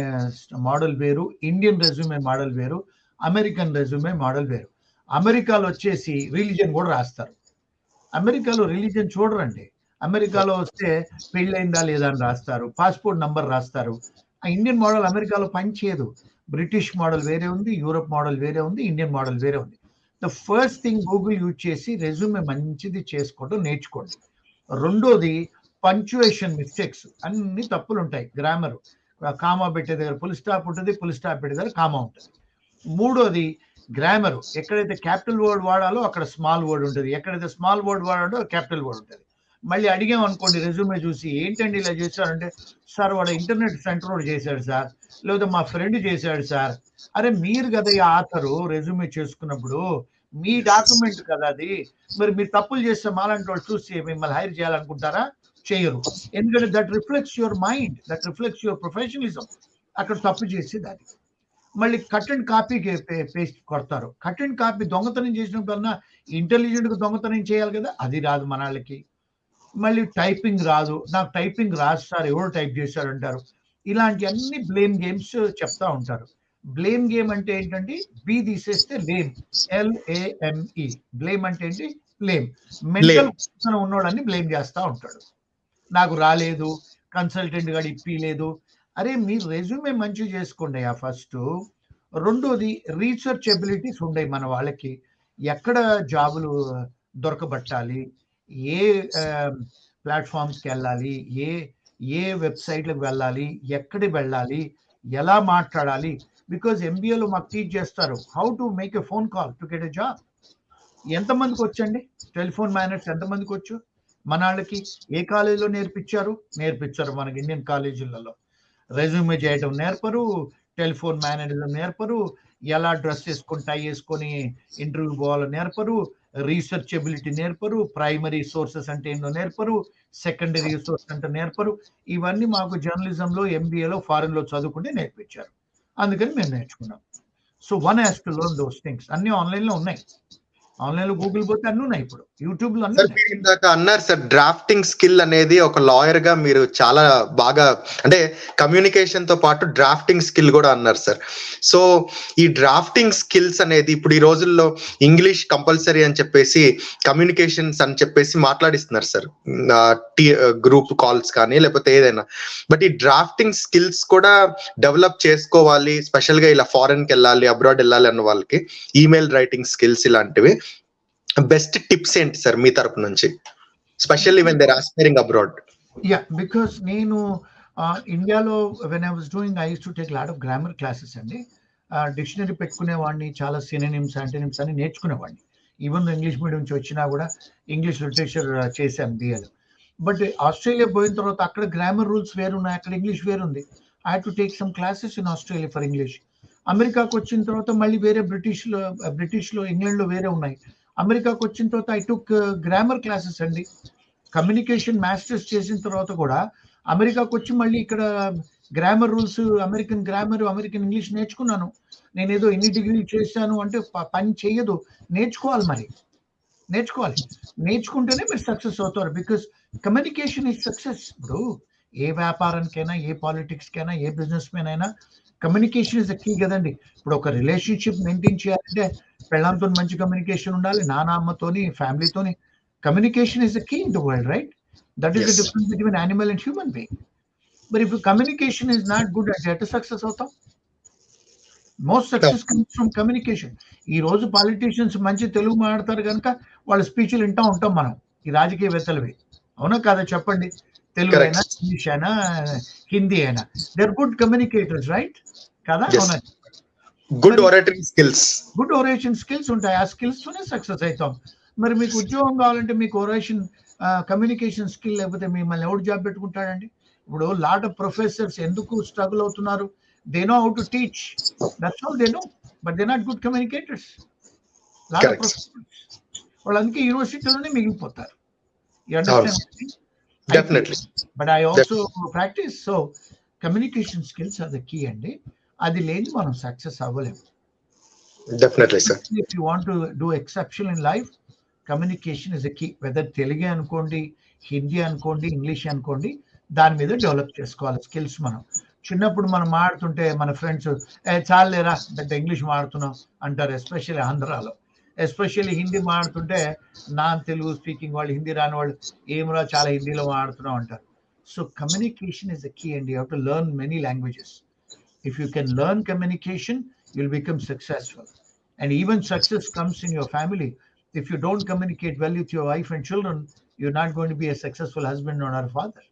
మోడల్ వేరు, ఇండియన్ రెజ్యూమే మోడల్ వేరు, అమెరికన్ రెజ్యూమే మోడల్ వేరు. అమెరికాలో వచ్చేసి రిలీజియన్ కూడా రాస్తారు. అమెరికాలో రిలీజియన్ చూడరండి. అమెరికాలో వస్తే పెళ్ళైందా లేదా అని రాస్తారు, పాస్పోర్ట్ నంబర్ రాస్తారు, ఆ ఇండియన్ మోడల్ అమెరికాలో పనిచేయదు. బ్రిటిష్ మోడల్ వేరే ఉంది, యూరోప్ మోడల్ వేరే ఉంది, ఇండియన్ మోడల్ వేరే ఉంది. The first thing Google use చేసి రెజ్యూమే మంచిది చేసుకోవడం నేర్చుకోండి. రెండోది పంక్చుయేషన్ మిస్టేక్స్, అన్ని తప్పులు ఉంటాయి. గ్రామర్, కామా పెట్టే దగ్గర ఫుల్ స్టాప్ ఉంటుంది, ఫుల్ స్టాప్ పెట్టే దగ్గర కామా ఉంటుంది. మూడోది గ్రామర్, ఎక్కడైతే క్యాపిటల్ వర్డ్ వాడాలో అక్కడ స్మాల్ వర్డ్ ఉంటుంది, ఎక్కడైతే స్మాల్ వర్డ్ వాడాలో క్యాపిటల్ వర్డ్ ఉంటుంది. మళ్ళీ అడిగాం అనుకోండి రెజ్యూమే చూసి, ఏంటండి ఇలా చేశారంటే, సార్ వాడు ఇంటర్నెట్ సెంటర్ చేశాడు సార్, లేదా మా ఫ్రెండ్ చేశాడు సార్. అరే మీరు కదా ఈ ఆథరు రెజ్యూమే చేసుకున్నప్పుడు, మీ డాక్యుమెంట్ కదా అది. మరి మీరు తప్పులు చేస్తే మాలాంటి వాళ్ళు చూసి మిమ్మల్ని హైర్ చేయాలనుకుంటారా? చేయరు. ఎందుకంటే that reflects your mind, that reflects your professionalism. అక్కడ తప్పు చేసేది అది. మళ్ళీ కట్ అండ్ కాపీకి పేస్ట్ కొడతారు. కట్ అండ్ కాపీ దొంగతనం చేసినప్పుడన్నా ఇంటెలిజెంట్గా దొంగతనం చేయాలి కదా, అది రాదు మన వాళ్ళకి. మళ్ళీ టైపింగ్ రాదు, నాకు టైపింగ్ రాదు సార్, ఎవరు టైప్ చేశారంటారు. ఇలాంటి అన్ని బ్లేమ్ గేమ్స్ చెప్తా ఉంటారు. బ్లేమ్ గేమ్ అంటే ఏంటంటే బి తీసేస్తే లేమ్, LAME. బ్లేమ్ అంటే ఏంటి? బ్లేమ్. మెంటల్ ఉన్నోడని బ్లేమ్ చేస్తా ఉంటాడు. నాకు రాలేదు, కన్సల్టెంట్ గారు ఇప్పిలేదు. అరే మీరు రెజ్యూమే మంచిగా చేసుకోండి ఫస్ట్. రెండోది రీసెర్చ్ ఎబిలిటీస్ ఉండయి మన వాళ్ళకి. ఎక్కడ జాబులు దొరకబట్టాలి, ఏ ప్లాట్ఫామ్స్కి వెళ్ళాలి, ఏ ఏ వెబ్సైట్లకు వెళ్ళాలి, ఎక్కడికి వెళ్ళాలి, ఎలా మాట్లాడాలి. బికాజ్ MBAలో మాకు టీచ్ చేస్తారు how to make a phone call to get a job. ఎంతమందికి వచ్చండి టెలిఫోన్ మేనర్స్? ఎంతమందికి వచ్చు? మన వాళ్ళకి ఏ కాలేజీలో నేర్పించారు మనకి ఇండియన్ కాలేజీలలో. రెజ్యూమే చేయడం నేర్పరు, టెలిఫోన్ మేనేజర్ నేర్పరు, ఎలా డ్రెస్ వేసుకొని టై వేసుకొని ఇంటర్వ్యూ పోవాలో నేర్పరు, రీసెర్చ్ ఎబిలిటీ నేర్పరు, ప్రైమరీ సోర్సెస్ అంటే ఏంటో నేర్పరు, సెకండరీ సోర్స్ అంటే నేర్పరు. ఇవన్నీ మాకు జర్నలిజంలో MBAలో ఫారెన్లో చదువుకుంటే నేర్పించారు. అందుకని మేము నేర్చుకున్నాం. So one has to learn those things. అన్ని ఆన్లైన్లో ఉన్నాయి. ఆన్లైన్లో గూగుల్ పోతే అన్నీ ఉన్నాయి, ఇప్పుడు యూట్యూబ్లో అన్నీ సార్ ఉన్నాయి. మీరు ఇందాక అన్నారు సార్, డ్రాఫ్టింగ్ స్కిల్ అనేది ఒక లాయర్ గా మీరు చాలా బాగా, అంటే కమ్యూనికేషన్ తో పాటు డ్రాఫ్టింగ్ స్కిల్ కూడా అన్నారు సార్. సో ఈ డ్రాఫ్టింగ్ స్కిల్స్ అనేది ఇప్పుడు ఈ రోజుల్లో ఇంగ్లీష్ కంపల్సరీ అని చెప్పేసి, కమ్యూనికేషన్స్ అని చెప్పేసి మాట్లాడిస్తున్నారు సార్, గ్రూప్ కాల్స్ కానీ లేకపోతే ఏదైనా. బట్ ఈ డ్రాఫ్టింగ్ స్కిల్స్ కూడా డెవలప్ చేసుకోవాలి, స్పెషల్ గా ఇలా ఫారెన్ కి వెళ్ళాలి, అబ్రాడ్ వెళ్ళాలి అన్న వాళ్ళకి, ఈమెయిల్ రైటింగ్ స్కిల్స్ ఇలాంటివి. బెస్ట్ టిప్స్ ఏంటి సార్ మీ తరపు నుంచి, specially when they're aspiring abroad? Yeah, because నేను ఇండియాలో when I was doing, I use to take lot of grammar classes అండి. డిక్షనరీ పెట్టుకునేవాడిని, చాలా సినోనిమ్స్, యాంటోనిమ్స్ అని నేర్చుకునేవాడిని. ఈవెన్ ఇంగ్లీష్ మీడియం నుంచి వచ్చినా కూడా ఇంగ్లీష్ లిటరేచర్ చేశాను BAలో. బట్ ఆస్ట్రేలియా పోయిన తర్వాత అక్కడ గ్రామర్ రూల్స్ వేరున్నాయి, అక్కడ ఇంగ్లీష్ వేరుంది. I had to take some classes in Australia for English. అమెరికాకు వచ్చిన తర్వాత మళ్ళీ వేరే బ్రిటిష్లో ఇంగ్లాండ్లో వేరే ఉన్నాయి. అమెరికాకు వచ్చిన తర్వాత ఐ టుక్ గ్రామర్ క్లాసెస్ అండి. కమ్యూనికేషన్ మాస్టర్స్ చేసిన తర్వాత కూడా అమెరికాకు వచ్చి మళ్ళీ ఇక్కడ grammar rules, American grammar, American English నేర్చుకున్నాను. నేను ఏదో ఎన్ని డిగ్రీలు చేశాను అంటే పని చేయదు, నేర్చుకోవాలి. మరి నేర్చుకుంటేనే మీరు సక్సెస్ అవుతారు. Because communication is success. ఇప్పుడు ఏ వ్యాపారానికైనా, ఏ పాలిటిక్స్కైనా, ఏ బిజినెస్ మ్యాన్ అయినా కమ్యూనికేషన్ ఇస్ ద కీ కదండి. ఇప్పుడు ఒక రిలేషన్షిప్ మెయింటైన్ చేయాలంటే పెళ్ళంతో మంచి కమ్యూనికేషన్ ఉండాలి, నాన్న అమ్మతోని, ఫ్యామిలీతోని. Communication is the key in the world, right? That is the difference between animal and human being. But if your communication is not good, at success అవుతాం. Most success comes from communication. ఈ రోజు politicians మంచి తెలుగు మాట్లాడతారు కనుక వాళ్ళ స్పీచ్లు వింటూ ఉంటాం మనం, ఈ రాజకీయవేత్తలవి. అవునా కాదా చెప్పండి? తెలుగు అయినా, ఇంగ్లీష్ అయినా, హిందీ అయినా, they are good communicators, right కదా? అవునా? Good oratory skills, good oration skills ఉంటాయి. ఆ స్కిల్స్ తోనే సక్సెస్ అవుతాం. మరి మీకు ఉద్యోగం కావాలంటే మీకు ఒరేషన్, కమ్యూనికేషన్ స్కిల్ లేకపోతే మిమ్మల్ని ఎవరు జాబ్ పెట్టుకుంటాడండి? ఇప్పుడు లాట్ ఆఫ్ ప్రొఫెసర్స్ ఎందుకు స్ట్రగుల్ అవుతున్నారు? They know how to teach, that's all they know, but they not good communicators. Lot of professors వాళ్ళు అందుకే యూనివర్సిటీలోనే మిగిలిపోతారు. You understand? Definitely. But I also practice. So communication skills are the key అండి. అది లేని మనం success అవ్వలేము. Definitely, sir. If you want to do exceptional in life, communication is a key. Whether Telugu అనుకోండి, హిందీ అనుకోండి, ఇంగ్లీష్ అనుకోండి, దాని మీద డెవలప్ చేసుకోవాలి స్కిల్స్. మనం చిన్నప్పుడు మనం మాడుతుంటే మన ఫ్రెండ్స్ చాలేరా పెద్ద ఇంగ్లీష్ మాడుతున్నాం అంటారు, ఎస్పెషల్లీ ఆంధ్రాలో. ఎస్పెషల్లీ హిందీ మాడుతుంటే నాన్ తెలుగు స్పీకింగ్ వాళ్ళు, హిందీ రాని వాళ్ళు, ఏమరా చాలా హిందీలో మాడుతున్నాం అంటారు. So communication is the key, and you have to learn many languages. If you can learn communication, you'll become successful. And even success comes in your family. If you don't communicate well with your wife and children, you're not going to be a successful husband or a father.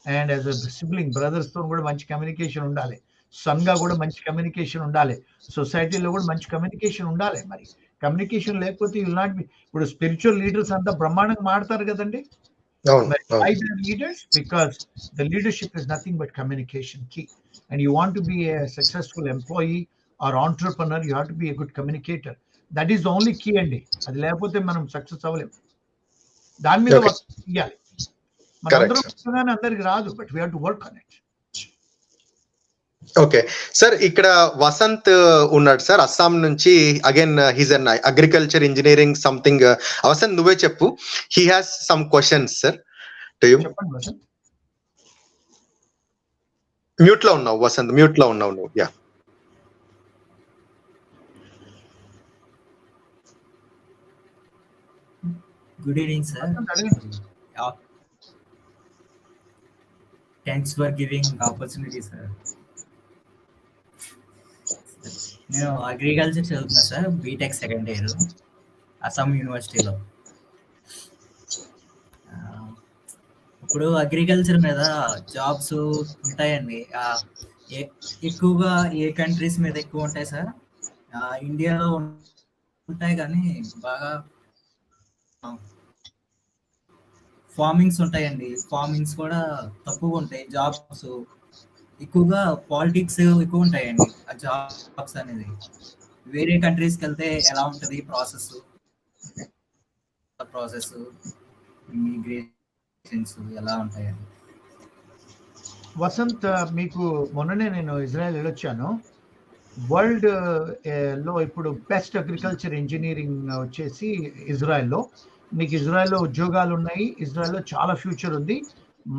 And as a sibling బ్రదర్స్తో కూడా మంచి communication ఉండాలి, సన్గా కూడా మంచి communication ఉండాలి, సొసైటీలో కూడా మంచి కమ్యూనికేషన్ ఉండాలి. మరి కమ్యూనికేషన్ లేకపోతే యుల్ నాట్ బి. ఇప్పుడు స్పిరిచువల్ లీడర్స్ అంతా బ్రహ్మాండంగా మాడతారు కదండి. Why they are leaders? Because the leadership is nothing but communication key. And you want to be a successful employee or entrepreneur, you have to be a good communicator. That is the only key అండి. అది లేకపోతే మనం success అవ్వలేము. దాని మీద ఇవ్వాలి. మనందరం అందరికి రాదు, but we have to work on it. Okay sir, ఇక్కడ వసంత్ ఉన్నాడు సార్, అస్సాం నుంచి. Again he's in agriculture engineering something. Vasant నువ్వే చెప్పు. He has some questions sir to you. చెప్పండి వసంత్. మ్యూట్ లో ఉన్నావు వసంత్, మ్యూట్ లో ఉన్నావు నువ్వు. Yeah, good evening sir. Thanks for giving opportunity sir. నేను అగ్రికల్చర్ చదువుతున్నా sir, BTech second year, Assam యూనివర్సిటీలో. ఇప్పుడు అగ్రికల్చర్ మీద జాబ్స్ ఉంటాయండి. ఎక్కువగా ఏ కంట్రీస్ మీద ఎక్కువ ఉంటాయి సార్? ఇండియాలో ఉంటాయి, కానీ బాగా ఫార్మింగ్స్ ఉంటాయండి. ఫార్మింగ్స్ కూడా తక్కువగా ఉంటాయి. జాబ్స్ ఎక్కువగా పాలిటిక్స్ ఎక్కువ ఉంటాయండి. ఆ జాబ్స్ అనేది వేరే కంట్రీస్కి వెళ్తే ఎలా ఉంటుంది ప్రాసెస్ ఇమిగ్రేషన్స్ ఎలా ఉంటాయండి? వసంత్, మీకు మొన్ననే నేను ఇజ్రాయెల్ వెళ్ళొచ్చాను. వరల్డ్ లో ఇప్పుడు బెస్ట్ అగ్రికల్చర్ ఇంజనీరింగ్ వచ్చేసి ఇజ్రాయెల్లో. మీకు ఇజ్రాయెల్లో ఉద్యోగాలు ఉన్నాయి, ఇజ్రాయెల్లో చాలా ఫ్యూచర్ ఉంది.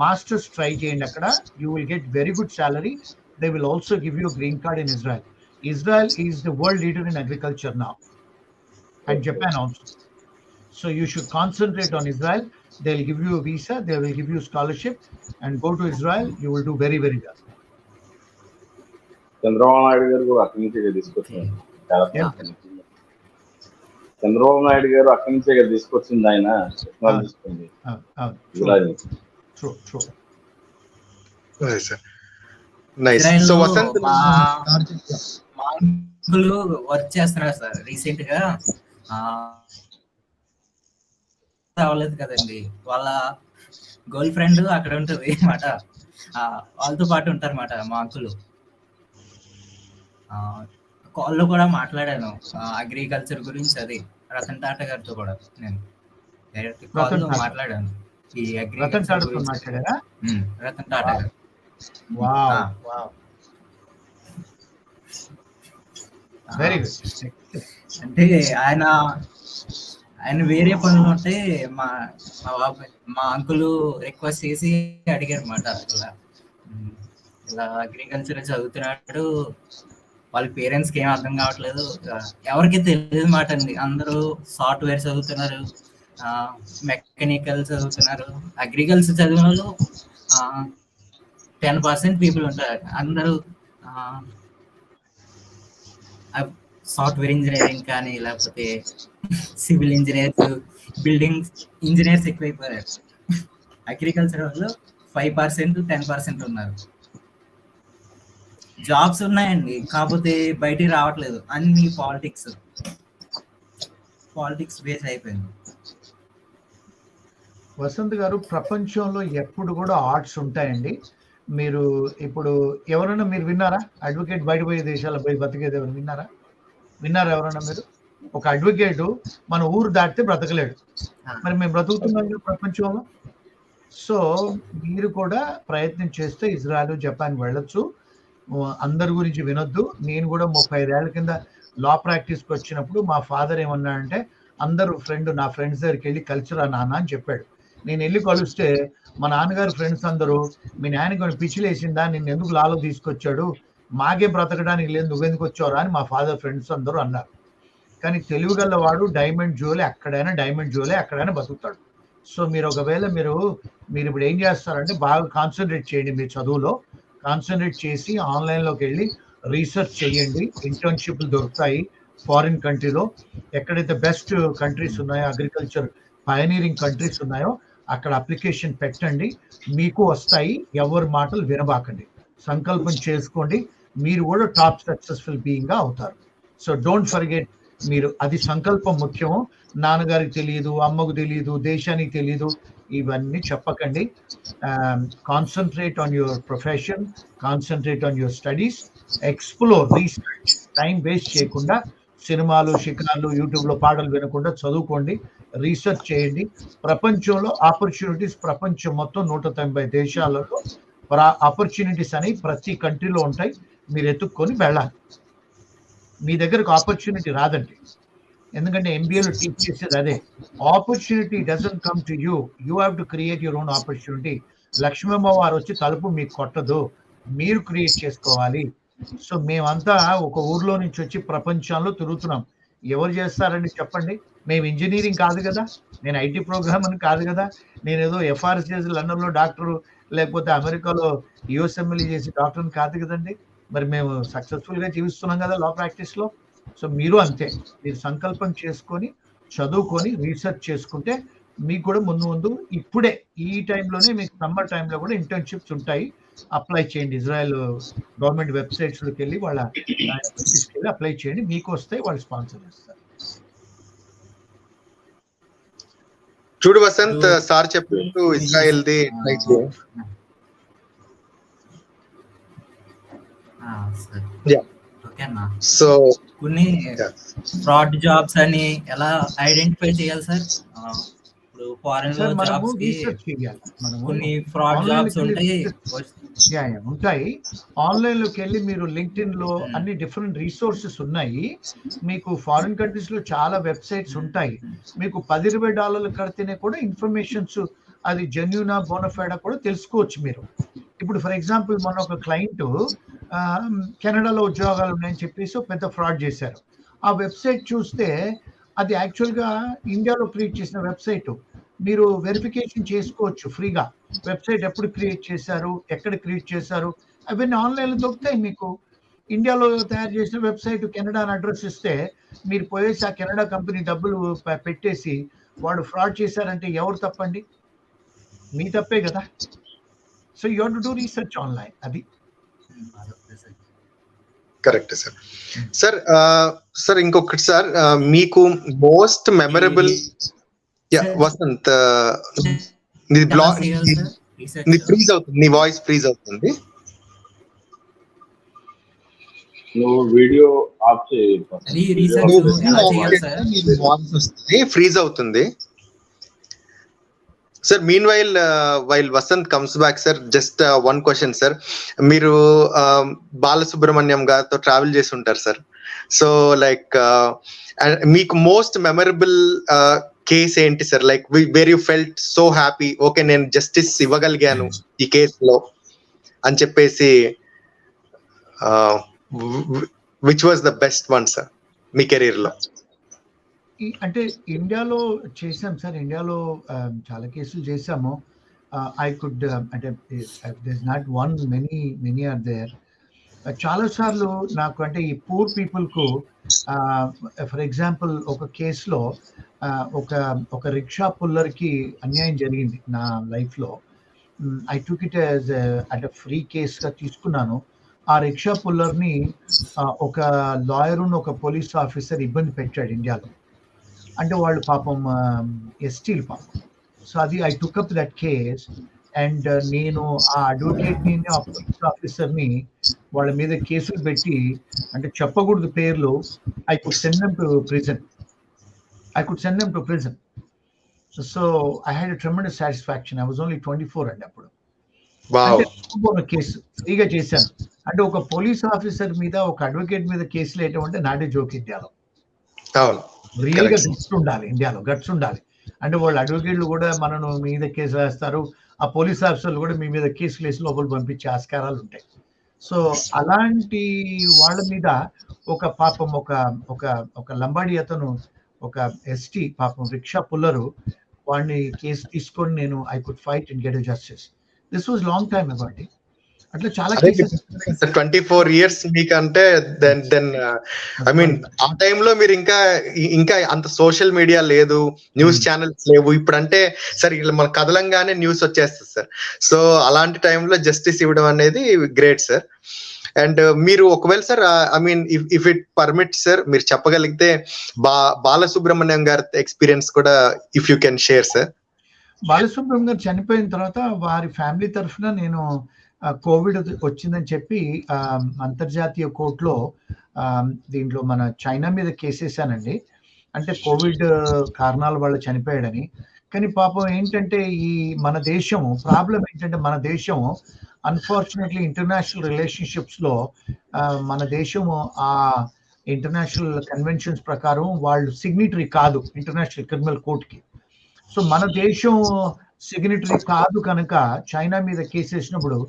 మాస్టర్స్ ట్రై చేయండి అక్కడ. You will get very good salary. They will also give you green card in Israel. Israel is the world leader in agriculture now, and Japan also. So you should concentrate on Israel. They will give you visa, they will give you scholarship, and go to Israel. You will do very very well. Chandrababu Naidu గారు కూడా అక్కడి నుంచే తీసుకొచ్చారు. చంద్రబాబు నాయుడు గారు అక్కడి నుంచే తీసుకొచ్చింది. ఆయన టెక్నాలజీ తీసుకుంది. వర్క్ చేస్తున్నారు సార్. రీసెంట్ గా అవ్వలేదు కదండి, వాళ్ళ గర్ల్ ఫ్రెండ్ అక్కడ ఉంటుంది అన్నమాట. వాళ్ళతో పాటు ఉంటారు అన్నమాట మా అంకులు. కాల్లో కూడా మాట్లాడాను అగ్రికల్చర్ గురించి. అది రతన్ టాటా గారితో కూడా నేను కాల్లో మాట్లాడాను. ఈ అగ్రికల్చర్ గురించి రతన్ టాటా గారు. అంటే ఆయన వేరే పనులు ఉంటే మా అంకులు రిక్వెస్ట్ చేసి అడిగారు అన్నమాట. ఇలా అగ్రికల్చర్ చదువుతున్నాడు, వాళ్ళ పేరెంట్స్కి ఏం అర్థం కావట్లేదు, ఎవరికి తెలియదు మాట అండి. అందరూ సాఫ్ట్వేర్ చదువుతున్నారు, మెకానికల్ చదువుతున్నారు. అగ్రికల్చర్ చదివిన వాళ్ళు 10% పీపుల్ ఉంటారు. అందరూ సాఫ్ట్వేర్ ఇంజనీరింగ్ కానీ లేకపోతే సివిల్ ఇంజనీర్స్, బిల్డింగ్ ఇంజనీర్స్ ఎక్కువైపోయారు. అగ్రికల్చర్ వాళ్ళు 5%, 10% ఉన్నారు. జాబ్స్ ఉన్నాయండి, కాకపోతే బయటికి రావట్లేదు. అన్ని పాలిటిక్స్ బేస్ అయిపోయింది. వసంత్ గారు, ప్రపంచంలో ఎప్పుడు కూడా ఆర్ట్స్ ఉంటాయండి. మీరు ఇప్పుడు ఎవరైనా మీరు విన్నారా? అడ్వకేట్ బయట పోయే దేశాల్లో పోయి బతికేది ఎవరు విన్నారా ఎవరైనా మీరు? ఒక అడ్వకేట్ మన ఊరు దాటితే బ్రతకలేడు. మరి మేము బ్రతుకుతున్నాం ప్రపంచంలో. సో మీరు కూడా ప్రయత్నం చేస్తే ఇజ్రాయెల్, జపాన్ వెళ్ళొచ్చు. అందరి గురించి వినొద్దు. నేను కూడా 35 ఏళ్ల కింద లా ప్రాక్టీస్కి వచ్చినప్పుడు మా ఫాదర్ ఏమన్నాడంటే, అందరూ నా ఫ్రెండ్స్ దగ్గరికి వెళ్ళి కల్చరా నాన్న అని చెప్పాడు. నేను వెళ్ళి కలిస్తే మా నాన్నగారు ఫ్రెండ్స్ అందరూ, మీ నాయన కొన్ని పిచ్చిలు వేసిందా, నిన్ను ఎందుకు లాలో తీసుకొచ్చాడు, మాకే బ్రతకడానికి లేదు, నువ్వెందుకు వచ్చావురా అని మా ఫాదర్ ఫ్రెండ్స్ అందరూ అన్నారు. కానీ తెలివిగల వాడు డైమండ్ జోలే ఎక్కడైనా బతుకుతాడు. సో మీరు ఒకవేళ మీరు ఇప్పుడు ఏం చేస్తారంటే బాగా కాన్సన్ట్రేట్ చేయండి, మీ చదువులో కాన్సన్ట్రేట్ చేసి ఆన్లైన్లోకి వెళ్ళి రీసెర్చ్ చేయండి. ఇంటర్న్షిప్లు దొరుకుతాయి ఫారిన్ కంట్రీలో. ఎక్కడైతే బెస్ట్ కంట్రీస్ ఉన్నాయో, అగ్రికల్చర్ పయనీరింగ్ కంట్రీస్ ఉన్నాయో అక్కడ అప్లికేషన్ పెట్టండి, మీకు వస్తాయి. ఎవరి మాటలు వినబాకండి, సంకల్పం చేసుకోండి, మీరు కూడా టాప్ సక్సెస్ఫుల్ బీయింగ్గా అవుతారు. సో డోంట్ ఫర్గెట్, మీరు అది సంకల్పం ముఖ్యం. నాన్నగారికి తెలియదు, అమ్మకు తెలియదు, దేశానికి తెలియదు, ఇవన్నీ చెప్పకండి. Concentrate on your profession, concentrate on your studies, explore, research. Time waste చేయకుండా సినిమాలు, షికార్లు, యూట్యూబ్లో పాటలు వినకుండా చదువుకోండి, రీసెర్చ్ చేయండి. ప్రపంచంలో ఆపర్చునిటీస్ ప్రపంచం మొత్తం 190 దేశాలలో ఆపర్చునిటీస్ అనేవి ప్రతి కంట్రీలో ఉంటాయి. మీరు ఎత్తుక్కొని వెళ్ళాలి. మీ దగ్గరకు ఆపర్చునిటీ రాదండి, ఎందుకంటే ఎంబీఏలో టీచ్ చేసేది అదే. Opportunity doesn't come to you, you have to create your own opportunity. Lakshmamma వారు వచ్చి తలుపు మీకు కొట్టదు, మీరు క్రియేట్ చేసుకోవాలి. సో మేమంతా ఒక ఊర్లో నుంచి వచ్చి ప్రపంచంలో తిరుగుతున్నాం. ఎవరు చేస్తారని చెప్పండి? మేము ఇంజనీరింగ్ కాదు కదా, నేను ఐటీ ప్రోగ్రామ్ అని కాదు కదా, నేను ఏదో ఎఫ్ఆర్ఎస్ చేసి లండన్లో డాక్టరు, లేకపోతే అమెరికాలో యుఎస్ఎంఎల్ఈ చేసి డాక్టర్ని కాదు కదండి. మరి మేము సక్సెస్ఫుల్గా జీవిస్తున్నాం కదా లా ప్రాక్టీస్లో. సో మీరు అంతే, మీరు సంకల్పం చేసుకొని చదువుకొని రీసెర్చ్ చేసుకుంటే మీకు కూడా ముందు ఇప్పుడే ఈ టైంలోనే మీకు సమ్మర్ టైంలో కూడా ఇంటర్న్షిప్స్ ఉంటాయి. అప్లై చేయండి, ఇజ్రాయెల్ గవర్నమెంట్ వెబ్సైట్స్లోకి వెళ్ళి వాళ్ళ తీసుకెళ్ళి అప్లై చేయండి, మీకు వస్తే వాళ్ళు స్పాన్సర్ చేస్తారు. చూడు వసంత్, సార్ చెప్పినట్టు ఇజ్రాయెల్ ది సో కొన్ని ఫ్రాడ్ జాబ్స్ అని ఎలా ఐడెంటిఫై చేయాలి సార్? ఇప్పుడు ఫారెన్ లో జాబ్స్ కి కొన్ని ఫ్రాడ్ జాబ్స్ ఉంటాయి. ఆన్లైన్ లోకి వెళ్ళి మీరు లింక్డ్ఇన్ లో అన్ని డిఫరెంట్ రిసోర్సెస్ ఉన్నాయి. మీకు ఫారిన్ కంట్రీస్ లో చాలా వెబ్సైట్స్ ఉంటాయి. మీకు $10-20 కడితేనే కూడా ఇన్ఫర్మేషన్స్ అది జెన్యూనా బోనఫైడా కూడా తెలుసుకోవచ్చు మీరు. ఇప్పుడు ఫర్ ఎగ్జాంపుల్ మన ఒక క్లయింట్ కెనడాలో ఉద్యోగాలు ఉన్నాయని చెప్పేసి పెద్ద ఫ్రాడ్ చేశారు. ఆ వెబ్సైట్ చూస్తే అది యాక్చువల్గా ఇండియాలో క్రియేట్ చేసిన వెబ్సైట్. మీరు వెరిఫికేషన్ చేసుకోవచ్చు ఫ్రీగా. వెబ్సైట్ ఎప్పుడు క్రియేట్ చేశారు, ఎక్కడ క్రియేట్ చేశారు, అవన్నీ ఆన్లైన్లో దొరుకుతాయి మీకు. ఇండియాలో తయారు చేసిన వెబ్సైట్ కెనడా అని అడ్రస్ ఇస్తే మీరు పోయేసి ఆ కెనడా కంపెనీ డబ్బులు పెట్టేసి వాడు ఫ్రాడ్ చేశారంటే ఎవరు తప్పండి? మీ తప్పే కదా. So you have to do research online. అది కరెక్ట్ సార్. సార్ ఇంకొకటి సార్, మీకు మోస్ట్ మెమరబుల్ వసంత్, నీ బ్లాగ్ ఫ్రీజ్ అవుతుంది, నీ వాయిస్ ఫ్రీజ్ అవుతుంది. నువ్వు వీడియో ఆఫ్ చేయి, ఫ్రీజ్ అవుతుంది. Sir meanwhile Vasant comes back sir, just one question sir. మీరు బాలసుబ్రహ్మణ్యం గారితో ట్రావెల్ చేసి ఉంటారు సార్. సో లైక్ మీకు మోస్ట్ మెమరబుల్ కేస్ ఏంటి sir? Like where you felt so happy, okay నేను జస్టిస్ ఇవ్వగలిగాను ఈ కేసులో అని చెప్పేసి, which was the best one sir మీ కెరీర్ లో? అంటే ఇండియాలో చేసాం సార్, ఇండియాలో చాలా కేసులు చేసాము. ఐ కుడ్ అంటే this not one, many are there. చాలాసార్లు నాకు అంటే ఈ పూర్ పీపుల్కు ఫర్ ఎగ్జాంపుల్ ఒక కేసులో ఒక రిక్షా పుల్లర్కి అన్యాయం జరిగింది నా లైఫ్లో. ఐ టుక్ ఇట్ యాజ్ అంటే ఫ్రీ కేస్గా తీసుకున్నాను. ఆ రిక్షా పుల్లర్ని ఒక లాయరును ఒక పోలీస్ ఆఫీసర్ ఇబ్బంది పెట్టాడు ఇండియాలో. అంటే వాళ్ళు పాపం ఎస్టీలు పాపం. సో అది I took up that case and నేను ఆ అడ్వకేట్ని, ఆ పోలీస్ ఆఫీసర్ని వాళ్ళ మీద కేసులు పెట్టి, అంటే చెప్పకూడదు పేర్లు, I could send them to prison. So I had a tremendous satisfaction. I was only 24 అండి అప్పుడు. కేసు ఫ్రీగా చేశాను. అంటే ఒక పోలీస్ ఆఫీసర్ మీద, ఒక అడ్వకేట్ మీద కేసులు వేయటం అంటే నాటే జోక్ ఇండియాలో. రియల్ గా గట్స్ ఉండాలి, ఇండియాలో గట్స్ ఉండాలి. అంటే వాళ్ళు అడ్వకేట్లు కూడా మనను మీద కేసు వేస్తారు, ఆ పోలీస్ ఆఫీసర్లు కూడా మీ మీద కేసులు వేసి లోపల పంపించే ఆస్కారాలు ఉంటాయి. సో అలాంటి వాళ్ళ మీద ఒక పాపం ఒక లంబాడి అతను, ఒక ఎస్టీ పాపం రిక్షా పుల్లరు, వాడిని కేసు తీసుకొని నేను I could fight and get justice. This was long time అగో అండి. అట్లా చాలా కేసెస్ 24 years మీకంటే దెన్ ఐ మీన్ ఆ టైంలో మీరు ఇంకా అంత సోషల్ మీడియా లేదు, న్యూస్ ఛానల్స్ లేవు. ఇప్పుడంటే సార్ ఇలా మన కదలంగానే న్యూస్ వచ్చేస్తుంది సార్. సో అలాంటి టైంలో జస్టిస్ ఇవ్వడం అనేది గ్రేట్ సార్. అండ్ మీరు ఒకవేళ sir I mean if it permit sir, మీరు చెప్పగలిగితే బాలసుబ్రహ్మణ్యం గారి ఎక్స్పీరియన్స్ కూడా if you can share sir. Balasubrahmanyam గారు చనిపోయిన తర్వాత వారి ఫ్యామిలీ తరఫున నేను కోవిడ్ వచ్చిందని చెప్పి అంతర్జాతీయ కోర్టులో దీంట్లో మన చైనా మీద కేసేసానండి. అంటే కోవిడ్ కారణాల వల్ల చనిపోయాడని. కానీ పాపం ఏంటంటే ఈ మన దేశం ప్రాబ్లం ఏంటంటే మన దేశం అన్ఫార్చునేట్లీ ఇంటర్నేషనల్ రిలేషన్షిప్స్ లో మన దేశము ఆ ఇంటర్నేషనల్ కన్వెన్షన్స్ ప్రకారం వాళ్ళు సిగ్నిటరీ కాదు ఇంటర్నేషనల్ క్రిమినల్ కోర్టుకి. సో మన దేశం సిగ్నిటరీ కాదు కనుక చైనా మీద కేసు వేసినప్పుడు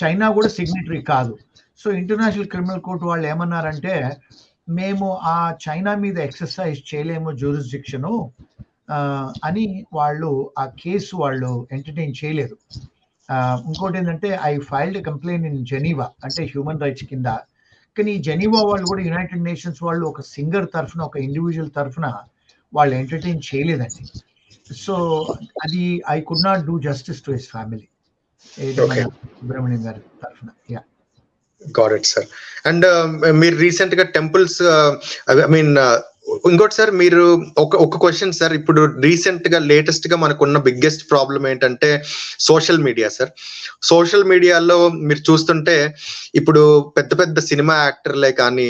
చైనా కూడా సిగ్నిటరీ కాదు. సో ఇంటర్నేషనల్ క్రిమినల్ కోర్టు వాళ్ళు ఏమన్నారంటే మేము ఆ చైనా మీద ఎక్సర్సైజ్ చేయలేము జ్యూరిస్డిక్షను అని వాళ్ళు ఆ కేసు వాళ్ళు ఎంటర్టైన్ చేయలేదు. ఇంకోటి ఏంటంటే I filed a complaint in Geneva, అంటే హ్యూమన్ రైట్స్ కింద. కానీ జెనీవా వాళ్ళు కూడా యునైటెడ్ నేషన్స్ వాళ్ళు ఒక సింగర్ తరఫున ఒక ఇండివిజువల్ తరఫున వాళ్ళు ఎంటర్టైన్ చేయలేదండి. సో అది I could not do justice to his family Subrahmanyam గారి తరఫున. Yeah got it sir. And మీరు రీసెంట్ గా టెంపుల్స్ ఐ మీన్ ఇంకోటి సార్, మీరు ఒక క్వశ్చన్ సార్, ఇప్పుడు రీసెంట్ గా లేటెస్ట్ గా మనకున్న బిగ్గెస్ట్ ప్రాబ్లం ఏంటంటే సోషల్ మీడియా సార్. సోషల్ మీడియాలో మీరు చూస్తుంటే ఇప్పుడు పెద్ద పెద్ద సినిమా యాక్టర్లే కానీ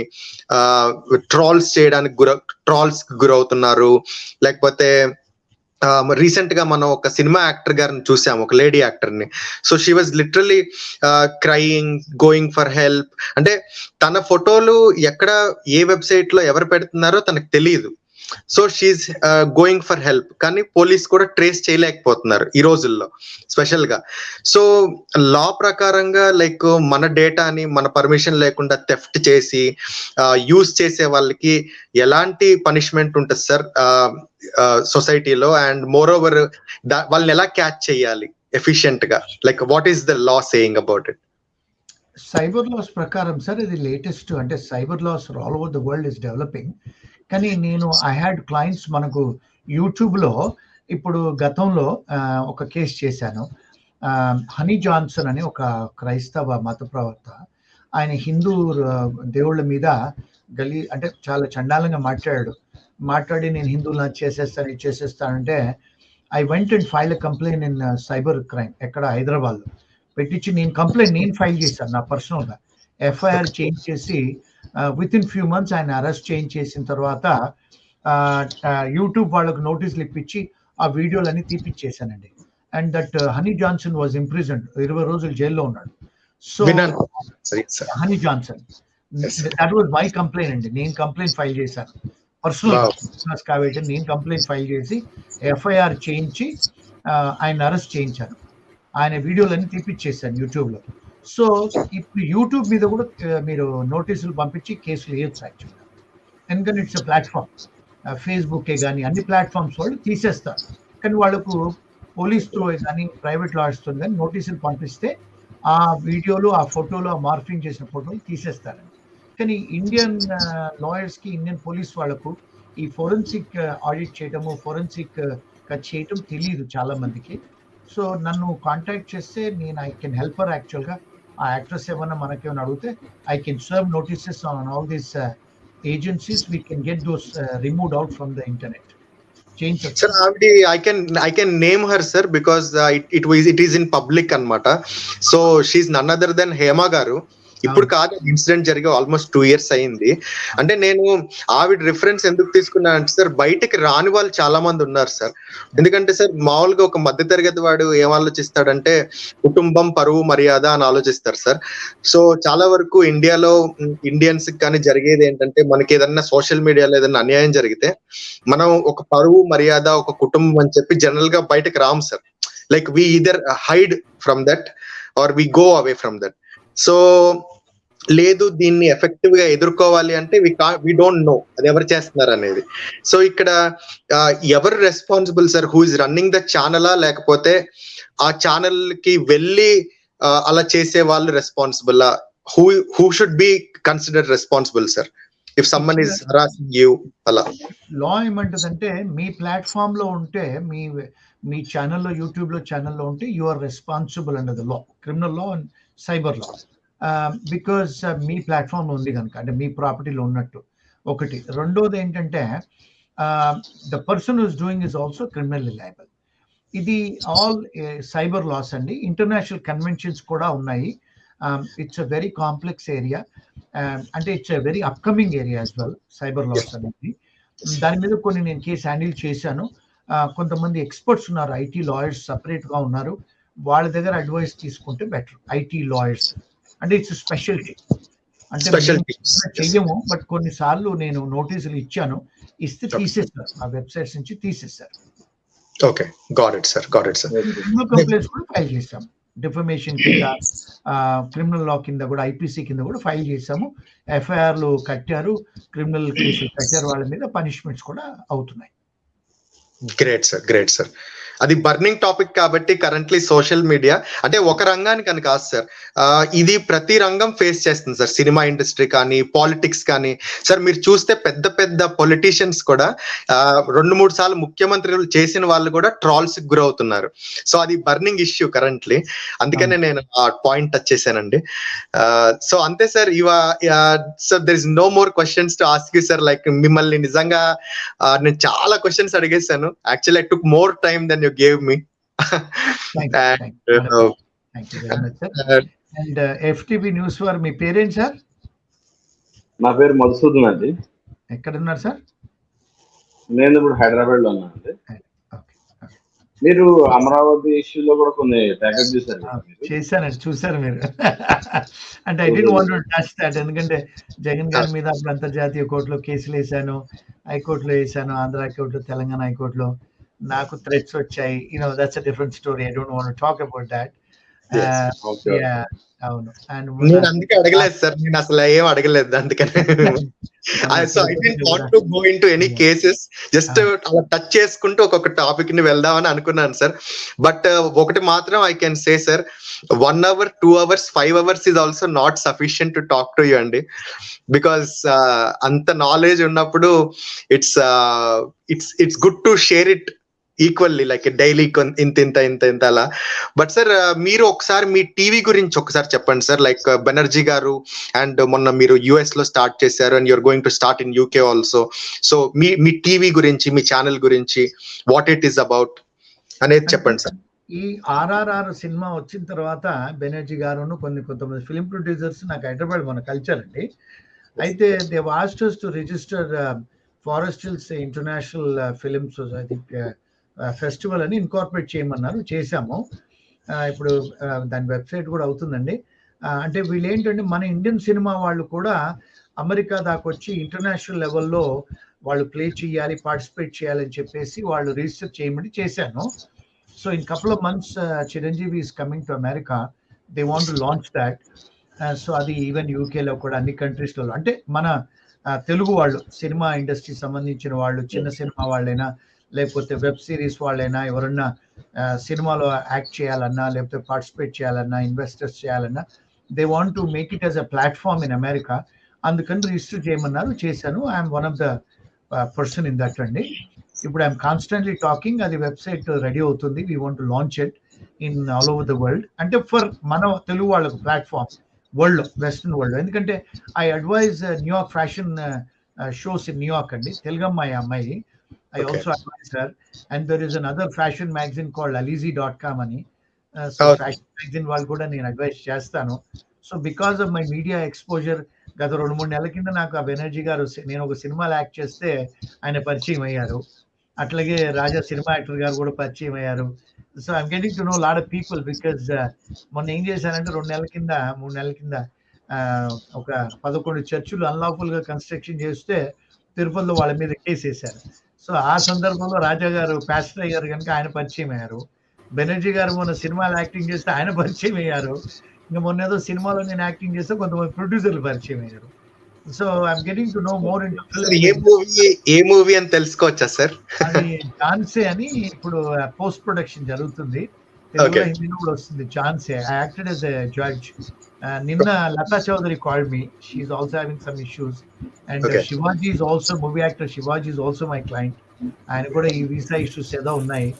ట్రాల్స్ చేయడానికి గురవుతున్నారు. లేకపోతే రీసెంట్ గా మనం ఒక సినిమా యాక్టర్ గారిని చూసాము, ఒక లేడీ యాక్టర్ ని. So she was literally crying, going for help. అంటే తన ఫోటోలు ఎక్కడ ఏ వెబ్సైట్ లో ఎవరు పెడుతున్నారో తనకు తెలియదు. So she's going for help, కానీ పోలీస్ కూడా ట్రేస్ చేయలేకపోతున్నారు ఈ రోజుల్లో స్పెషల్ గా. సో లా ప్రకారంగా లైక్ మన డేటాని మన పర్మిషన్ లేకుండా థెఫ్ట్ చేసి యూజ్ చేసే వాళ్ళకి ఎలాంటి పనిష్మెంట్ ఉంటుంది సార్ సొసైటీలో? అండ్ మోర్ ఓవర్ వాళ్ళని ఎలా క్యాచ్ చేయాలి ఎఫిషియెంట్ గా? Like what is the law saying about it? Cyber laws ప్రకారం సార్ ఇది లేటెస్ట్, అంటే cyber laws all over the world is developing. కానీ నేను ఐ హ్యాడ్ క్లయింట్స్ మనకు యూట్యూబ్లో ఇప్పుడు గతంలో ఒక కేసు చేశాను. హనీ జాన్సన్ అని ఒక క్రైస్తవ మత ప్రవక్త, ఆయన హిందూ దేవుళ్ళ మీద అంటే చాలా చండాలంగా మాట్లాడి నేను హిందువులను చేసేస్తానంటే I went and file a complaint in cyber crime ఎక్కడ హైదరాబాద్లో పెట్టించి నేను ఫైల్ చేశాను నా పర్సనల్గా. ఎఫ్ఐఆర్ చేంజ్ చేసి విత్ ఇన్ ఫ్యూ మంత్స్ ఆయన అరెస్ట్ చేసిన తర్వాత యూట్యూబ్ వాళ్ళకు నోటీసులు ఇప్పించి ఆ వీడియోలన్నీ తీపిచ్చేసానండి. And that Honey Johnson was imprisoned, 20 రోజులు జైల్లో ఉన్నాడు. So Honey Johnson, that was my complaint అండి. నేను కంప్లైంట్ ఫైల్ చేశాను పర్సనల్ కావేటి, నేను కంప్లైంట్ ఫైల్ చేసి ఎఫ్ఐఆర్ చేయించి ఆయన అరెస్ట్ చేయించాను. ఆయన వీడియోలన్నీ తీపిచ్చేసాను యూట్యూబ్లో. సో ఇప్పుడు యూట్యూబ్ మీద కూడా మీరు నోటీసులు పంపించి కేసులు వేయచ్చు యాక్చువల్గా, ఎందుకంటే ఇట్స్ ఎ ప్లాట్ఫామ్. ఫేస్బుక్కే కానీ అన్ని ప్లాట్ఫామ్స్ వాళ్ళు తీసేస్తారు. కానీ వాళ్ళకు పోలీస్ త్రూ కానీ ప్రైవేట్ లాయర్స్తో కానీ నోటీసులు పంపిస్తే ఆ వీడియోలు, ఆ ఫోటోలు, ఆ మార్ఫింగ్ చేసిన ఫోటోలు తీసేస్తారండి. కానీ ఇండియన్ లాయర్స్కి, ఇండియన్ పోలీస్ వాళ్ళకు ఈ ఫోరెన్సిక్ ఆడిట్ చేయటము, ఫోరెన్సిక్ చేయటం తెలియదు చాలా మందికి. సో నన్ను కాంటాక్ట్ చేస్తే నేను ఐ కెన్ హెల్ప్ హర్. యాక్చువల్గా ఆ యాక్ట్రెస్ ఏమన్నా మనకేమైనా అడిగితే I can serve notices on all these agencies. We can get those removed out from the internet. Sir, I can name her, sir, because it is in public anamata. So she's none other than Hema Garu. ఇప్పుడు కాదు, incident జరిగి almost 2 years అయింది. అంటే నేను ఆవిడ reference ఎందుకు తీసుకున్నా అంటే సార్, బయటకి రాని వాళ్ళు చాలా మంది ఉన్నారు సార్. ఎందుకంటే సార్ మామూలుగా ఒక మధ్య తరగతి వాడు ఏం ఆలోచిస్తాడంటే కుటుంబం, పరువు, మర్యాద అని ఆలోచిస్తారు సార్. సో చాలా వరకు ఇండియాలో ఇండియన్స్ కానీ జరిగేది ఏంటంటే, మనకి ఏదన్నా సోషల్ మీడియాలో ఏదన్నా అన్యాయం జరిగితే మనం ఒక పరువు, మర్యాద, ఒక కుటుంబం అని చెప్పి జనరల్ గా బయటకు రాము సార్. Like we either hide from that or we go away from that. So లేదు దీన్ని ఎఫెక్టివ్ గా ఎదుర్కోవాలి అంటే వి డోంట్ నో అది ఎవరు చేస్తున్నారు అనేది. సో ఇక్కడ ఎవరు responsible sir? Who is running the ఛానలా, లేకపోతే ఆ ఛానల్ కి వెళ్ళి అలా చేసే వాళ్ళు responsible? Who should be consider responsible sir if someone is harassing you అలా? లా ఏమంటదంటే మీ ప్లాట్ఫామ్ లో ఉంటే, మీ ఛానల్లో, యూట్యూబ్ లో ఛానల్లో ఉంటే you are responsible under the law, criminal law and cyber law, because మీ ప్లాట్ఫామ్ ఉంది కనుక, అంటే మీ ప్రాపర్టీలో ఉన్నట్టు. ఒకటి. రెండోది ఏంటంటే the person who's doing is also criminally liable. ఇది ఆల్ సైబర్ లాస్ అండి. ఇంటర్నేషనల్ కన్వెన్షన్స్ కూడా ఉన్నాయి. It's a very complex area, అంటే it's a very upcoming area as well, cyber laws అనేది. దాని మీద కొన్ని నేను కేసు హ్యాండిల్ చేశాను. కొంతమంది ఎక్స్పర్ట్స్ ఉన్నారు, ఐటీ లాయర్స్ సపరేట్ గా ఉన్నారు, వాళ్ళ దగ్గర అడ్వైస్ తీసుకుంటే బెటర్. ఐటీ లాయర్స్ అంటే ఇట్స్ స్పెషాలిటీ. అంటే చెయ్యము, బట్ కొన్నిసార్లు నేను నోటీసులు ఇచ్చాను, ఇస్తే తీసేస్తారు, ఆ వెబ్సైట్స్ నుంచి తీసేస్తారు. Okay, got it sir, got it sir. Complaints కూడా ఫైల్ చేశాం, డిఫమేషన్ కింద, క్రిమినల్ లా కింద కూడా, ఐపీసీ కింద కూడా ఫైల్ చేశాము. ఎఫ్ఐఆర్లు కట్టారు, క్రిమినల్ కేసులు కట్టారు, వాళ్ళ మీద పనిష్మెంట్స్ కూడా అవుతున్నాయి. Great sir, great sir. అది బర్నింగ్ టాపిక్ కాబట్టి కరెంట్లీ సోషల్ మీడియా అంటే ఒక రంగానికి అని కాదు సార్, ఇది ప్రతి రంగం ఫేస్ చేస్తుంది సార్. సినిమా ఇండస్ట్రీ కానీ, పాలిటిక్స్ కానీ. సార్ మీరు చూస్తే పెద్ద పెద్ద పొలిటీషియన్స్ కూడా 2-3 సార్లు ముఖ్యమంత్రులు చేసిన వాళ్ళు కూడా ట్రాల్స్ కి గురవుతున్నారు. సో అది బర్నింగ్ ఇష్యూ కరెంట్లీ, అందుకనే నేను ఆ పాయింట్ టచ్ చేశానండి. సో అంతే సార్. So there is no more questions to ask you sir. Like మిమ్మల్ని నిజంగా నేను చాలా క్వశ్చన్స్ అడిగేశాను. Actually I took more time than you gave me. Thank you very much, sir. And FTV News for మీ పేరేంటి sir? నా పేరు మధుసూదన్ అండి. ఎక్కడ ఉన్నారు సార్? నేను ఇప్పుడు హైదరాబాద్ లో ఉన్నాను అండి. మీరు అమరావతి ఇష్యూలో కూడా కొన్ని ట్యాకల్ చేశారు. చేశానండి, చూసారు మీరు. అంటే I don't want to touch that, ఎందుకంటే జగన్ గారి మీద అప్పుడు అంతర్జాతీయ కోర్టులో కేసులు వేసాను, హైకోర్టులో వేసాను, ఆంధ్ర హైకోర్టులో, తెలంగాణ హైకోర్టులో నాకు థ్రెట్స్ వచ్చాయి. That's a different story. I don't want to talk about that. అవును. నేను అందుకే అడగలేదు సార్, నేను అసలు ఏం అడగలేదు అందుకనే. So I don't want to go into any cases, just అలా టచ్ చేసుకుంటూ ఒక్కొక్క టాపిక్ ని వెళ్దామని అనుకున్నాను సార్. బట్ ఒకటి మాత్రం I can say sir, 1 hour, 2 hours, 5 hours is also not sufficient to talk to you అండి. బికాస్ అంత నాలెడ్జ్ ఉన్నప్పుడు it's good to share it equally, like daily ఇంత అలా. బట్ సార్ మీరు ఒకసారి మీ టీవీ గురించి ఒకసారి చెప్పండి సార్. లైక్ బెనర్జీ గారు అండ్ మొన్న మీరు యుఎస్ లో స్టార్ట్ చేశారు, and you're going to start in UK also. So మీ టీవీ గురించి, మీ ఛానల్ గురించి, వాట్ ఇట్ ఈస్ అబౌట్ అనేది చెప్పండి సార్. ఈ RRR సినిమా వచ్చిన తర్వాత బెనర్జీ గారు కొంతమంది ఫిలిం ప్రొడ్యూసర్స్ నాకు హైదరాబాద్ మన కల్చర్ అండి, అయితే they వాస్డ్ us to register forest hills international film society festival అని ఇన్కార్పొరేట్ చేయమన్నారు. చేశాము. ఇప్పుడు దాని వెబ్సైట్ కూడా అవుతుందండి. అంటే వీళ్ళు ఏంటంటే మన ఇండియన్ సినిమా వాళ్ళు కూడా అమెరికా దాకా వచ్చి ఇంటర్నేషనల్ లెవెల్లో వాళ్ళు ప్లే చేయాలి, పార్టిసిపేట్ చేయాలని చెప్పేసి వాళ్ళు రిజిస్టర్ చేయమని చేశాను. So in couple of months Chiranjeevi is coming to America, they want to launch that. So అది ఈవెన్ యూకేలో కూడా, అన్ని కంట్రీస్లో, అంటే మన తెలుగు వాళ్ళు, సినిమా ఇండస్ట్రీ సంబంధించిన వాళ్ళు, చిన్న సినిమా వాళ్ళైనా లేకపోతే వెబ్ సిరీస్ వాళ్ళైనా, ఎవరన్నా సినిమాలో యాక్ట్ చేయాలన్నా, లేకపోతే పార్టిసిపేట్ చేయాలన్నా, ఇన్వెస్టర్స్ చేయాలన్నా, they want to make it as a platform in America. అందుకని రిజిస్టర్ చేయమన్నారు, చేశాను. I'm one of the person in that అండి. ఇప్పుడు ఐఎమ్ కాన్స్టెంట్లీ టాకింగ్, అది వెబ్సైట్ రెడీ అవుతుంది. We want to launch it in all over the world. అంటే for మన తెలుగు వాళ్ళకు ప్లాట్ఫామ్ వరల్డ్, వెస్టర్న్ వరల్డ్. ఎందుకంటే I advise New York fashion shows in New York అండి. తెలుగు అమ్మాయి I also advise her, and there is another fashion magazine called alizi.com ani. So fashion magazine వాళ్ళు కూడా నేను advice చేస్తాను. So because of my media exposure, గత 2-3 నెలల కింద నాకు ఆ బెనర్జీ గారు, నేను ఒక సినిమాలో యాక్ట్ చేస్తే ఆయన పరిచయం అయ్యారు. అట్లాగే రాజా సినిమా యాక్టర్ గారు కూడా పరిచయం అయ్యారు. So I'm getting to know lot of people, because మొన్న ఏం చేశానంటే 3 నెలల కింద ఒక 11 చర్చిలు అన్లాఫుల్ గా కన్స్ట్రక్షన్ చేస్తే తిరుపతిలో వాళ్ళ మీద కేసు వేశారు. సో ఆ సందర్భంలో రాజా గారు పాస్టర్ అయ్యారు కనుక ఆయన పరిచయం అయ్యారు. బెనర్జీ గారు మొన్న సినిమాలో యాక్టింగ్ చేస్తే ఆయన పరిచయం అయ్యారు. ఇంకా మొన్న ఏదో సినిమాలో నేను యాక్టింగ్ చేస్తే కొంతమంది ప్రొడ్యూసర్లు పరిచయం అయ్యారు. So I'm getting to know more in a movie అని తెలుసుకోవచ్చా సార్? అది ఝాన్సీ అని ఇప్పుడు పోస్ట్ ప్రొడక్షన్ జరుగుతుంది, తెలుగులో హిందీలో కూడా వస్తుంది. Jhansi I acted as a judge. నిన్న Lata Chaudhary called me, she is also having some issues. And Shivaji is also, movie actor Shivaji is also my client. ఆయన కూడా ఈ వీసా ఇష్యూస్ ఏదో ఉన్నాయి.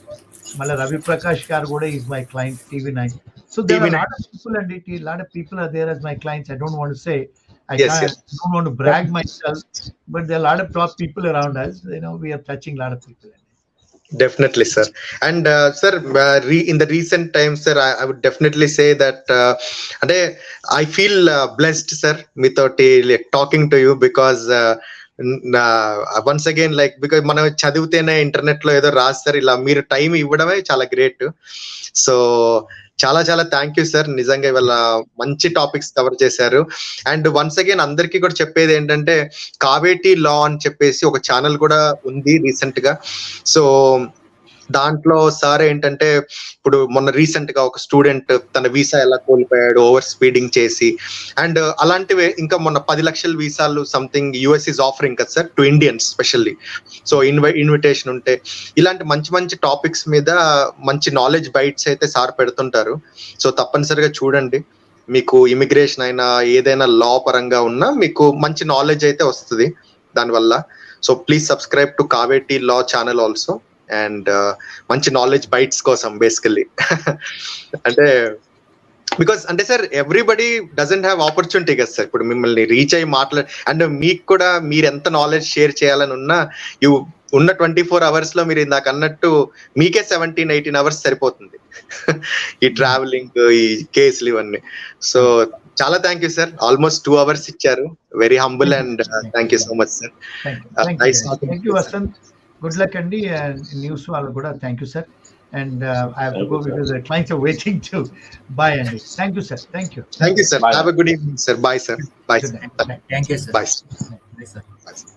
మళ్ళీ రవి ప్రకాష్ గారు కూడా is my client, TV9. So there are a lot of people, and a lot of people are there as my clients. I don't want to say, I don't want to brag myself, but there are a lot of top people around us. We are touching a lot of people. Definitely, sir. And sir, in the recent times, sir, I would definitely say that I feel blessed, sir, without talking to you, because once again like because మనం చదివితేనే internet లో ఏదో రాస్తారు, ఇలా మీరు time ఇవ్వడమే చాలా great. So చాలా చాలా థ్యాంక్ యూ సార్, నిజంగా ఇవాళ మంచి టాపిక్స్ కవర్ చేశారు. అండ్ వన్స్ అగైన్ అందరికీ కూడా చెప్పేది ఏంటంటే, కావేటి లా అని చెప్పేసి ఒక ఛానల్ కూడా ఉంది రీసెంట్ గా. సో దాంట్లో సార్ ఏంటంటే, ఇప్పుడు మొన్న రీసెంట్ గా ఒక స్టూడెంట్ తన వీసా ఎలా కోల్పోయాడు ఓవర్ స్పీడింగ్ చేసి, అండ్ అలాంటివి ఇంకా మొన్న 10 లక్షల వీసాలు సంథింగ్ యుఎస్ ఈజ్ ఆఫరింగ్ కదా sir to Indians specially. So invitation ఉంటే ఇలాంటి మంచి మంచి టాపిక్స్ మీద మంచి నాలెడ్జ్ బైట్స్ అయితే సార్ పెడుతుంటారు. సో తప్పనిసరిగా చూడండి, మీకు ఇమిగ్రేషన్ అయినా ఏదైనా లా పరంగా ఉన్నా మీకు మంచి నాలెడ్జ్ అయితే వస్తుంది దానివల్ల. So please subscribe to Kaveti law channel also, and మంచి నాలెడ్జ్ బైట్స్ కోసం బేసికల్లీ. అంటే బికాస్ అంటే sir everybody doesn't have opportunity కదా సార్, ఇప్పుడు మిమ్మల్ని రీచ్ అయ్యి అండ్ మీకు కూడా మీరు ఎంత నాలెడ్జ్ షేర్ చేయాలని ఉన్నా ఉన్న 24 hours లో మీరు ఇందాక అన్నట్టు మీకే 17-18 hours సరిపోతుంది ఈ ట్రావెలింగ్, ఈ కేసులు ఇవన్నీ. సో చాలా thank you sir, almost 2 hours ఇచ్చారు. Very humble and thank you so much sir. Thank you Vasant, good luck అండి. న్యూస్ వాళ్ళు కూడా thank you sir. And I have to go because the clients are waiting to buy. And thank you, sir. Thank you, sir. Bye. Have a good evening, sir. Bye, sir. Bye, sir. Thank you, sir. Bye, sir. Bye, sir. Bye, sir.